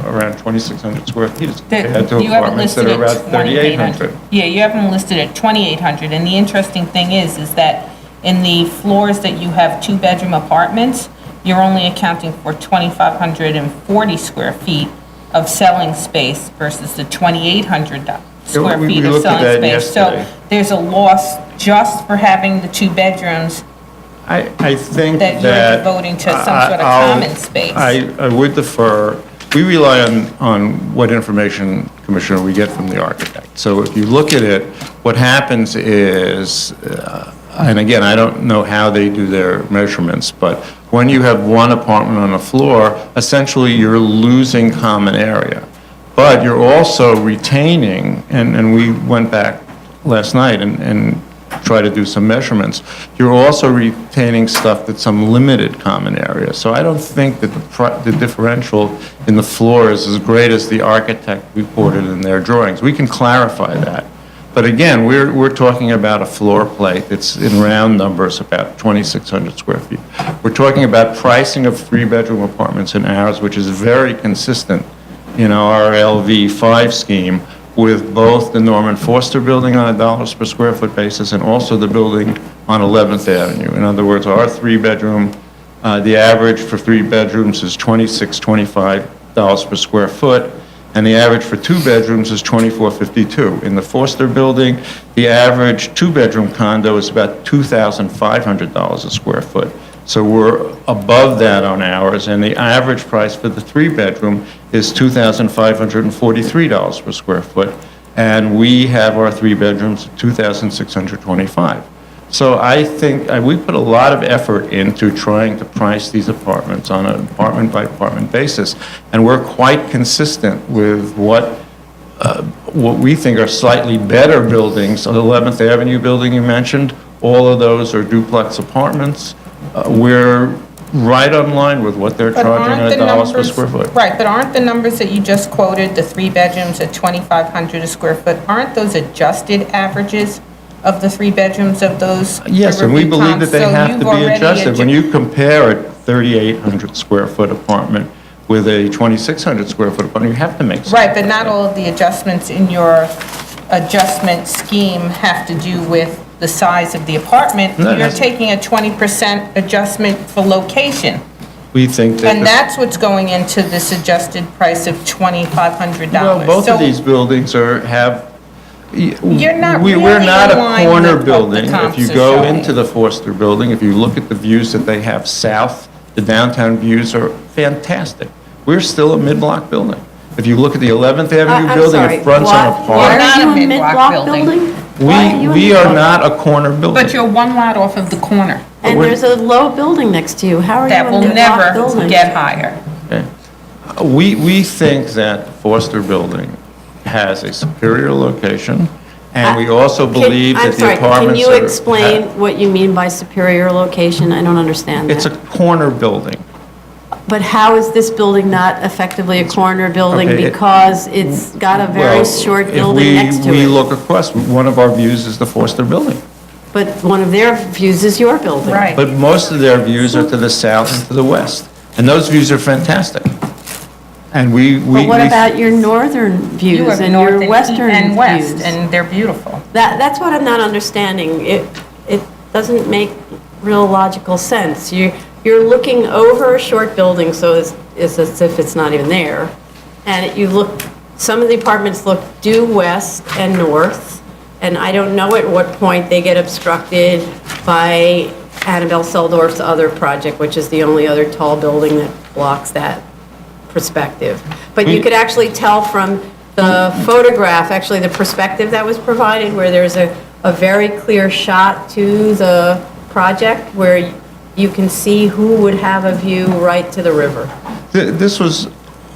around 2,600 square feet as compared to You have it apartments that listed are at around 3,800. Yeah, you have them listed at 2,800, and the interesting thing is that in the floors that you have 2-bedroom apartments, you're only accounting for 2,540 square feet of selling space versus the 2,800 square We feet of looked at selling that space. yesterday. So there's a loss just for having the 2 bedrooms I think that that... you're devoting to some sort of common space. I would defer, we rely on what information, Commissioner, we get from the architect. So if you look at it, what happens is, and again, I don't know how they do their measurements, but when you have one apartment on a floor, essentially you're losing common area. But you're also retaining, and we went back last night and tried to do some measurements, you're also retaining stuff that's some limited common area. So I don't think that the differential in the floor is as great as the architect reported in their drawings. We can clarify that. But again, we're talking about a floor plate that's in round numbers about 2,600 square feet. We're talking about pricing of 3-bedroom apartments in ours, which is very consistent in our LV5 scheme with both the Norman Foster building on a dollars per square foot basis and also the building on 11th Avenue. In other words, our 3-bedroom, the average for 3 bedrooms is $26.25 per square foot, and the average for 2 bedrooms is $24.52. In the Foster building, the average 2-bedroom condo is about $2,500 a square foot. So we're above that on ours, and the average price for the 3-bedroom is $2,543 per square foot, and we have our 3 bedrooms at $2,625. So I think we put a lot of effort into trying to price these apartments on an apartment-by-apartment basis, and we're quite consistent with what we think are slightly better buildings. The 11th Avenue building you mentioned, all of those are duplex apartments. We're right on line with what they're charging at $1 per square foot. Right, but aren't the numbers that you just quoted, the 3 bedrooms at 2,500 a square foot, aren't those adjusted averages of the 3 bedrooms of those? Yes, and we review believe comps? that they So have you've to be already adjusted. When you compare a 3,800 square foot apartment with a 2,600 square foot apartment, you have to make some. Right, but not all of the adjustments in your adjustment scheme have to do with the size of the apartment. No, You're that's- taking a 20% adjustment for location. We think that... And that's what's going into this adjusted price of $2,500. Well, both So of these buildings have... You're not We're really not a aligned corner with what the building. If comps you are go showing. into the Foster building, if you look at the views that they have south, the downtown views are fantastic. We're still a mid-block building. If you look at the 11th Avenue I'm building, sorry, it fronts on a why park. are you a mid-block mid-block building. building? Why are you a We are mid-block? not a corner building. But you're one lot off of the corner. And there's a low building next to you. How are you That a will mid-block never building? get higher. Okay. We think that the Foster building has a superior location, and we also believe that the apartments are... Can you explain what you mean by superior location? I don't understand that. It's a corner building. But how is this building not effectively a corner building Okay, because it's got a very Well, short if building next to we it? look across, one of our views is the Foster building. But one of their views is your building. Right. But most of their views are to the south and to the west, and those views are fantastic. And But what about your northern You views have and north your western and west, views? and they're beautiful. That's what I'm not understanding. It doesn't make real logical sense. You're looking over a short building, so it's as if it's not even there. And you look, some of the apartments look due west and north, and I don't know at what point they get obstructed by Annabelle Seldorf's other project, which is the only other tall building that blocks that perspective. But you could actually tell from the photograph, actually the perspective that was provided, where there's a a very clear shot to the project where you can see who would have a view right to the river? This was,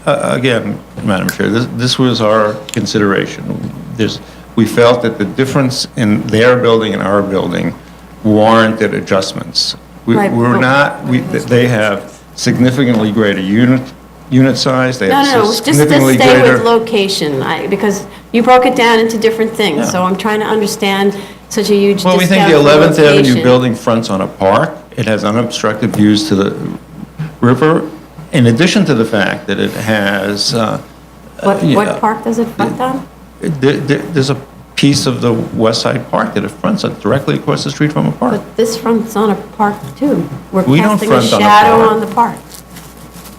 again, Madam Chair, this was our consideration. We felt that the difference in their building and our building warranted adjustments. Right. They have significantly greater unit size, they have No, just to significantly stay with greater. location, because you broke it down into different things, so I'm trying to understand such a huge Well, discount we think the for 11th Avenue location. building fronts on a park. It has unobstructed views to the river, in addition to the fact that it has... What park does it front on? There's a piece of the West Side Park that it fronts on directly across the street from a park. But this fronts on a park too. We're We don't casting a front on a shadow park. on the park.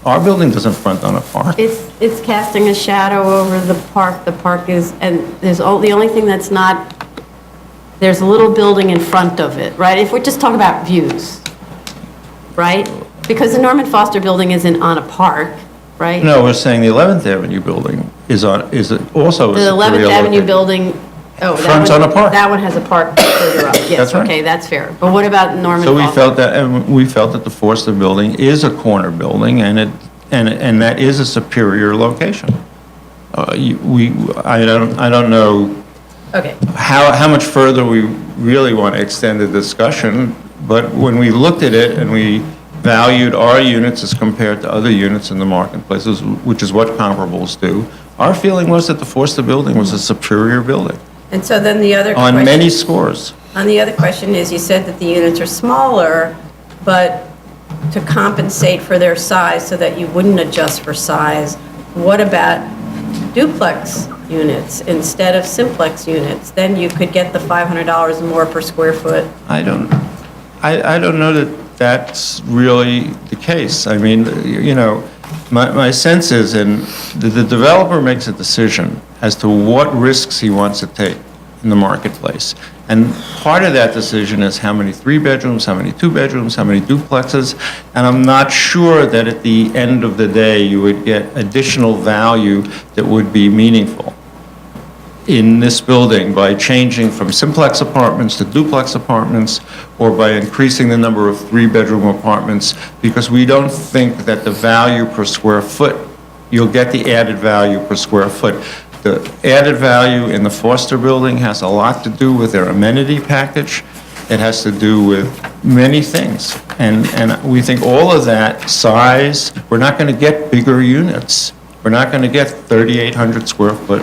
Our building doesn't front on a park. It's casting a shadow over the park. The park is, and the only thing that's not, there's a little building in front of it, right? If we're just talking about views, right? Because the Norman Foster building isn't on a park, right? No, we're saying the 11th Avenue building is also a The superior 11th Avenue location. building, Fronts on a park. That one has a park further up. Yes, That's right. okay, that's fair. But what about Norman So Foster? we felt that the Forster building is a corner building, and that is a superior location. I don't know Okay. how much further we really want to extend the discussion, but when we looked at it and we valued our units as compared to other units in the marketplaces, which is what comparables do, our feeling was that the Forster building was a superior building And so then the other on question. many scores. And the other question is, you said that the units are smaller, but to compensate for their size so that you wouldn't adjust for size, what about duplex units instead of simplex units? Then you could get the $500 more per square foot. I don't know that that's really the case. I mean, my sense is, and the developer makes a decision as to what risks he wants to take in the marketplace. And part of that decision is how many 3-bedrooms, how many 2-bedrooms, how many duplexes. And I'm not sure that at the end of the day, you would get additional value that would be meaningful in this building by changing from simplex apartments to duplex apartments, or by increasing the number of 3-bedroom apartments, because we don't think that the value per square foot, you'll get the added value per square foot. The added value in the Foster building has a lot to do with their amenity package. It has to do with many things. And we think all of that size, we're not going to get bigger units. We're not going to get 3,800 square foot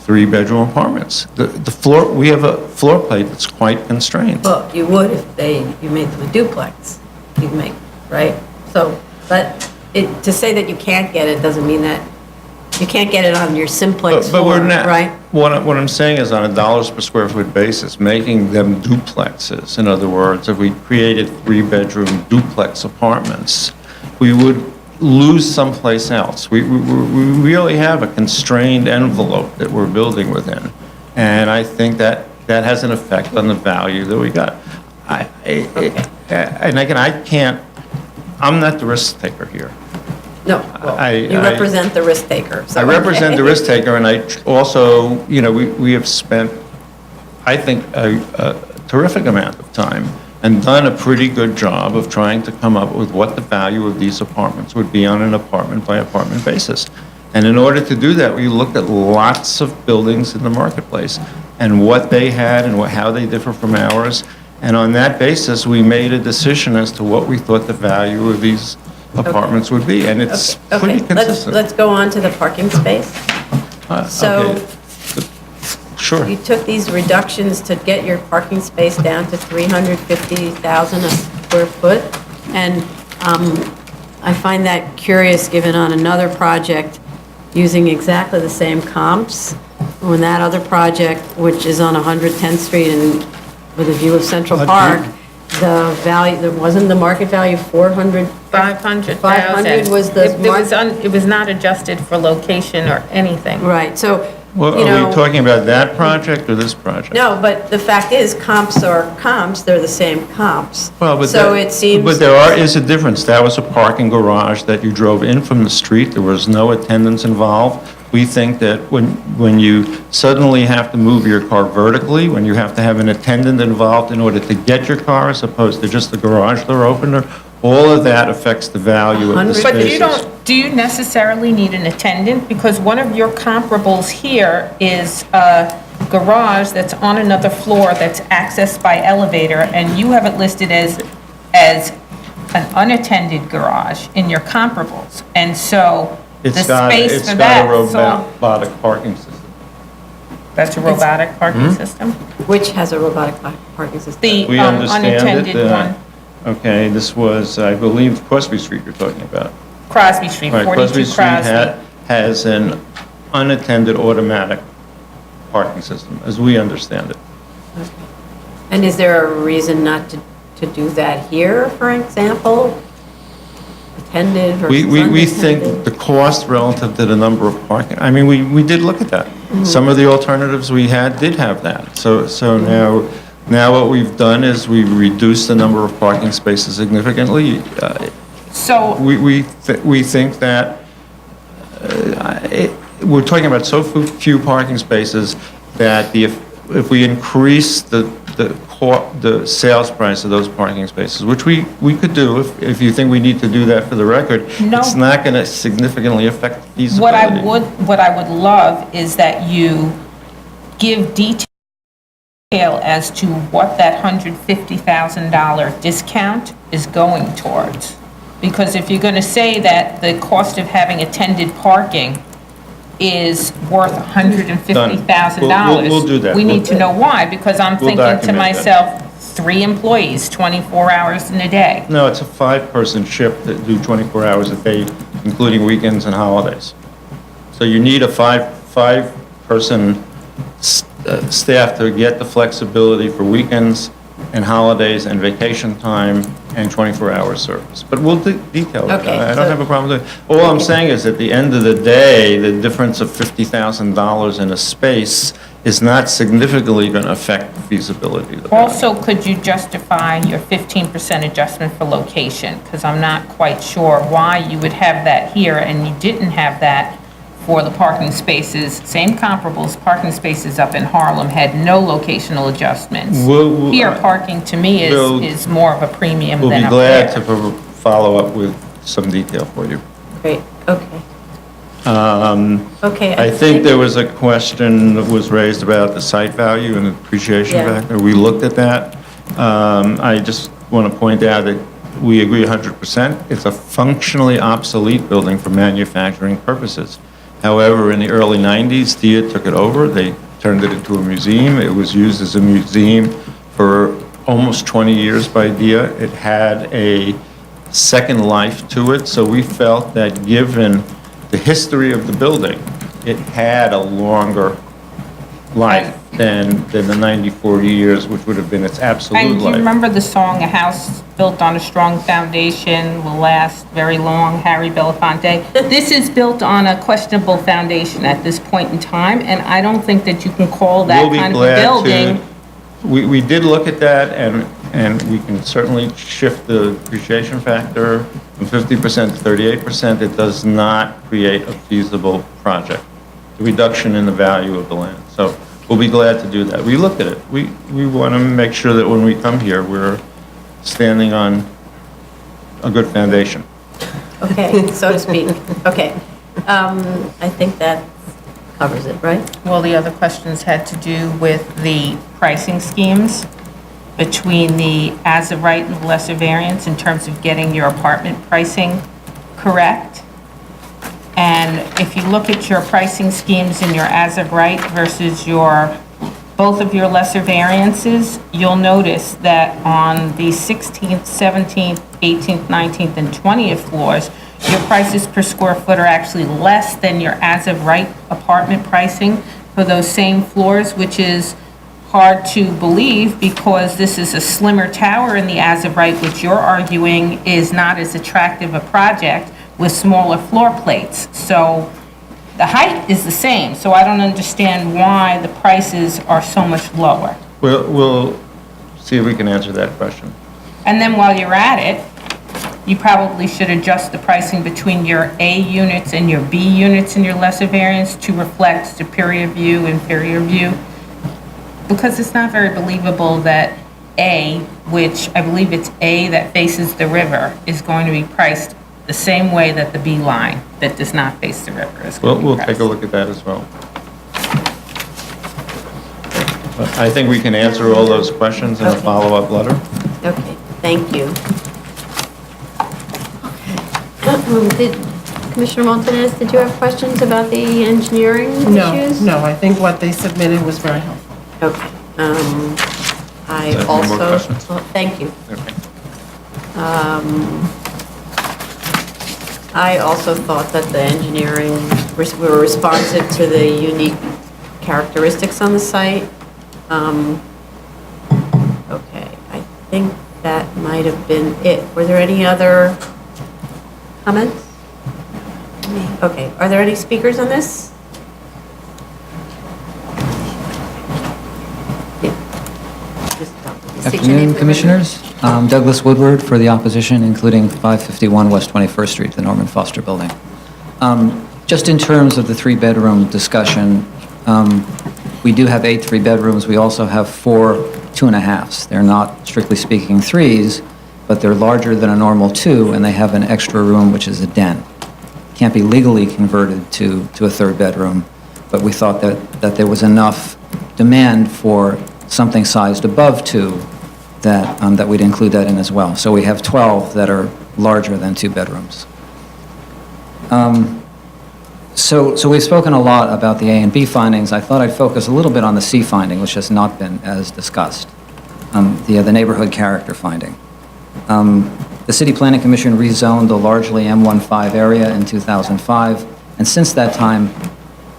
3-bedroom apartments. We have a floor plate that's quite constrained. Well, you would if you made them a duplex, you'd make, right? So, but to say that you can't get it doesn't mean that you can't get it on your simplex But floor, we're not, right? what I'm saying is on a dollars per square foot basis, making them duplexes. In other words, if we created 3-bedroom duplex apartments, we would lose someplace else. We really have a constrained envelope that we're building within. And I think that has an effect on the value that we got. And again, I'm not the risk taker here. No, well, you represent the risk taker. so I represent okay. the risk taker, and I also, we have spent, I think, a terrific amount of time and done a pretty good job of trying to come up with what the value of these apartments would be on an apartment-by-apartment basis. And in order to do that, we looked at lots of buildings in the marketplace and what they had and how they differ from ours. And on that basis, we made a decision as to what we thought the value of these apartments would be, and it's pretty consistent. Let's go on to the parking space. So, okay. Sure. you took these reductions to get your parking space down to 350,000 a square foot, and I find that curious, given on another project, using exactly the same comps, when that other project, which is on 110th Street and with a view of Central Park, the value, wasn't the market value 400? 500,000. 500 was the It was not adjusted for location or anything. Right, so, Well, are we talking about that project or this project? no, but the fact is, comps are comps, they're the same comps. Well, but So it seems. But there is a difference. That was a parking garage that you drove in from the street. There was no attendants involved. We think that when you suddenly have to move your car vertically, when you have to have an attendant involved in order to get your car as opposed to just the garage door opener, all of that affects the value of the spaces. But do you necessarily need an attendant? Because one of your comparables here is a garage that's on another floor that's accessed by elevator, and you have it listed as an unattended garage in your comparables. And so the space for that. It's got a robotic parking system. That's a robotic parking system? Which has a robotic parking system? The We understand unattended it. one. Okay, this was, I believe, Crosby Street you're talking about. Crosby Street, Right, 42 Street Crosby. has an unattended automatic parking system, as we understand it. And is there a reason not to do that here, for example? Attended versus We think unattended? the cost relative to the number of parking, I mean, we did look at that. Some of the alternatives we had did have that. So now what we've done is we've reduced the number of parking spaces significantly. So We think that we're talking about so few parking spaces that if we increase the sales price of those parking spaces, which we could do if you think we need to do that for the record, No. it's not going to significantly affect the feasibility. What I would love is that you give detail as to what that $150,000 discount is going towards. Because if you're going to say that the cost of having attended parking is worth $150,000. We'll do that. We need to know why, because I'm We'll thinking to document myself, 3 employees, 24 hours in a day. No, it's a 5-person shift that do 24 hours a day, including weekends and holidays. So you need a five-person staff to get the flexibility for weekends and holidays and vacation time and 24-hour service. But we'll detail it. Okay, I don't have a problem with it. All I'm saying is, at the end of the day, the difference of $50,000 in a space is not significantly going to affect the feasibility of the project. Also, could you justify your 15% adjustment for location? Because I'm not quite sure why you would have that here and you didn't have that for the parking spaces, same comparables, parking spaces up in Harlem had no locational adjustments. Here, parking to me is more of a premium We'll than be up glad there. to follow up with some detail for you. Great, okay. Okay. I think there was a question that was raised about the site value and the depreciation Yeah. factor. We looked at that. I just want to point out that we agree 100%. It's a functionally obsolete building for manufacturing purposes. However, in the early 90s, DIA took it over. They turned it into a museum. It was used as a museum for almost 20 years by DIA. It had a second life to it, so we felt that given the history of the building, it had a longer life than the 94 years, which would have been its absolute And do you life. remember the song, "A House Built on a Strong Foundation Will Last Very Long," Harry Belafonte? This is built on a questionable foundation at this point in time, and I don't think that you can call that We'll be kind of a glad building. We did look at that, and we can certainly shift the depreciation factor from 50% to 38%. It does not create a feasible project, the reduction in the value of the land. So we'll be glad to do that. We looked at it. We want to make sure that when we come here, we're standing on a good foundation. Okay, so to speak. Okay. I think that covers it, right? Well, the other questions had to do with the pricing schemes between the as-of-right and the lesser variance in terms of getting your apartment pricing correct. And if you look at your pricing schemes in your as-of-right versus both of your lesser variances, you'll notice that on the 16th, 17th, 18th, 19th, and 20th floors, your prices per square foot are actually less than your as-of-right apartment pricing for those same floors, which is hard to believe because this is a slimmer tower in the as-of-right, which you're arguing is not as attractive a project with smaller floor plates. So the height is the same, so I don't understand why the prices are so much lower. We'll see if we can answer that question. And then while you're at it, you probably should adjust the pricing between your A units and your B units in your lesser variance to reflect superior view, inferior view. Because it's not very believable that A, which I believe it's A that faces the river, is going to be priced the same way that the B line that does not face the river is going to be We'll priced. take a look at that as well. But I think we can answer all those questions in a follow-up letter. Okay, thank you. Commissioner Montanez, did you have questions about the engineering issues? No, I think what they submitted was very helpful. Okay. I Is there any more also, questions? well, thank you. Okay. I also thought that the engineering were responsive to the unique characteristics on the site. Okay, I think that might have been it. Were there any other comments? Okay, are there any speakers on this? Afternoon, Commissioners. Douglas Woodward for the opposition, including 551 West 21st Street, the Norman Foster Building. Just in terms of the three-bedroom discussion, we do have 8 three-bedrooms. We also have 4 2.5s. They're not strictly speaking 3s, but they're larger than a normal 2, and they have an extra room, which is a den. Can't be legally converted to a third bedroom, but we thought that there was enough demand for something sized above 2 that we'd include that in as well. So we have 12 that are larger than 2 bedrooms. So we've spoken a lot about the A and B findings. I thought I'd focus a little bit on the C finding, which has not been as discussed, the neighborhood character finding. The City Planning Commission rezoned the largely M15 area in 2005, and since that time,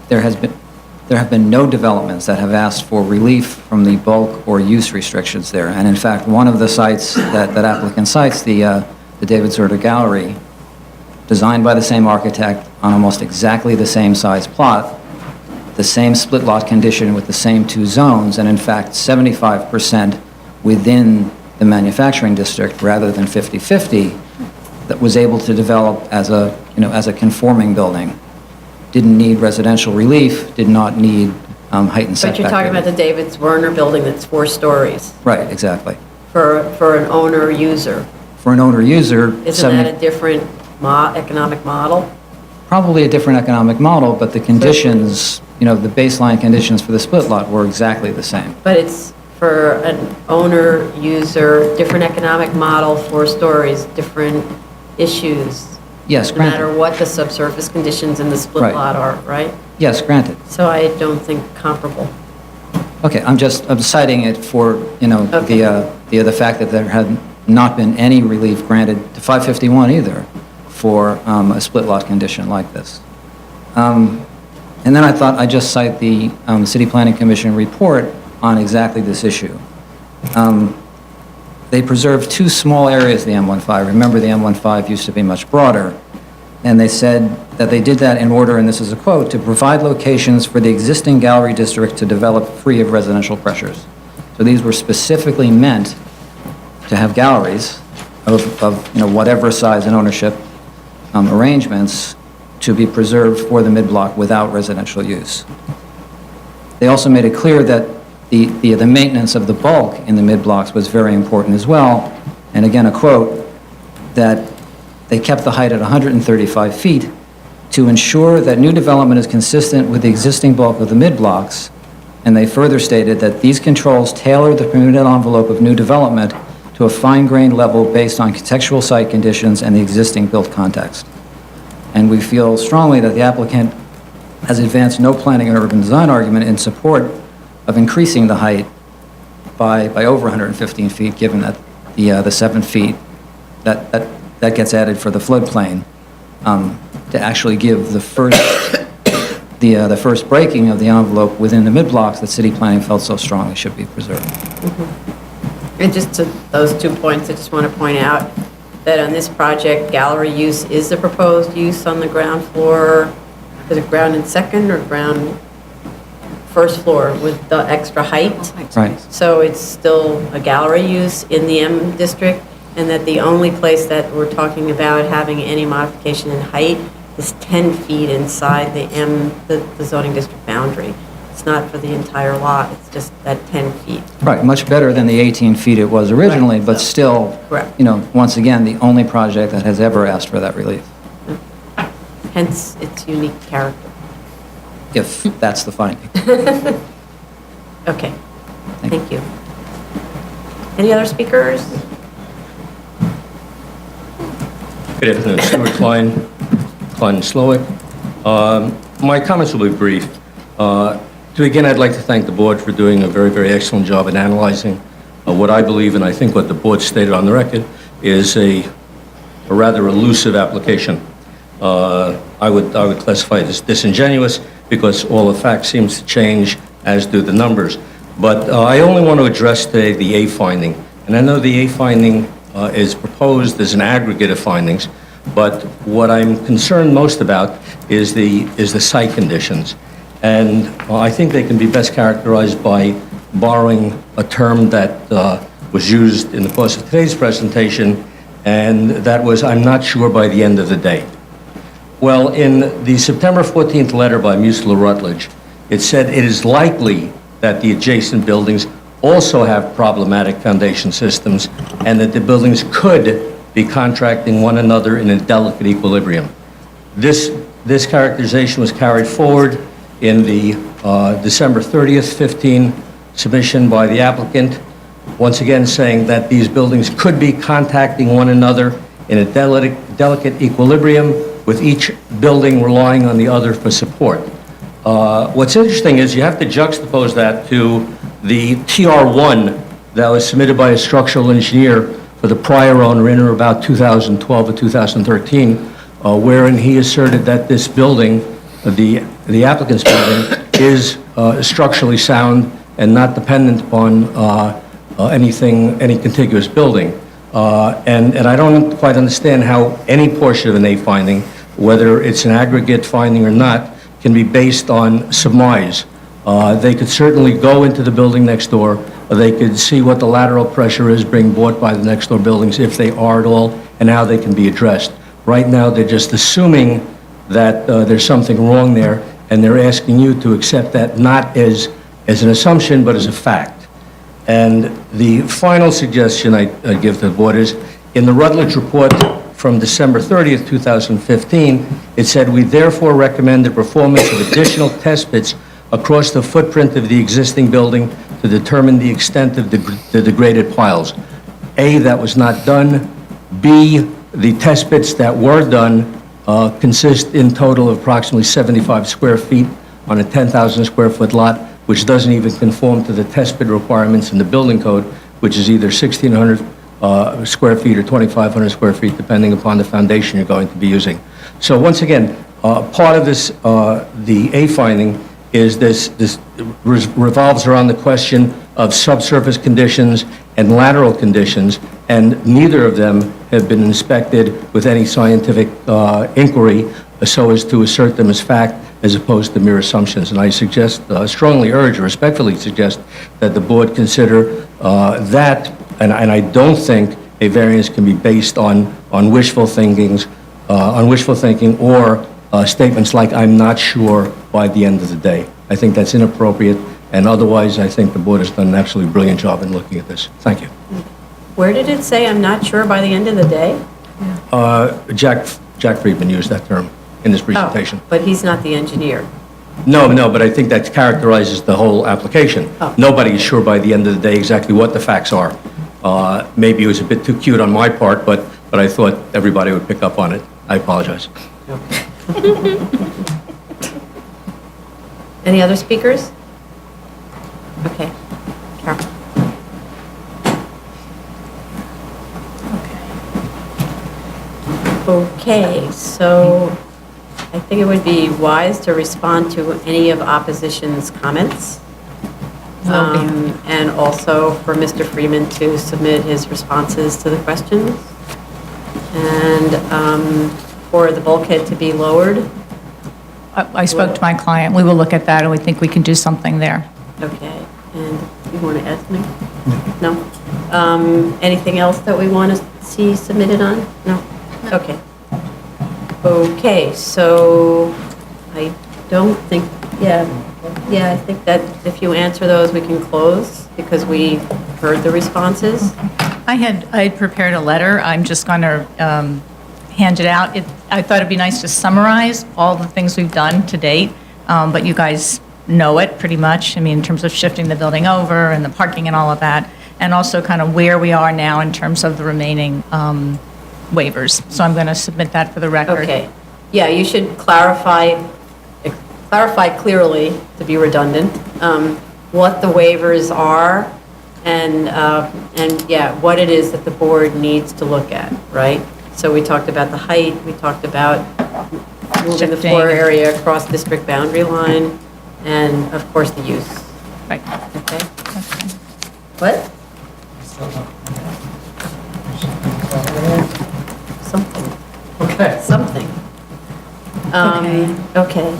there have been no developments that have asked for relief from the bulk or use restrictions there. And in fact, one of the sites that applicant cites, the David Zerder Gallery, designed by the same architect on almost exactly the same size plot, the same split lot condition with the same 2 zones, and in fact 75% within the manufacturing district rather than 50-50, that was able to develop as a conforming building. Didn't need residential relief, did not need heightened setback. But you're talking about the David Werner building that's 4 stories Right, exactly. for an owner-user. For an owner-user, Isn't that a different economic model? probably a different economic model, but the conditions, the baseline conditions for the split lot were exactly the same. But it's for an owner-user, different economic model, 4 stories, different issues. Yes, No matter granted. what the subsurface conditions in the split Right. lot are, right? Yes, granted. So I don't think comparable. Okay, I'm citing it for, the fact that there had not been any relief granted to 551 either for a split lot condition like this. And then I thought I'd just cite the City Planning Commission report on exactly this issue. They preserved 2 small areas of the M15. Remember, the M15 used to be much broader. And they said that they did that in order, and this is a quote, "to provide locations for the existing gallery district to develop free of residential pressures." So these were specifically meant to have galleries of whatever size and ownership arrangements to be preserved for the mid-block without residential use. They also made it clear that the maintenance of the bulk in the mid-blocks was very important as well. And again, a quote, that they kept the height at 135 feet to ensure that new development is consistent with the existing bulk of the mid-blocks. And they further stated that these controls tailor the permitted envelope of new development to a fine-grained level based on contextual site conditions and the existing built context. And we feel strongly that the applicant has advanced no planning or urban design argument in support of increasing the height by over 115 feet, given that the 7 feet that gets added for the floodplain to actually give the first breaking of the envelope within the mid-blocks that city planning felt so strongly should be preserved. And just to those 2 points, I just want to point out that on this project, gallery use is the proposed use on the ground floor. Is it ground and second or ground first floor with the extra height? Right. So it's still a gallery use in the M district. and that the only place that we're talking about having any modification in height is 10 feet inside the zoning district boundary. It's not for the entire lot, it's just that 10 feet. Right, much better than the 18 feet it was originally, but still, Correct. you know, once again, the only project that has ever asked for that relief, Hence its unique character. if that's the finding. Okay, thank you. Any other speakers? Good afternoon, Stuart Klein and Slowick. My comments will be brief. To begin, I'd like to thank the board for doing a very, very excellent job in analyzing what I believe, and I think what the board stated on the record, is a rather elusive application. I would classify it as disingenuous because all the facts seems to change, as do the numbers. But I only want to address today the A finding. And I know the A finding is proposed as an aggregate of findings, but what I'm concerned most about is the site conditions. And I think they can be best characterized by borrowing a term that was used in the course of today's presentation, and that was, "I'm not sure by the end of the day." Well, in the September 14th letter by Musil Rutledge, it said it is likely that the adjacent buildings also have problematic foundation systems and that the buildings could be contracting one another in a delicate equilibrium. This characterization was carried forward in the December 30th, 15 submission by the applicant, once again saying that these buildings could be contacting one another in a delicate equilibrium, with each building relying on the other for support. What's interesting is you have to juxtapose that to the TR1 that was submitted by a structural engineer for the prior owner in or about 2012 or 2013, wherein he asserted that this building, the applicant's building, is structurally sound and not dependent upon any contiguous building. And I don't quite understand how any portion of an A finding, whether it's an aggregate finding or not, can be based on surmise. They could certainly go into the building next door, or they could see what the lateral pressure is being brought by the next door buildings, if they are at all, and how they can be addressed. Right now, they're just assuming that there's something wrong there, and they're asking you to accept that not as an assumption, but as a fact. And the final suggestion I give to the board is, in the Rutledge report from December 30th, 2015, it said, "We therefore recommend the performance of additional test pits across the footprint of the existing building to determine the extent of the degraded piles." A, that was not done. B, the test pits that were done consist in total of approximately 75 square feet on a 10,000 square foot lot, which doesn't even conform to the test pit requirements in the building code, which is either 1,600 square feet or 2,500 square feet, depending upon the foundation you're going to be using. So once again, part of this, the A finding, is this revolves around the question of subsurface conditions and lateral conditions, and neither of them have been inspected with any scientific inquiry so as to assert them as fact, as opposed to mere assumptions. And I suggest, strongly urge, or respectfully suggest, that the board consider that, and I don't think a variance can be based on wishful thinking or statements like, "I'm not sure by the end of the day." I think that's inappropriate, and otherwise, I think the board has done an absolutely brilliant job in looking at this. Thank you. Where did it say, "I'm not sure by the end of the day"? Jack Friedman used that term in his presentation. Oh, but he's not the engineer. No, but I think that characterizes the whole application. Oh. Nobody is sure by the end of the day exactly what the facts are. Maybe it was a bit too cute on my part, but I thought everybody would pick up on it. I apologize. Any other speakers? Okay. Carol. Okay, so I think it would be wise to respond to any of opposition's comments. And also for Mr. Freeman to submit his responses to the questions. And for the bulkhead to be lowered. I spoke to my client. We will look at that, and we think we can do something there. Okay, and you want to add something? No? Anything else that we want to see submitted on? No? Okay. Okay, so I don't think, I think that if you answer those, we can close because we heard the responses. I had prepared a letter. I'm just going to hand it out. I thought it'd be nice to summarize all the things we've done to date, but you guys know it pretty much. I mean, in terms of shifting the building over and the parking and all of that, and also kind of where we are now in terms of the remaining waivers. So I'm going to submit that for the record. Okay. Yeah, you should clarify clearly, to be redundant, what the waivers are and yeah, what it is that the board needs to look at, right? So we talked about the height, we talked about moving the floor area across district boundary line, and of course, the use. Right. Okay? What? Something. Okay. Something. Okay.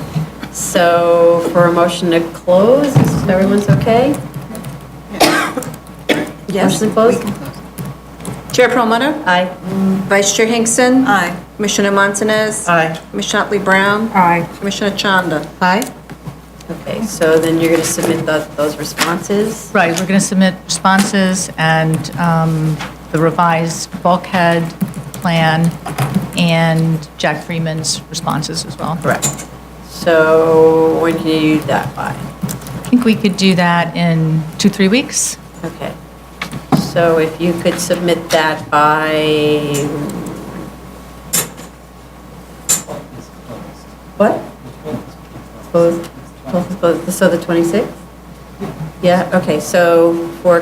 So for a motion to close, everyone's okay? Yes, Motion to close? Chair Perlmutter? Aye. Vice Chair Hinkson? Aye. Commissioner Montanez? Aye. Commissioner Otley Brown? Aye. Commissioner Chanda? Aye. Okay, so then you're going to submit those responses? Right, we're going to submit responses and the revised bulkhead plan and Jack Freeman's responses as well. Correct. So when can you do that by? I think we could do that in 2-3 weeks. Okay. So if you could submit that by... What? So the 26th? Yeah, okay, so for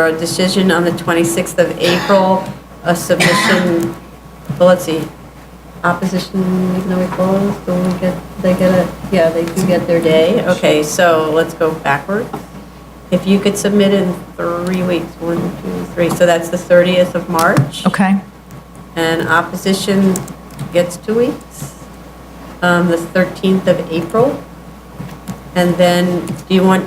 a decision on the 26th of April, a submission, well, let's see, opposition, even though we closed, they do get their day. Okay, so let's go backwards. If you could submit in 3 weeks, 1, 2, 3, so that's the 30th of March. Okay. And opposition gets 2 weeks, the 13th of April. And then, do you want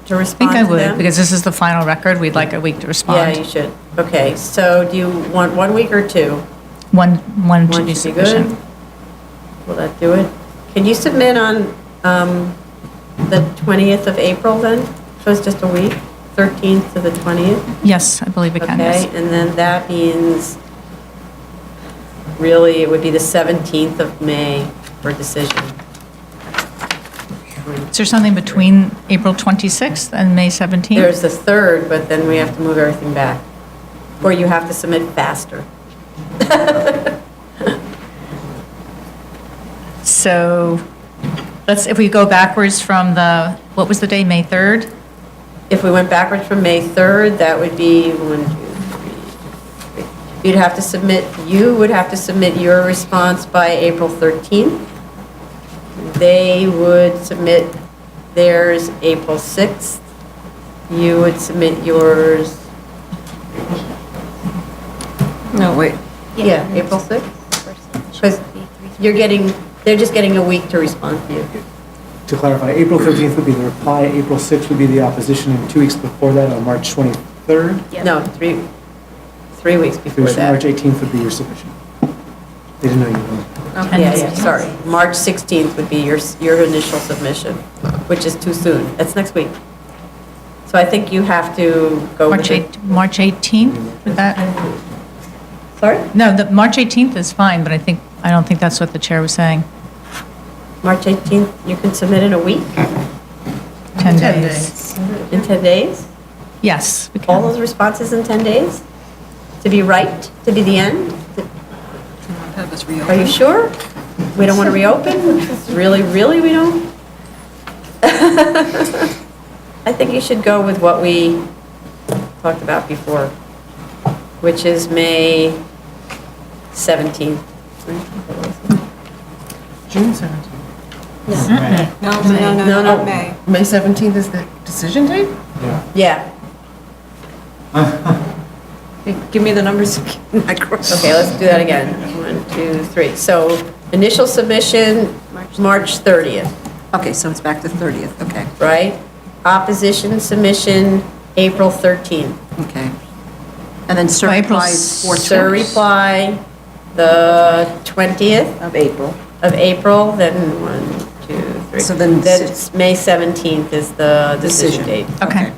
to I respond think I to them? would, because this is the final record. We'd like a week to respond. Yeah, you should. Okay, so do you want 1 week or 2? One should One be should be good. sufficient. Will that do it? Can you submit on the 20th of April then? So it's just a week, 13th to the 20th? Yes, I believe it can, yes. Okay, and then that means, really, it would be the 17th of May for decision. Is there something between April 26th and May 17th? There's the 3rd, but then we have to move everything back. Or you have to submit faster. So, if we go backwards from what was the day, May 3rd? If we went backwards from May 3rd, that would be 1, 2, 3. You would have to submit your response by April 13th. They would submit theirs April 6th. You would submit yours... No, wait. Yeah, April 6th? Because they're just getting a week to respond to you. To clarify, April 13th would be the reply, April 6th would be the opposition, and 2 weeks before that, on March 23rd? No, 3 weeks before that. March 18th would be your submission. They didn't know you were. Yeah, sorry. March 16th would be your initial submission, which is too soon. That's next week. So I think you have to go with March 18th, would that? Sorry? No, the March 18th is fine, but I don't think that's what the chair was saying. March 18th, you can submit in a week? 10 days. In 10 days? Yes, we can. All those responses in 10 days? To be right? To be the end? Are you sure? We don't want to reopen? Really, we don't? I think you should go with what we talked about before, which is May 17th. June 17th. No, not May. May 17th is the decision date? Yeah. Give me the numbers. Okay, let's do that again. 1, 2, 3. So initial submission, March 30th. Okay, so it's back to 30th, okay. Right? Opposition submission, April 13th. Okay. And then cert April applies for So tours. reply the 20th Of April. of April, then 1, 2, 3. So then That's May 17th is the decision date. Okay.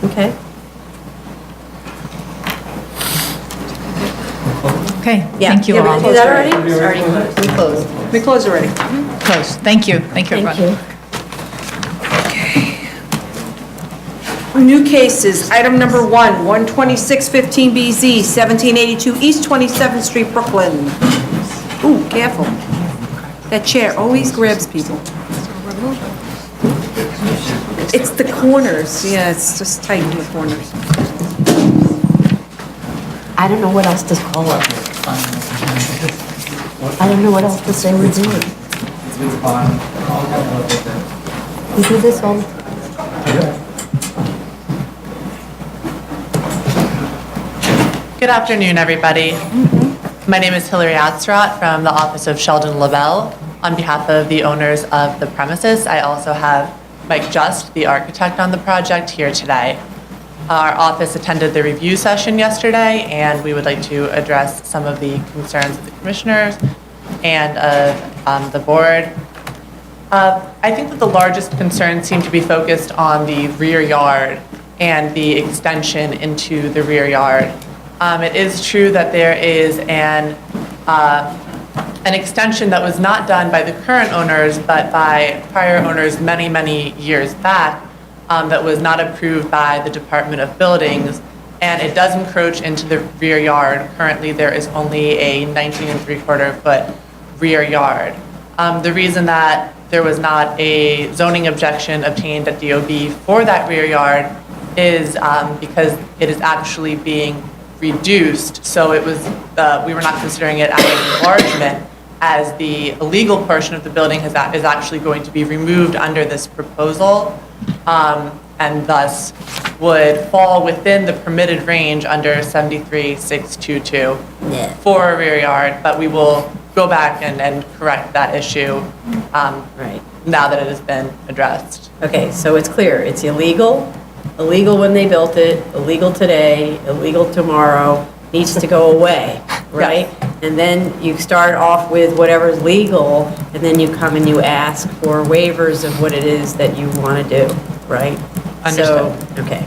Okay. Okay, Yeah. thank you You all. able to do that already? Already closed. We closed. We closed already. Close. Thank you. Thank you, everyone. Thank you. New cases, item number 1, 12615BZ, 1782 East 27th Street, Brooklyn. Ooh, careful. That chair always grabs people. It's the corners, yeah, it's just tight in the corners. I don't know what else to call it. I don't know what else to say we're doing. We do this all. Good afternoon, everybody. My name is Hillary Atzerodt from the office of Sheldon Lavelle. On behalf of the owners of the premises, I also have Mike Just, the architect on the project, here today. Our office attended the review session yesterday, and we would like to address some of the concerns of the commissioners and of the board. I think that the largest concerns seem to be focused on the rear yard and the extension into the rear yard. It is true that there is an extension that was not done by the current owners, but by prior owners many, many years back, that was not approved by the Department of Buildings, and it does encroach into the rear yard. Currently, there is only a 19 3/4 foot rear yard. The reason that there was not a zoning objection obtained at DOB for that rear yard is because it is actually being reduced, so it was, we were not considering it as an enlargement, as the illegal portion of the building is actually going to be removed under this proposal, and thus would fall within the permitted range under 73-622 for a rear yard, but we will go back and correct that issue Right. now that it has been addressed. Okay, so it's clear, it's illegal when they built it, illegal today, illegal tomorrow, needs to go away, right? And then you start off with whatever's legal, and then you come and you ask for waivers of what it is that you want to do, right? Understood. So, okay.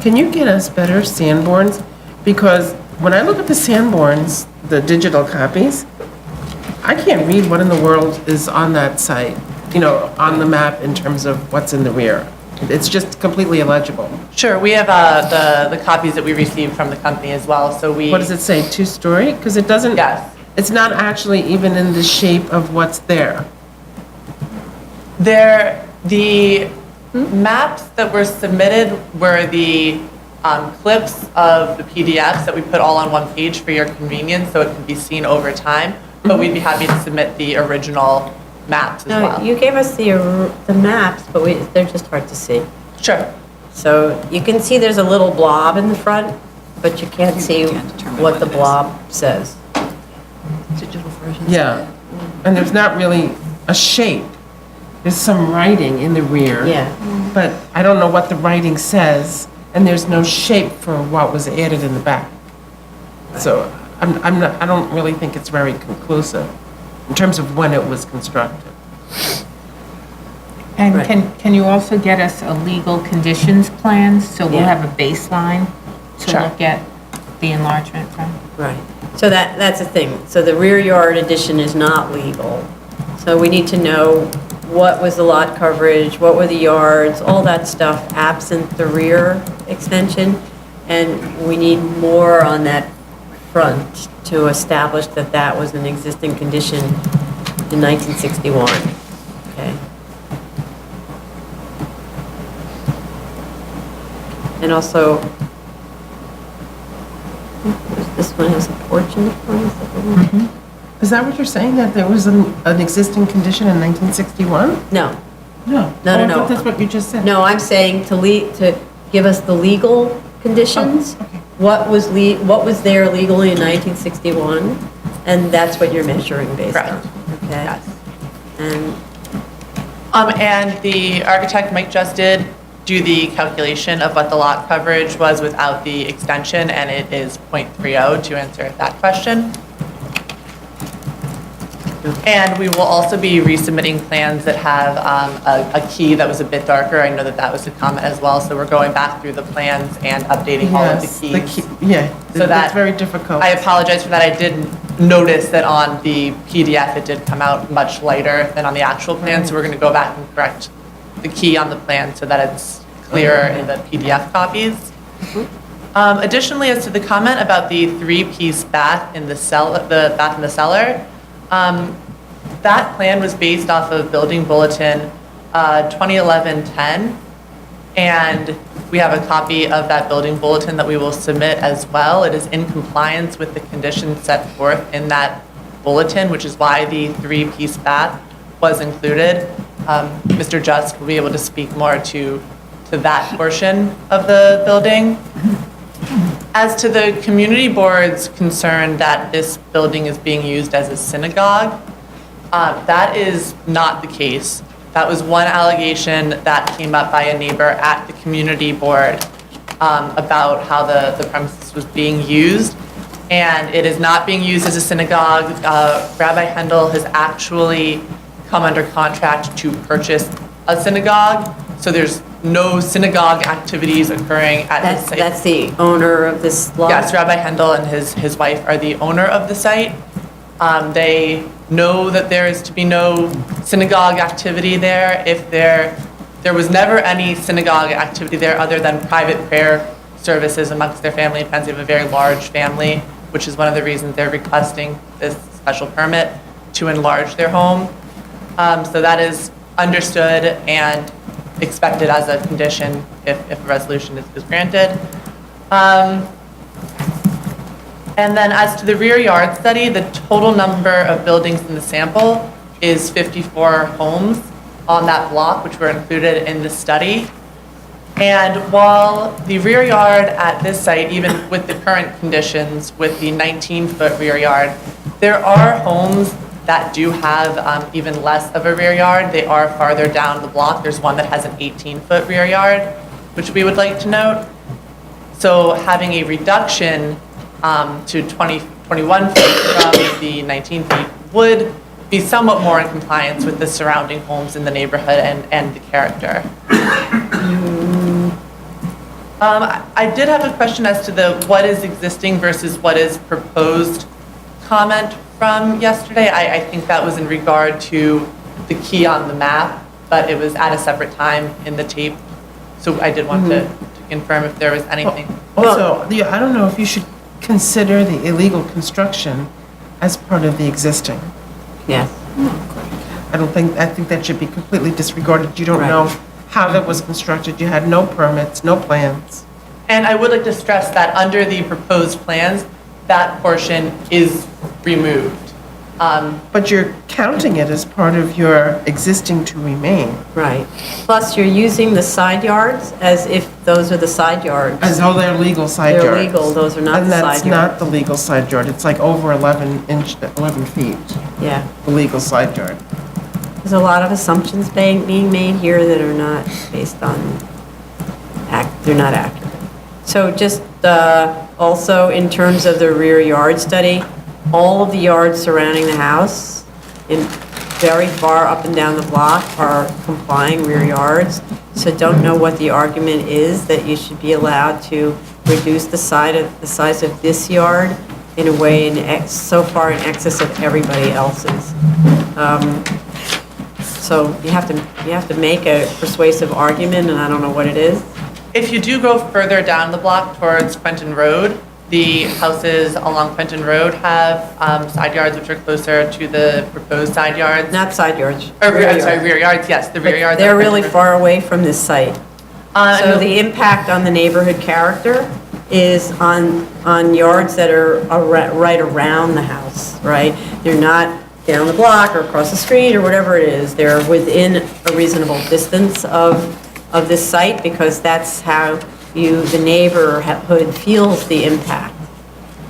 Can you get us better Sanborns? Because when I look at the Sanborns, the digital copies, I can't read what in the world is on that site, on the map in terms of what's in the rear. It's just completely illegible. Sure, we have the copies that we received from the company as well, so we... What does it say, 2-story? Because it doesn't... Yes. It's not actually even in the shape of what's there. The maps that were submitted were the clips of the PDFs that we put all on one page for your convenience, so it can be seen over time, but we'd be happy to submit the original maps as No, well. you gave us the maps, but they're just hard to see. Sure. So you can see there's a little blob in the front, but you can't see what the blob says. Digital version. Yeah. And there's not really a shape. There's some writing in the rear. Yeah. But I don't know what the writing says, and there's no shape for what was added in the back. So I don't really think it's very conclusive in terms of when it was constructed. And Right. can you also get us a legal conditions plan, so we'll Yeah. have a baseline to Sure. look at the enlargement from? Right. So that's the thing. So the rear yard addition is not legal. So we need to know what was the lot coverage, what were the yards, all that stuff absent the rear extension. And we need more on that front to establish that that was an existing condition in 1961. Okay. And also, this one has a porch in the front. Is that the one? Is that what you're saying, that there was an existing condition in 1961? No. No. No, Oh, no, I no. thought that's what you just said. No, I'm saying to give us the legal conditions. What was there legally in 1961, and that's what you're measuring based on. Okay. Yes. And And the architect, Mike Just, did do the calculation of what the lot coverage was without the extension, and it is 0.30 to answer that question. And we will also be resubmitting plans that have a key that was a bit darker. I know that that was a comment as well, so we're going back through the plans and updating all of the Yes, keys. yeah, So that's that, very difficult. I apologize for that. I did notice that on the PDF, it did come out much lighter than on the actual plan, so we're going to go back and correct the key on the plan so that it's clearer in the PDF copies. Additionally, as to the comment about the three-piece bath in the bath in the cellar, that plan was based off of Building Bulletin 2011-10, and we have a copy of that Building Bulletin that we will submit as well. It is in compliance with the conditions set forth in that bulletin, which is why the three-piece bath was included. Mr. Just will be able to speak more to that portion of the building. As to the community board's concern that this building is being used as a synagogue, that is not the case. That was one allegation that came up by a neighbor at the community board about how the premises was being used. And it is not being used as a synagogue. Rabbi Hendel has actually come under contract to purchase a synagogue. So there's no synagogue activities occurring at this site. That's the owner of this lot? Yes, Rabbi Hendel and his wife are the owner of the site. They know that there is to be no synagogue activity there. If there was never any synagogue activity there other than private prayer services amongst their family and friends. They have a very large family, which is one of the reasons they're requesting this special permit to enlarge their home. So that is understood and expected as a condition if a resolution is granted. And then as to the rear yard study, the total number of buildings in the sample is 54 homes on that block, which were included in the study. And while the rear yard at this site, even with the current conditions, with the 19-foot rear yard, there are homes that do have even less of a rear yard. They are farther down the block. There's one that has an 18-foot rear yard, which we would like to note. So having a reduction to 21 feet from the 19 feet would be somewhat more in compliance with the surrounding homes in the neighborhood and the character. I did have a question as to the what is existing versus what is proposed comment from yesterday. I think that was in regard to the key on the map, but it was at a separate time in the tape. So I did want to confirm if there was anything. Also, I don't know if you should consider the illegal construction as part of the existing. Yes. I think that should be completely disregarded. You don't know how that was constructed. You had no permits, no plans. And I would like to stress that under the proposed plans, that portion is removed. But you're counting it as part of your existing to remain. Right. Plus, you're using the side yards as if those are the side yards. As though they're legal side yards. They're legal, those are not the side yards. And that's not the legal side yard. It's like over 11 feet. Yeah. The legal side yard. There's a lot of assumptions being made here that are not based on, they're not accurate. So just also in terms of the rear yard study, all of the yards surrounding the house in very far up and down the block are complying rear yards. So don't know what the argument is that you should be allowed to reduce the size of this yard in a way so far in excess of everybody else's. So you have to make a persuasive argument, and I don't know what it is. If you do go further down the block towards Quentin Road, the houses along Quentin Road have side yards which are closer to the proposed side yards. Not side yards. Rear yards, yes, the rear yards. They're really far away from this site. So the impact on the neighborhood character is on yards that are right around the house, right? They're not down the block or across the street or whatever it is. They're within a reasonable distance of this site because that's how the neighborhood feels the impact,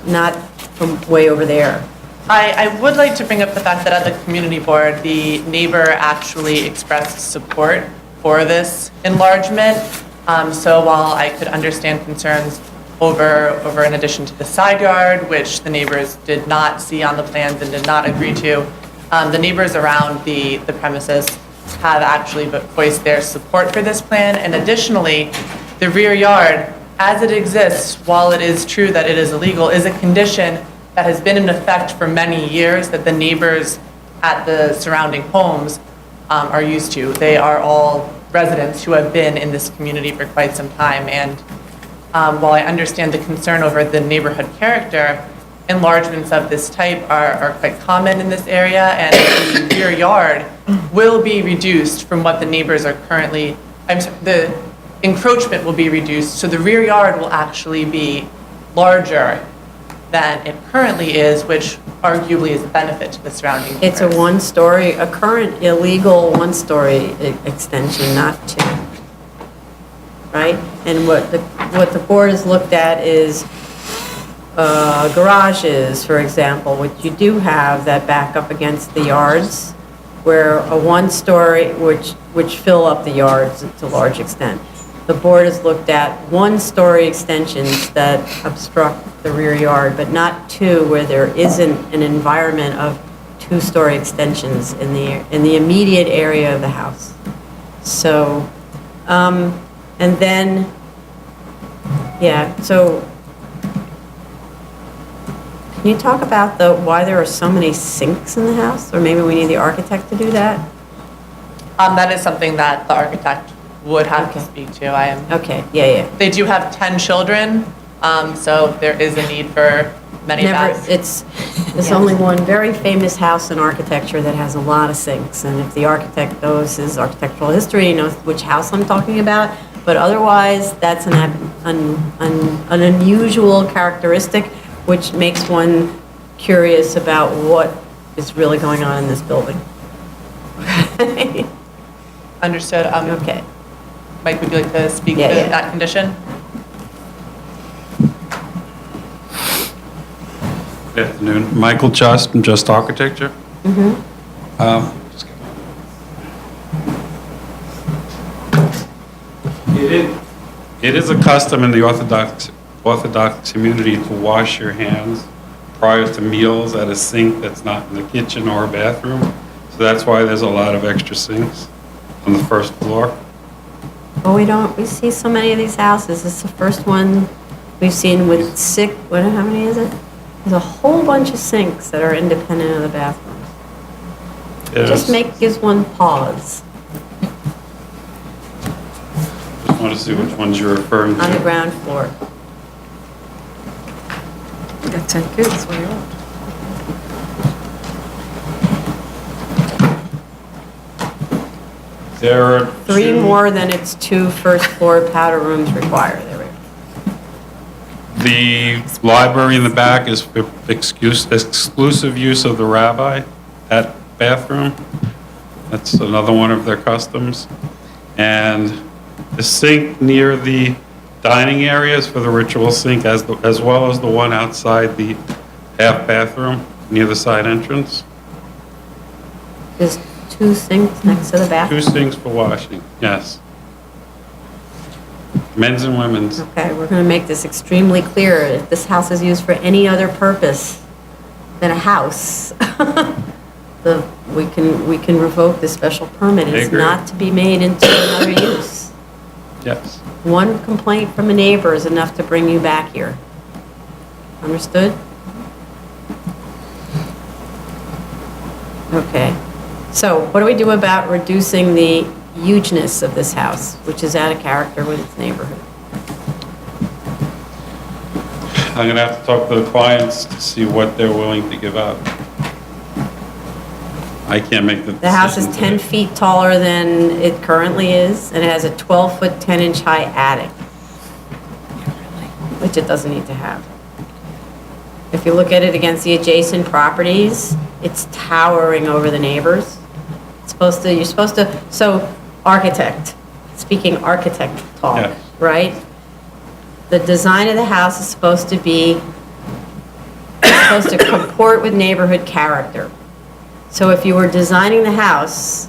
not from way over there. I would like to bring up the fact that at the community board, the neighbor actually expressed support for this enlargement. So while I could understand concerns over in addition to the side yard, which the neighbors did not see on the plans and did not agree to, the neighbors around the premises have actually voiced their support for this plan. And additionally, the rear yard, as it exists, while it is true that it is illegal, is a condition that has been in effect for many years that the neighbors at the surrounding homes are used to. They are all residents who have been in this community for quite some time. And while I understand the concern over the neighborhood character, enlargements of this type are quite common in this area, and the rear yard will be reduced from what the neighbors are currently, the encroachment will be reduced, so the rear yard will actually be larger than it currently is, which arguably is a benefit to the surrounding neighbors. It's a one-story, a current illegal one-story extension, not two, right? And what the board has looked at is garages, for example, which you do have that back up against the yards, where a one-story, which fill up the yards to a large extent. The board has looked at one-story extensions that obstruct the rear yard, but not two, where there isn't an environment of two-story extensions in the immediate area of the house. So, and then, yeah, so can you talk about why there are so many sinks in the house? Or maybe we need the architect to do that? That is something that the architect would have to speak to. I am. Okay, yeah. They do have 10 children, so there is a need for many baths. There's only one very famous house in architecture that has a lot of sinks, and if the architect knows his architectural history, he knows which house I'm talking about, but otherwise, that's an unusual characteristic, which makes one curious about what is really going on in this building. Understood. Okay. Mike, would you like to speak to that condition? Good afternoon. Michael Just from Just Architecture. It is a custom in the Orthodox community to wash your hands prior to meals at a sink that's not in the kitchen or a bathroom. So that's why there's a lot of extra sinks on the first floor. Well, we see so many of these houses. This is the first one we've seen with how many is it? There's a whole bunch of sinks that are independent of the bathrooms. Yes. Gives one pause. Just want to see which ones you're referring to. On the ground floor. That's good, that's what you want. There are Three more than its two first-floor powder rooms require. There we go. The library in the back is for exclusive use of the rabbi, that bathroom. That's another one of their customs. And the sink near the dining areas for the ritual sink, as well as the one outside the half bathroom near the side entrance. There's two sinks next to the bathroom? Two sinks for washing, yes. Men's and women's. Okay, we're going to make this extremely clear. If this house is used for any other purpose than a house, we can revoke the special permit. It's agree. not to be made into another use. Yes. One complaint from a neighbor is enough to bring you back here. Understood? Okay. So what do we do about reducing the hugeness of this house, which is out of character with its neighborhood? I'm going to have to talk to the clients to see what they're willing to give up. I can't make the decision. The house is today. 10 feet taller than it currently is, and it has a 12-foot, 10-inch high attic, which it doesn't need to have. If you look at it against the adjacent properties, it's towering over the neighbors. You're supposed to, so architect, speaking architect talk, Yeah. right? The design of the house is supposed to comport with neighborhood character. So if you were designing the house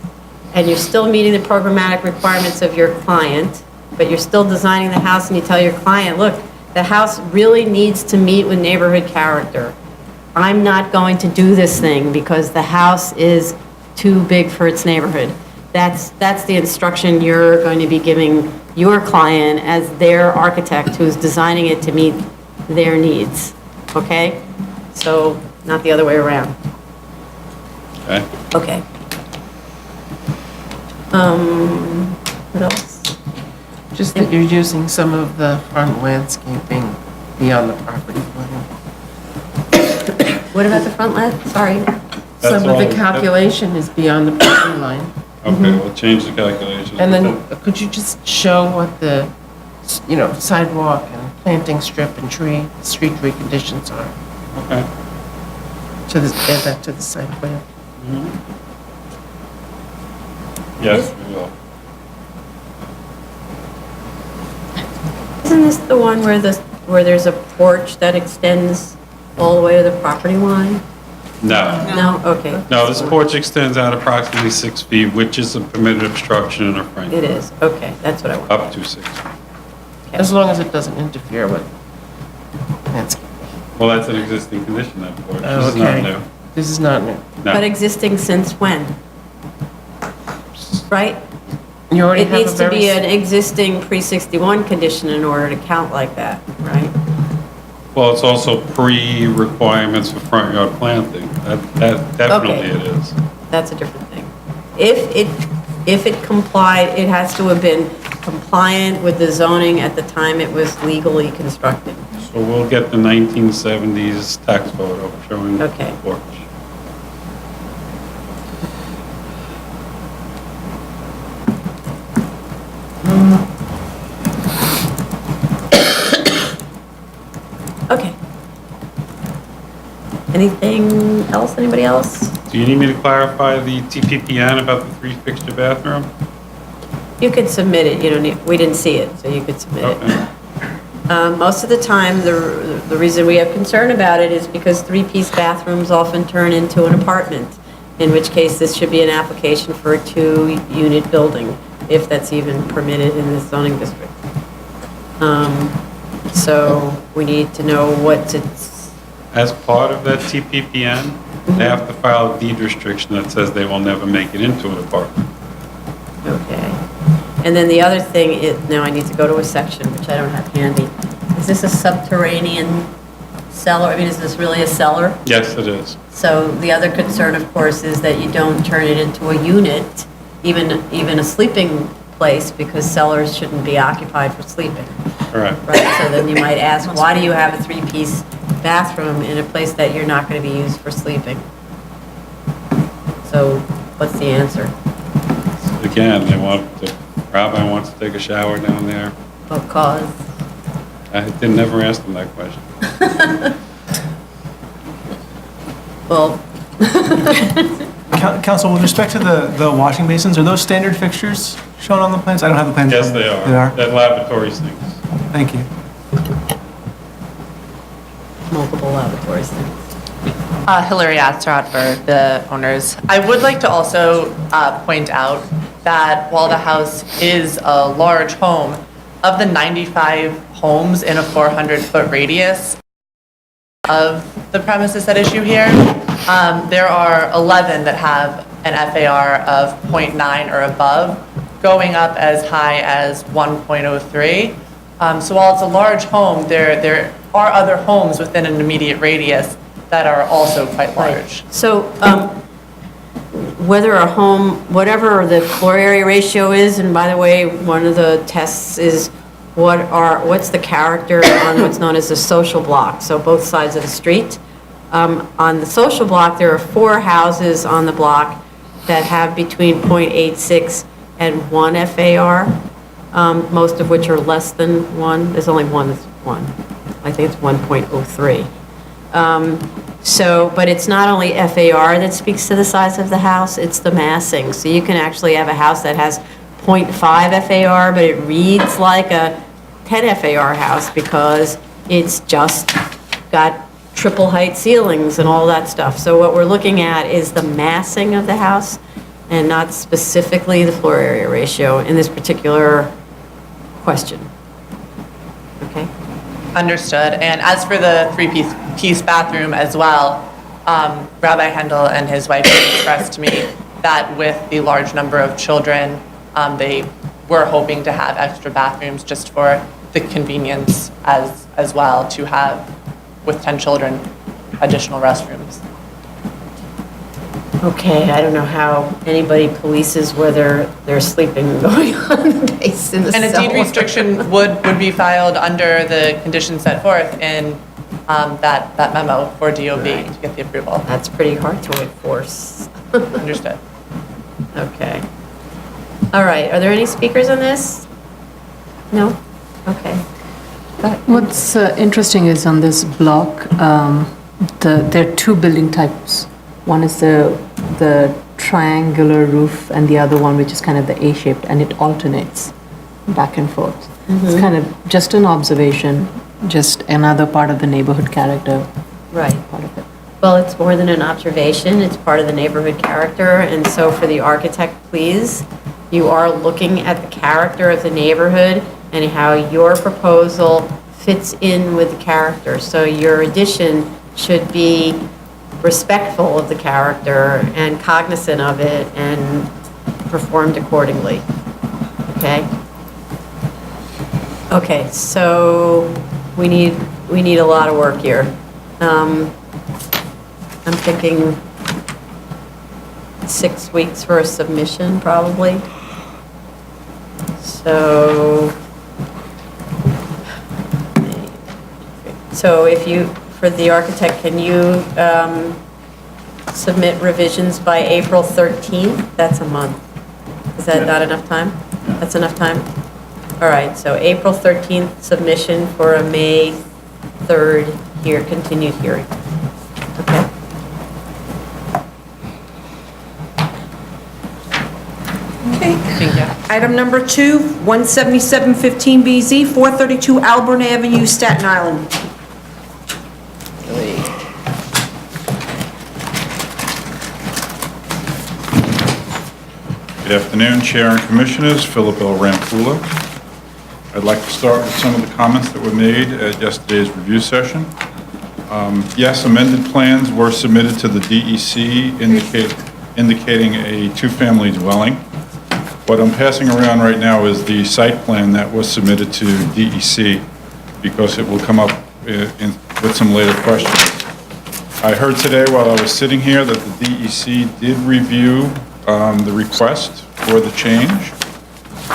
and you're still meeting the programmatic requirements of your client, but you're still designing the house and you tell your client, look, the house really needs to meet with neighborhood character. I'm not going to do this thing because the house is too big for its neighborhood. That's the instruction you're going to be giving your client as their architect who's designing it to meet their needs, okay? So, not the other way around. Okay. Okay. What else? Just that you're using some of the front landscaping beyond the property line. What about the front land? Sorry. Some of all. the calculation is beyond the property line. Okay, we'll change the calculation. And then, could you just show what the, sidewalk and planting strip and street tree conditions are? Okay. Add that to the site plan. Yes, we will. Isn't this the one where there's a porch that extends all the way to the property line? No. No? Okay. No, this porch extends out approximately 6 feet, which is a permitted obstruction in the front. It is, okay, that's what I want. Up to 6. As long as it doesn't interfere with landscape. Well, that's an existing condition, that porch. Oh, This is not okay. new. This is not new. No. But existing since when? Right? You already It have a needs to be very an existing pre-61 condition in order to count like that, right? Well, it's also pre-requirements for front yard planting. That definitely Okay. it is. That's a different thing. If it complied, it has to have been compliant with the zoning at the time it was legally constructed. So we'll get the 1970s tax photo showing the Okay. porch. Okay. Anything else, anybody else? Do you need me to clarify the TPPN about the 3-fixture bathroom? You could submit it, you don't need, we didn't see it, so you could submit it. Okay. Most of the time, the reason we have concern about it is because three-piece bathrooms often turn into an apartment, in which case this should be an application for a 2-unit building, if that's even permitted in this zoning district. So we need to know what to, As part of that TPPN, they have to file a deed restriction that says they will never make it into an apartment. okay. And then the other thing is, now I need to go to a section, which I don't have handy. Is this a subterranean cellar? I mean, is this really a cellar? Yes, it is. So the other concern, of course, is that you don't turn it into a unit, even a sleeping place, because cellars shouldn't be occupied for sleeping, Correct. right? So then you might ask, why do you have a three-piece bathroom in a place that you're not going to be used for sleeping? So what's the answer? Again, the rabbi wants to take a shower down there. Because? I did never ask them that question. Well, Council, with respect to the washing basins, are those standard fixtures shown on the plans? I don't have the plans. Yes, they are. They are? They're laboratory sinks. Thank you. multiple lavatories. Hillary Atzerodt for the owners. I would like to also point out that while the house is a large home, of the 95 homes in a 400-foot radius of the premises at issue here, there are 11 that have an FAR of 0.9 or above, going up as high as 1.03. So while it's a large home, there are other homes within an immediate radius that are also quite large. So whether a home, whatever the floor area ratio is, and by the way, one of the tests is what's the character on what's known as the social block, so both sides of the street. On the social block, there are 4 houses on the block that have between 0.86 and 1 FAR, most of which are less than 1. There's only one that's 1. I think it's 1.03. But it's not only FAR that speaks to the size of the house, it's the massing. So you can actually have a house that has 0.5 FAR, but it reads like a 10 FAR house because it's just got triple height ceilings and all that stuff. So what we're looking at is the massing of the house and not specifically the floor area ratio in this particular question. Okay? Understood. And as for the three-piece bathroom as well, Rabbi Handel and his wife expressed to me that with the large number of children, they were hoping to have extra bathrooms just for the convenience as well to have, with 10 children, additional restrooms. Okay, I don't know how anybody polices whether they're sleeping or going on the base in the And a cell. deed restriction would be filed under the conditions set forth in that memo for DOB to get the approval. That's pretty hard to enforce. Understood. Okay. All right, are there any speakers on this? No? Okay. What's interesting is on this block, there are two building types. One is the triangular roof and the other one which is kind of the A-shaped, and it alternates back and forth. It's kind of just an observation, just another part of the neighborhood character. Right. Part of it. Well, it's more than an observation, it's part of the neighborhood character, and so for the architect, please, you are looking at the character of the neighborhood and how your proposal fits in with the character. So your addition should be respectful of the character and cognizant of it and performed accordingly. Okay? Okay, so we need a lot of work here. I'm thinking 6 weeks for a submission, probably. So if you, for the architect, can you submit revisions by April 13th? That's a month. Is that not enough time? That's enough time? All right, so April 13th submission for a May 3rd continued hearing. Okay. Okay. Item number 2, 17715BZ, 432 Alburn Avenue, Staten Island. Good afternoon, Chair and Commissioners. Philip L. Rampula. I'd like to start with some of the comments that were made at yesterday's review session. Yes, amended plans were submitted to the DEC indicating a two-family dwelling. What I'm passing around right now is the site plan that was submitted to DEC because it will come up with some later questions. I heard today while I was sitting here that the DEC did review the request for the change.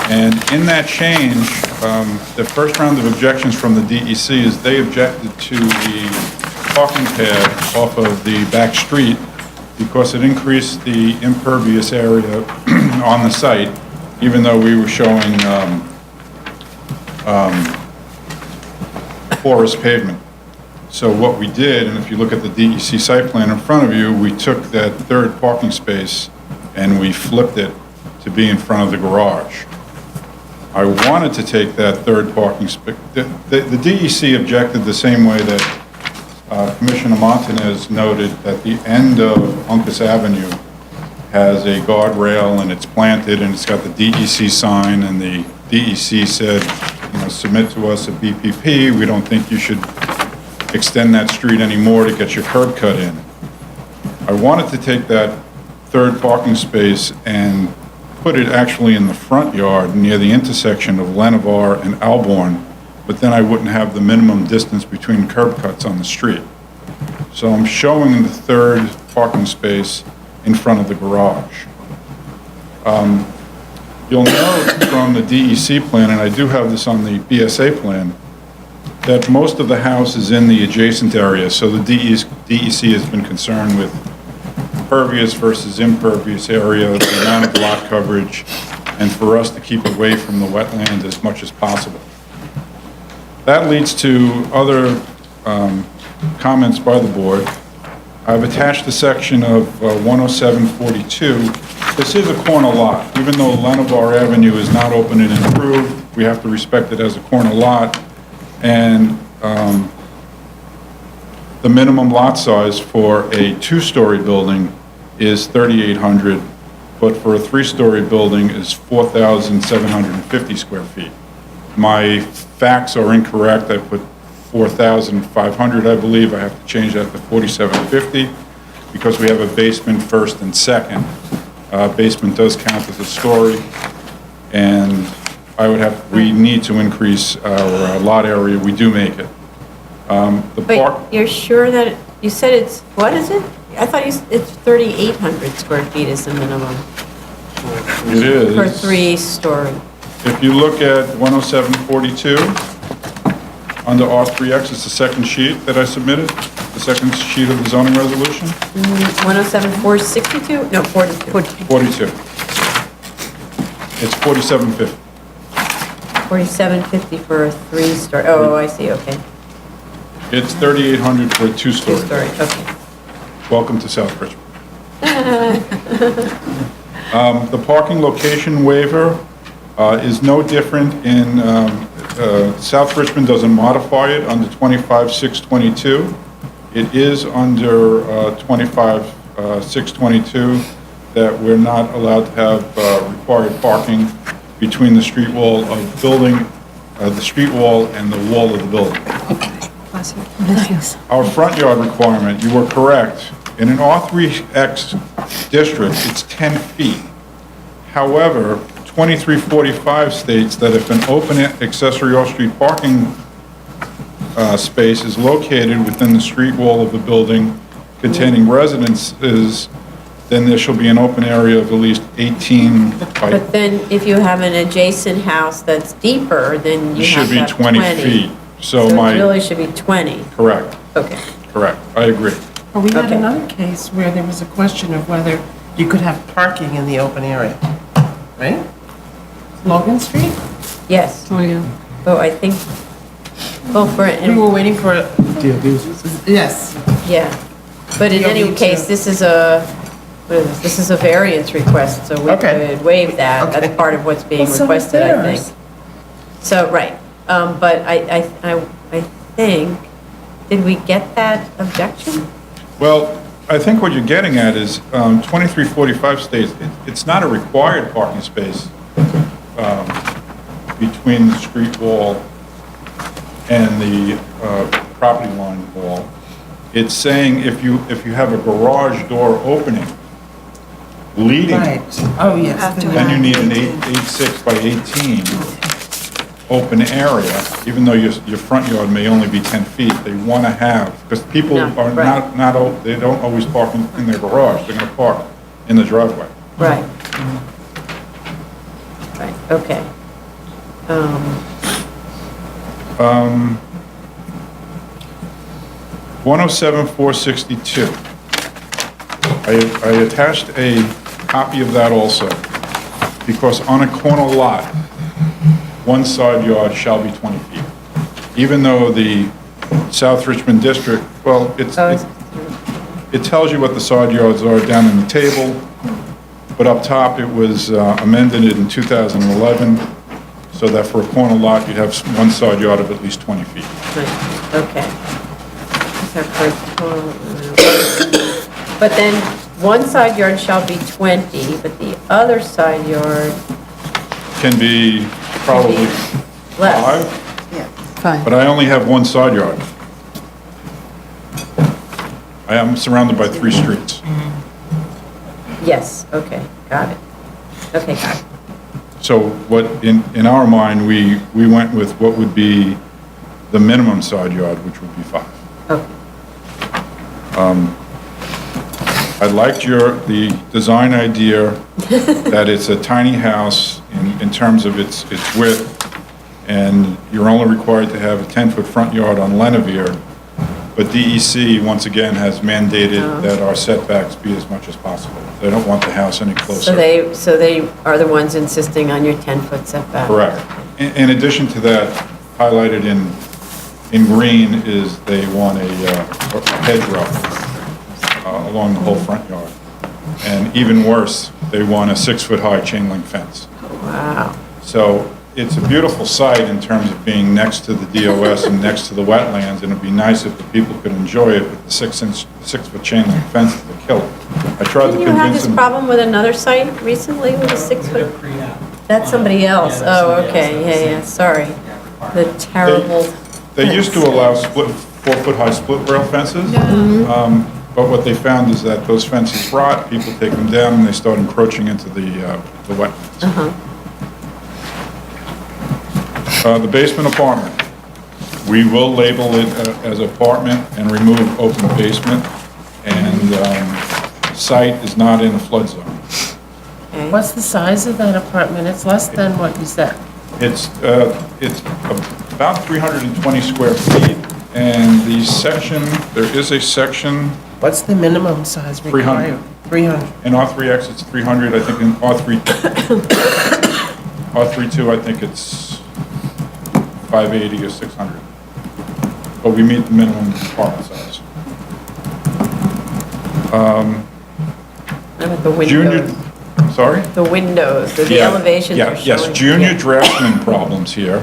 And in that change, the first round of objections from the DEC is they objected to the parking pad off of the back street because it increased the impervious area on the site, even though we were showing porous pavement. So what we did, and if you look at the DEC site plan in front of you, we took that third parking space and we flipped it to be in front of the garage. I wanted to take that third parking space. The DEC objected the same way that Commissioner Montanez noted that the end of Uncas Avenue has a guardrail and it's planted and it's got the DEC sign, and the DEC said, submit to us a BPP. We don't think you should extend that street anymore to get your curb cut in. I wanted to take that third parking space and put it actually in the front yard near the intersection of Lenovar and Alborn, but then I wouldn't have the minimum distance between curb cuts on the street. So I'm showing the third parking space in front of the garage. You'll note from the DEC plan, and I do have this on the BSA plan, that most of the house is in the adjacent area, so the DEC has been concerned with pervious versus impervious area, the amount of lot coverage, and for us to keep away from the wetland as much as possible. That leads to other comments by the board. I've attached a section of 10742. This is a corner lot. Even though Lenovar Avenue is not open and improved, we have to respect it as a corner lot. And the minimum lot size for a two-story building is 3,800, but for a three-story building is 4,750 square feet. My facts are incorrect. I put 4,500, I believe. I have to change that to 4,750 because we have a basement first and second. Basement does count as a story, and we need to increase our lot area. We do make it. But you're sure that, you said it's, what is it? I thought it's 3,800 square feet is the minimum. It is. For 3-story. If you look at 10742, under R3X, it's the second sheet that I submitted, the second sheet of the zoning resolution. 107,462? No, 42. 42. It's 4750. 4,750 for a 3-story. Oh, I see, okay. It's 3,800 for a 2-story. 2-story, okay. Welcome to South Richmond. The parking location waiver is no different in, South Richmond doesn't modify it under 25-622. It is under 25-622 that we're not allowed to have required parking between the street wall of the building, the street wall and the wall of the building. Our front yard requirement, you were correct. In an R3X district, it's 10 feet. However, 2345 states that if an open accessory off-street parking space is located within the street wall of a building containing residences, then there shall be an open area of at least 18 by... But then if you have an adjacent house that's deeper, then you It have should to be have 20 feet. So it my... really should be 20. Correct. Okay. Correct. I agree. Well, we had Okay. another case where there was a question of whether you could have parking in the open area, right? Logan Street? Yes. Oh, yeah. Oh, I think, well, for... We were waiting for... Yes. Yeah. But in any DOB case, too. this is this is a variance request, so we Okay. could waive that. Okay. That's part of what's being Well, so is requested, I theirs. think. So, right. But I think, did we get that objection? Well, I think what you're getting at is 2345 states it's not a required parking space between the street wall and the property line wall. It's saying if you have a garage door opening leading, Right. Oh, yes. then you need an 8.6 by 18 open area, even though your front yard may only be 10 feet. They want to have, because people No, are right. they don't always park in their garage. They're going to park in the driveway. Right. Right, okay. 107-462. I attached a copy of that also, because on a corner lot, one side yard shall be 20 feet. Even though the South Richmond District, well, it tells you what the side yards are down in the table, but up top, it was amended in 2011, so that for a corner lot, you'd have one side yard of at least 20 feet. Right, okay. But then, one side yard shall be 20, but the other side yard Can be probably less. 5, but I only have one side yard. I am surrounded by 3 streets. Yes, okay, got it. Okay, got it. So what, in our mind, we went with what would be the minimum side yard, which would be 5. Okay. I liked the design idea that it's a tiny house in terms of its width, and you're only required to have a 10-foot front yard on Lenevere, but DEC, once again, has mandated that our setbacks be as much as possible. They don't want the house any closer. So they are the ones insisting on your 10-foot setback? Correct. In addition to that, highlighted in green is they want a hedgerow along the whole front yard. And even worse, they want a 6-foot-high chain link fence. Wow. So it's a beautiful site in terms of being next to the DOS and next to the wetlands, and it'd be nice if the people could enjoy it, but the 6-foot chain link fence is a killer. I tried to Didn't you have convince this them. problem with another site recently with a 6-foot? That's somebody else. Oh, okay, yeah, sorry. The terrible. They used to allow 4-foot-high split rail fences. But what they found is that those fences rot, people take them down, and they start encroaching into the wetlands. The basement apartment, we will label it as apartment and remove open basement, and site is not in a flood zone. What's the size of that apartment? It's less than what you said. It's about 320 square feet, and the section, there is a section. What's the minimum size required? 300. In R3X, it's 300, I think in R32, I think it's 580 or 600. But we meet the minimum apartment size. The windows. Junior, sorry? The windows, the Yeah, elevations yeah, are showing. yes, junior draftsman problems here.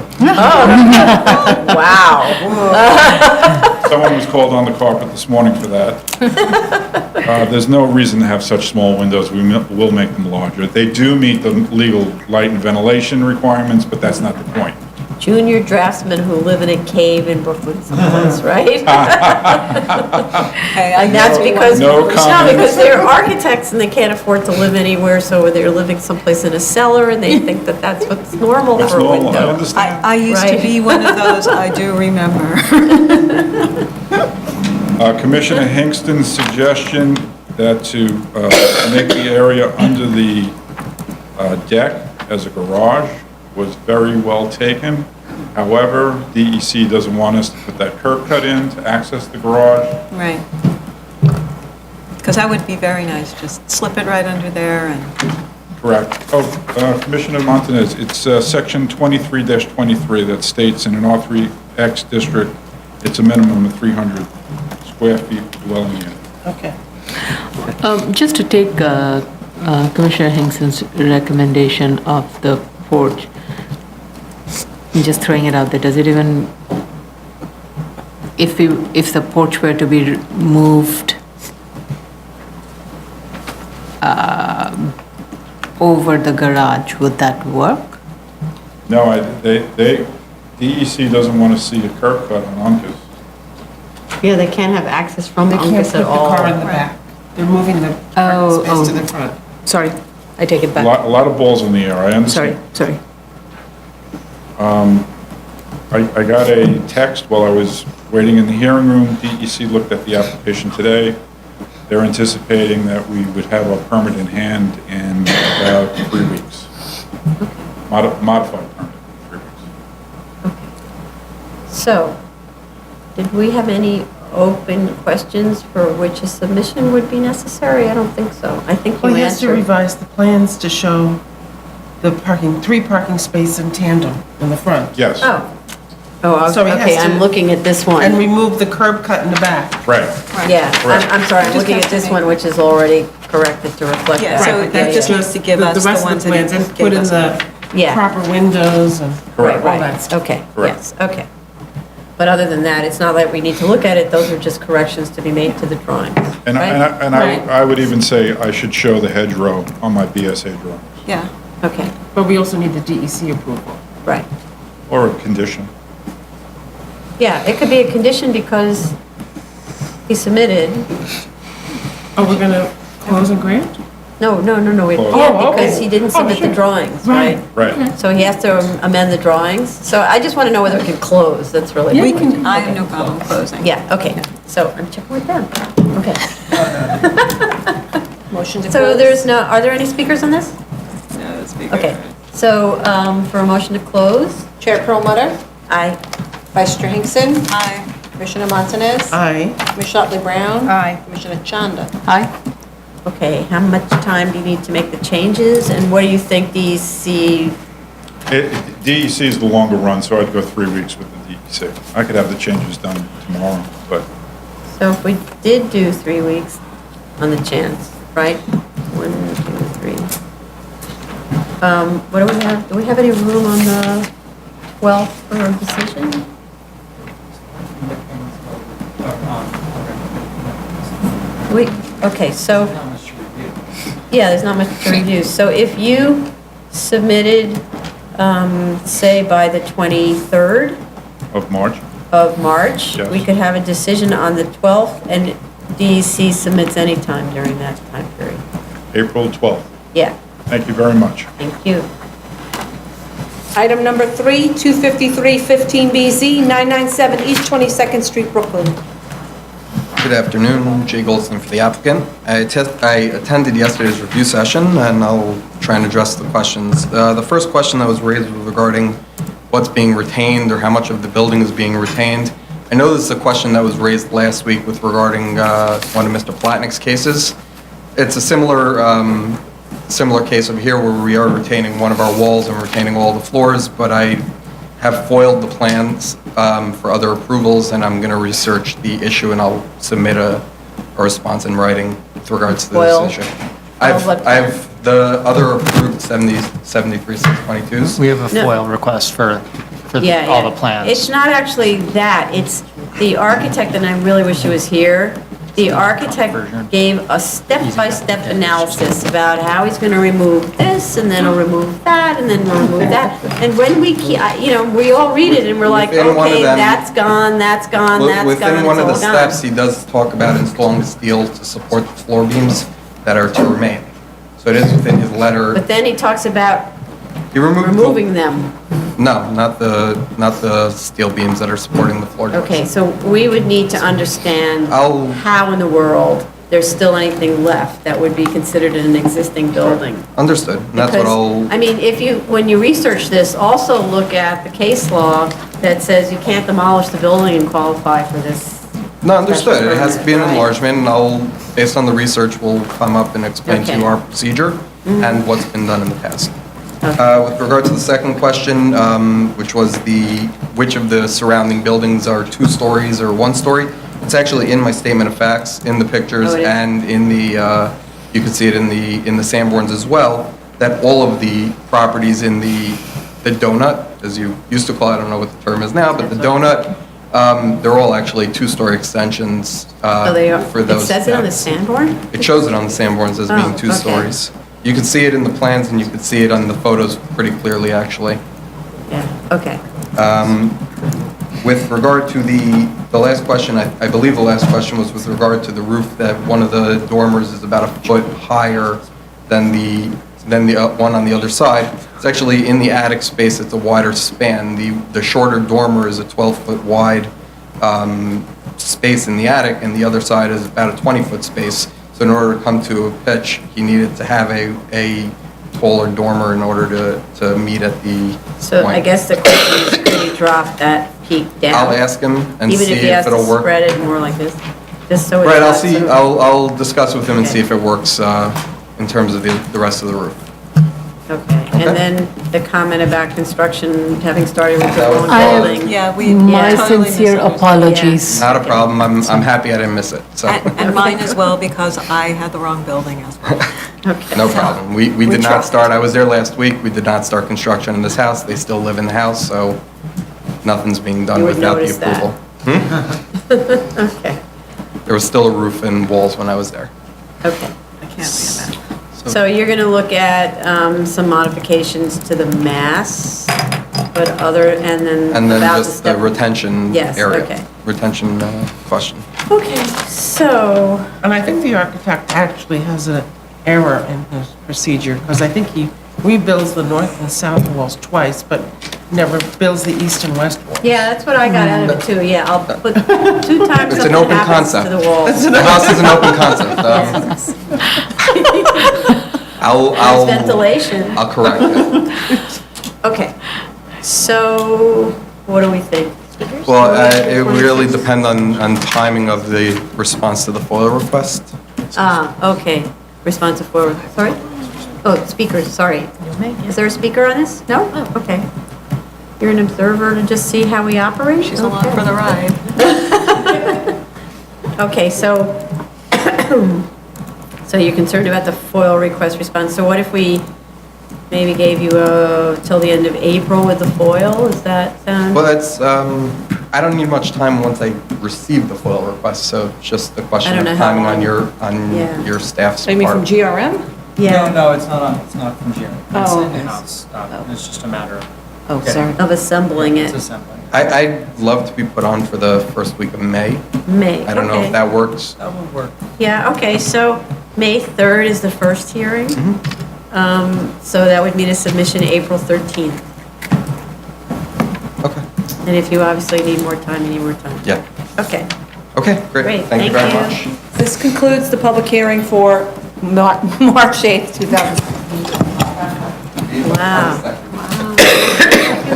Wow. Someone was called on the carpet this morning for that. There's no reason to have such small windows. We will make them larger. They do meet the legal light and ventilation requirements, but that's not the point. Junior draftsmen who live in a cave in Brooklyn someplace, right? And that's because, No comment. because they're architects and they can't afford to live anywhere, so they're living someplace in a cellar and they think that that's what's normal It's for a normal, I window. understand. I used to Right. be one of those, I do remember. Commissioner Hingston's suggestion that to make the area under the deck as a garage was very well taken. However, DEC doesn't want us to put that curb cut in to access the garage. Right. Because that would be very nice, just slip it right under there and... Correct. Oh, Commissioner Montanez, it's section 23-23 that states in an R3X district, it's a minimum of 300 square feet dwelling unit. Okay. Just to take Commissioner Hingson's recommendation of the porch, I'm just throwing it out there, does it even, if the porch were to be moved over the garage, would that work? No, DEC doesn't want to see a curb cut on Uncas. Yeah, they can't have access from They can't Uncas put at the all. car in the back. They're moving the parking space to the front. Sorry, I take it A back. lot of balls in the air, I understand. Sorry. I got a text while I was waiting in the hearing room. DEC looked at the application today. They're anticipating that we would have our permit in hand in about 3 weeks. Modified permit in 3 weeks. So, did we have any open questions for which a submission would be necessary? I don't think so. I think you Well, he has to answered. revise the plans to show the parking, 3 parking spaces in tandem in the front. Yes. So he has okay, to- I'm looking at this one. And remove the curb cut in the back. Right. Yeah, Correct. I'm sorry, I'm Just looking have at to this make- one, which is already corrected to reflect Yeah, that. so Right, that just yeah. needs to give us The the rest of ones the that plans, and give put in us. the Yeah. proper windows and Right, all that right, stuff. okay, Correct. yes, okay. But other than that, it's not that we need to look at it, those are just corrections to be made to the drawings, And right? I would even say I should show the hedgerow on my BSA drawing, Yeah. Okay, But we also need the DEC approval. right. or a condition. Yeah, it could be a condition because he submitted, Oh, we're gonna close and grant? no, we Close. can't Oh, okay. because he didn't Oh, submit the sure. drawings, Right. right? Right. So he has to amend the drawings, so I just want to know whether we can close, that's really. We the can, question. I have no problem closing. Yeah, okay, so I'm checking with them, okay. Motion to close? So there's no, are there any speakers on this? No, that's big. Okay, so for a motion to close, Chair Perlmutter, aye. Vice Chair Hinkson, Aye. Commissioner Montanez, Aye. Commissioner Otley Brown. Aye. Commissioner Chanda. Aye. Okay, how much time do you need to make the changes, and what do you think DEC, DEC is the longer run, so I'd go 3 weeks with the DEC. I could have the changes done tomorrow, but so if we did do 3 weeks on the chance, right? 1, 2, 3. What do we have, do we have any room on the 12th for a decision? Okay, so, yeah, there's not much to review. So if you submitted say by the 23rd Of March? of March, Yes. we could have a decision on the 12th, and DEC submits any time during that time period. April 12th. Yeah, Thank you very much. thank you. Item number 3, 25315BZ, 997 East 22nd Street, Brooklyn. Good afternoon, Jay Goldstein for the applicant. I attended yesterday's review session, and I'll try and address the questions. The first question that was raised was regarding what's being retained or how much of the building is being retained. I know this is a question that was raised last week with regarding one of Mr. Platnick's cases. It's a similar case over here where we are retaining one of our walls and retaining all the floors, but I have foiled the plans for other approvals, and I'm going to research the issue, and I'll submit a response in writing with regards to Foil? this issue. I've the other approved 73622s. We have a No. FOIL request for Yeah, all yeah. the plans. It's not actually that, it's the architect, and I really wish he was here. The architect gave a step-by-step analysis about how he's gonna remove this, and then he'll remove that, and then we'll remove that. And when we, we all read it, and we're like, Within one of okay, them- that's gone, that's gone, that's gone, Within one of the it's all gone. steps, he does talk about installing steel to support the floor beams that are to remain. So it is within his letter. But then he talks about He removed removing them. No, not the steel beams that are supporting the floor joists. Okay, so we would need to understand how in the world there's still anything left that would be considered an existing building. Understood. And that's what Because, I'll. I mean, when you research this, also look at the case law that says you can't demolish the building and qualify for this. No, understood. It has to be an Right. enlargement, and based on the research, we'll come up and explain to you Okay. our procedure Mhm. and what's been done in the past. With regard to the second question, which was which of the surrounding buildings are 2 stories or 1 story, it's actually in my statement of facts, in the pictures, Oh, it is? and in you can see it in the Sanborns as well, that all of the properties in the donut, as you used to call it, I don't know what the term is now, but the donut, they're all actually 2-story extensions So they are, for those. it says it on the decks. Sanborn? It shows it on the Sanborns as being Oh, 2 okay. stories. You can see it in the plans, and you can see it on the photos pretty clearly, actually. Yeah, okay. With regard to the last question, I believe the last question was with regard to the roof, that one of the dormers is about a foot higher than the one on the other side. It's actually in the attic space, it's a wider span. The shorter dormer is a 12-foot wide space in the attic, and the other side is about a 20-foot space. So in order to come to a pitch, he needed to have a taller dormer in order to meet at the So point. I guess the question is, could you drop that peak down? I'll ask him and Even see if he has if to it'll work. spread it more like this, just so it's Right, I'll not see, so- I'll discuss with him and Okay. see if it works in terms of the rest of the roof. Okay, and then the comment about construction having started with the That was- wrong I have- building. Yeah, we My totally sincere misunderstood. apologies. Not a problem, I'm happy I didn't miss it, so, And mine as well, because I had the wrong building as well. no problem. We We did not tried. start, I was there last week, we did not start construction in this house, they still live in the house, so nothing's being done You would without the notice that. approval. Okay, There was still a roof and walls when I was there. okay. I can't be a So you're going to look at some modifications to the mass, but and then And then about just the retention Yes, area. okay. Retention question. Okay, so, And I think the architect actually has an error in his procedure, because I think he rebuilds the north and south walls twice, but never builds the east and west walls. yeah, that's what I got out of it too, yeah, I'll put 2 times It's an something open happens to concept. the walls. The house is an open concept. I'll There's ventilation. I'll correct it. Okay, so what do we think? Well, it really depends on timing of the response to the FOIL request. Okay, responsive forward, sorry? Oh, speakers, sorry. Is there a speaker on this? No? Oh, okay. You're an observer to just see how we operate? She's along for the ride. Okay, so, so you're concerned about the FOIL request response. So what if we maybe gave you till the end of April with the FOIL? Is that sound? Well, that's, I don't need much time once I receive the FOIL request, so it's just a question I don't of know how timing on long. Yeah. your staff's So you mean from part. GRM? Yeah. No, it's not from Jerry. It's Oh. in-house. It's just a matter of. Oh, getting- sorry. Of assembling It's it. assembling. I'd love to be put on for the first week of May. May, I don't know okay. if that works. That would work. Yeah, okay, so May 3rd is the first hearing. So that would mean a submission April 13th. Okay. And if you obviously need more time, you need more time. Yeah. Okay. Okay, great. Great, Thank you very much. This concludes the public hearing for March 8th, 2016. Wow.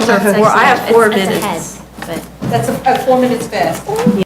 I have 4 minutes. That's 4 minutes fast.